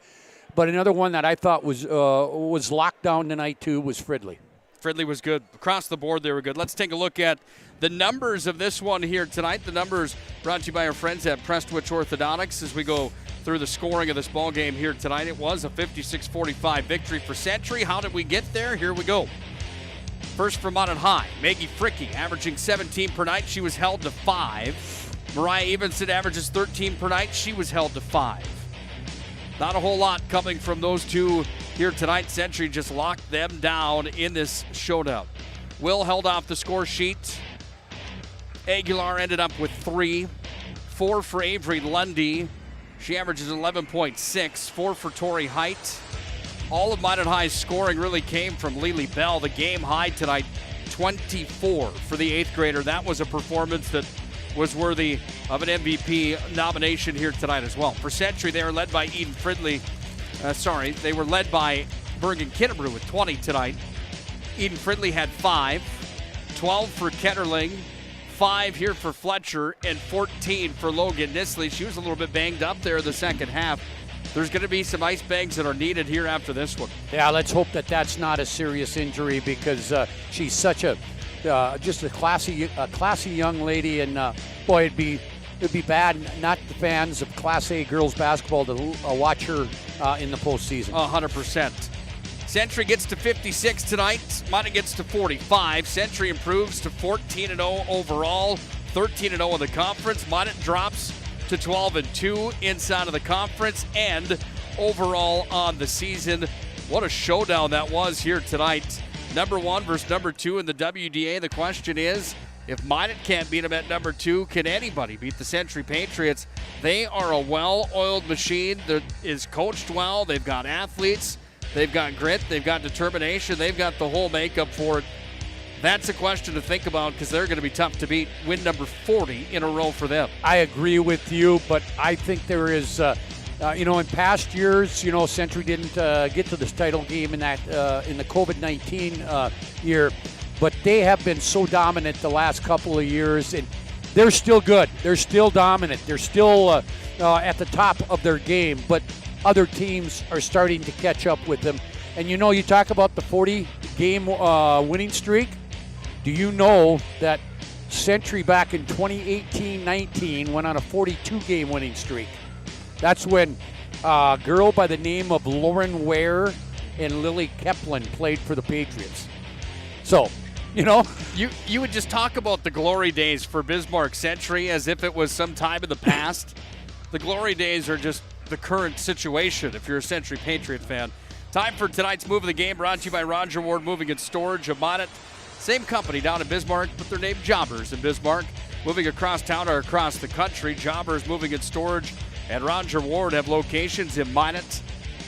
but another one that I thought was locked down tonight too was Fridley. Fridley was good. Across the board, they were good. Let's take a look at the numbers of this one here tonight. The numbers brought to you by our friends at Prestwich Orthodontics as we go through the scoring of this ball game here tonight. It was a 56-45 victory for Century. How did we get there? Here we go. First for Minot High, Maggie Fricky, averaging 17 per night. She was held to 5. Mariah Evenson averages 13 per night. She was held to 5. Not a whole lot coming from those two here tonight. Century just locked them down in this showdown. Will held off the score sheet. Aguilar ended up with 3. 4 for Avery Lundy. She averages 11.6. 4 for Tori Height. All of Minot High's scoring really came from Lily Bell. The game high tonight, 24 for the 8th grader. That was a performance that was worthy of an MVP nomination here tonight as well. For Century, they were led by Eden Fridley. They were led by Bergen Kennebrew with 20 tonight. Eden Fridley had 5. 12 for Ketterling. 5 here for Fletcher, and 14 for Logan Nisley. She was a little bit banged up there in the second half. There's going to be some ice bags that are needed here after this one. Yeah, let's hope that that's not a serious injury because she's such a just a classy young lady, and boy, it'd be bad not the fans of Class A girls basketball to watch her in the postseason. 100%. Century gets to 56 tonight. Minot gets to 45. Century improves to 14-0 overall, 13-0 in the conference. Minot drops to 12-2 inside of the conference and overall on the season. What a showdown that was here tonight. Number 1 versus number 2 in the WDA. The question is, if Minot can't beat them at number 2, can anybody beat the Century Patriots? They are a well-oiled machine that is coached well. They've got athletes. They've got grit. They've got determination. They've got the whole makeup for it. That's a question to think about because they're going to be tough to beat. Win number 40 in a row for them. I agree with you, but I think there is, in past years, Century didn't get to this title game in the COVID-19 year, but they have been so dominant the last couple of years, and they're still good. They're still dominant. They're still at the top of their game, but other teams are starting to catch up with them. And you talk about the 40-game winning streak. Do you know that Century back in 2018-19 went on a 42-game winning streak? That's when a girl by the name of Lauren Ware and Lily Keplin played for the Patriots. So, You would just talk about the glory days for Bismarck Century as if it was some time in the past. The glory days are just the current situation if you're a Century Patriot fan. Time for tonight's move of the game, brought to you by Roger Ward Moving and Storage of Minot. Same company down in Bismarck, but they're named Jobbers in Bismarck. Moving across town or across the country, Jobbers Moving and Storage and Roger Ward have locations in Minot,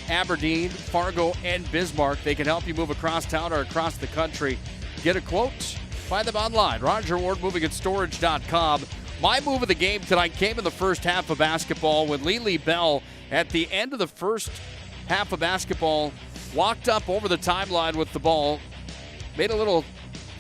Aberdeen, Fargo, and Bismarck. They can help you move across town or across the country. Get a quote, find them online, RogerWardMovingAndStorage.com. My move of the game tonight came in the first half of basketball when Lily Bell, at the end of the first half of basketball, walked up over the timeline with the ball, made a little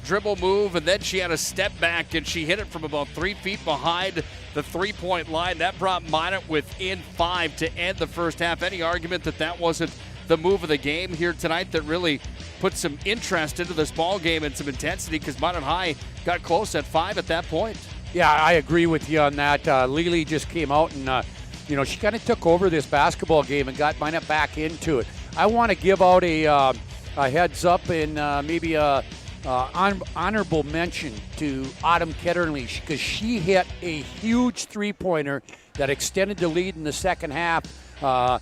dribble move, and then she had a step back, and she hit it from about 3 feet behind the three-point line. That brought Minot within 5 to end the first half. Any argument that wasn't the move of the game here tonight that really put some interest into this ball game and some intensity, because Minot High got close at 5 at that point. Yeah, I agree with you on that. Lily just came out and, she kind of took over this basketball game and got Minot back into it. I want to give out a heads up and maybe a honorable mention to Autumn Ketterling because she hit a huge three-pointer that extended the lead in the second half. So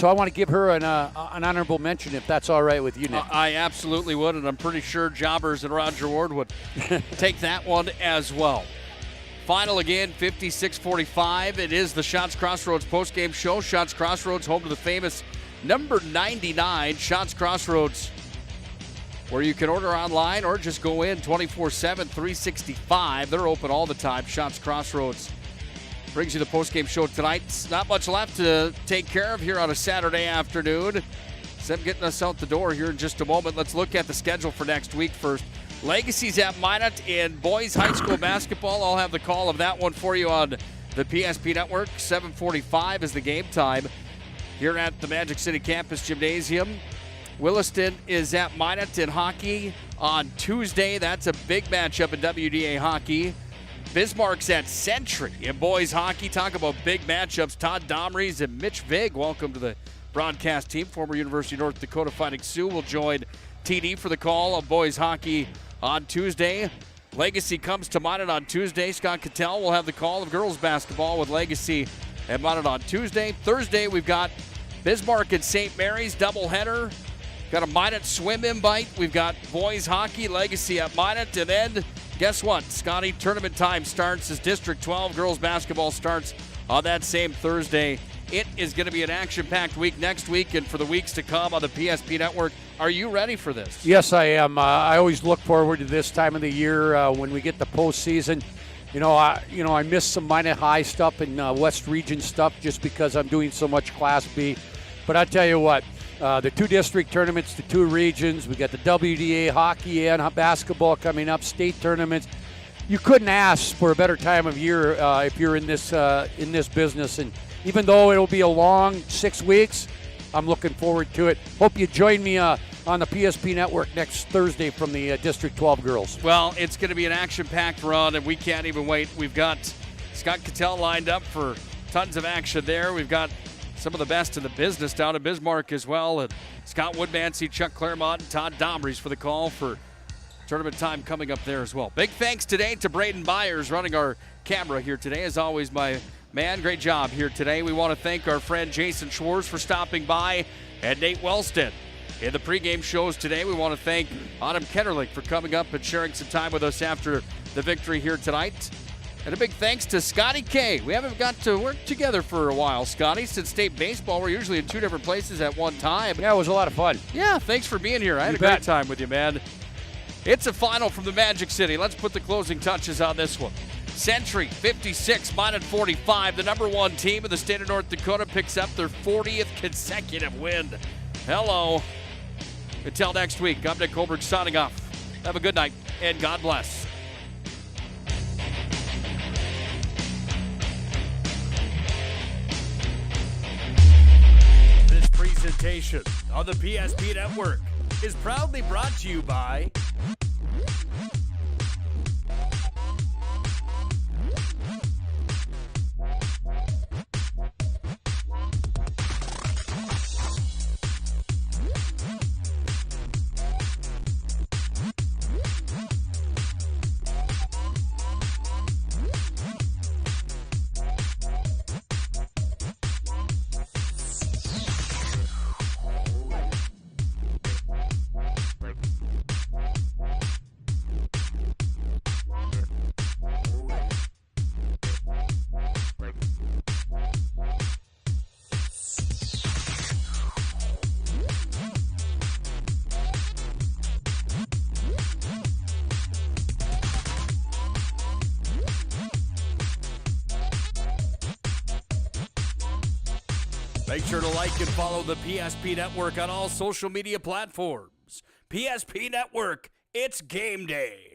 I want to give her an honorable mention, if that's all right with you, Nick. I absolutely would, and I'm pretty sure Jobbers and Roger Ward would take that one as well. Final again, 56-45. It is the Shots Crossroads postgame show. Shots Crossroads, home to the famous number 99. Shots Crossroads where you can order online or just go in 24/7, 365. They're open all the time. Shops Crossroads brings you the postgame show tonight. Not much left to take care of here on a Saturday afternoon. So I'm getting us out the door here in just a moment. Let's look at the schedule for next week first. Legacy's at Minot in boys high school basketball. I'll have the call of that one for you on the PSP Network. 7:45 is the game time here at the Magic City Campus Gymnasium. Williston is at Minot in hockey on Tuesday. That's a big matchup in WDA hockey. Bismarck's at Century in boys hockey. Talk about big matchups. Todd Domries and Mitch Vig, welcome to the broadcast team. Former University of North Dakota Fighting Sioux will join TD for the call of boys hockey on Tuesday. Legacy comes to Minot on Tuesday. Scott Cattell will have the call of girls basketball with Legacy at Minot on Tuesday. Thursday, we've got Bismarck and St. Mary's doubleheader. Got a Minot swim invite. We've got boys hockey, Legacy at Minot. And then, guess what? Scotty, tournament time starts as District 12. Girls basketball starts on that same Thursday. It is going to be an action-packed week next week and for the weeks to come on the PSP Network. Are you ready for this? Yes, I am. I always look forward to this time of the year when we get the postseason. I miss some Minot High stuff and West Region stuff just because I'm doing so much Class B. But I tell you what, the 2 district tournaments, the 2 regions, we got the WDA hockey and basketball coming up, state tournaments. You couldn't ask for a better time of year if you're in this business. And even though it'll be a long 6 weeks, I'm looking forward to it. Hope you join me on the PSP Network next Thursday from the District 12 girls. Well, it's going to be an action-packed run, and we can't even wait. We've got Scott Cattell lined up for tons of action there. We've got some of the best in the business down in Bismarck as well. And Scott Woodmansey, Chuck Claremont, and Todd Domries for the call for tournament time coming up there as well. Big thanks today to Braden Byers running our camera here today. As always, my man, great job here today. We want to thank our friend Jason Schwartz for stopping by and Nate Wellston. In the pregame shows today, we want to thank Autumn Ketterlich for coming up and sharing some time with us after the victory here tonight. And a big thanks to Scotty K. We haven't got to work together for a while, Scotty. Since state baseball, we're usually in 2 different places at one time. Yeah, it was a lot of fun. Yeah, thanks for being here. I had a great time with you, man. It's a final from the Magic City. Let's put the closing touches on this one. Century 56, Minot 45. The number 1 team in the state of North Dakota picks up their 40th consecutive win. Hello. Until next week, I'm Nick Hulberg signing off. Have a good night, and God bless. This presentation on the PSP Network is proudly brought to you by Make sure to like and follow the PSP Network on all social media platforms. PSP Network, it's game day.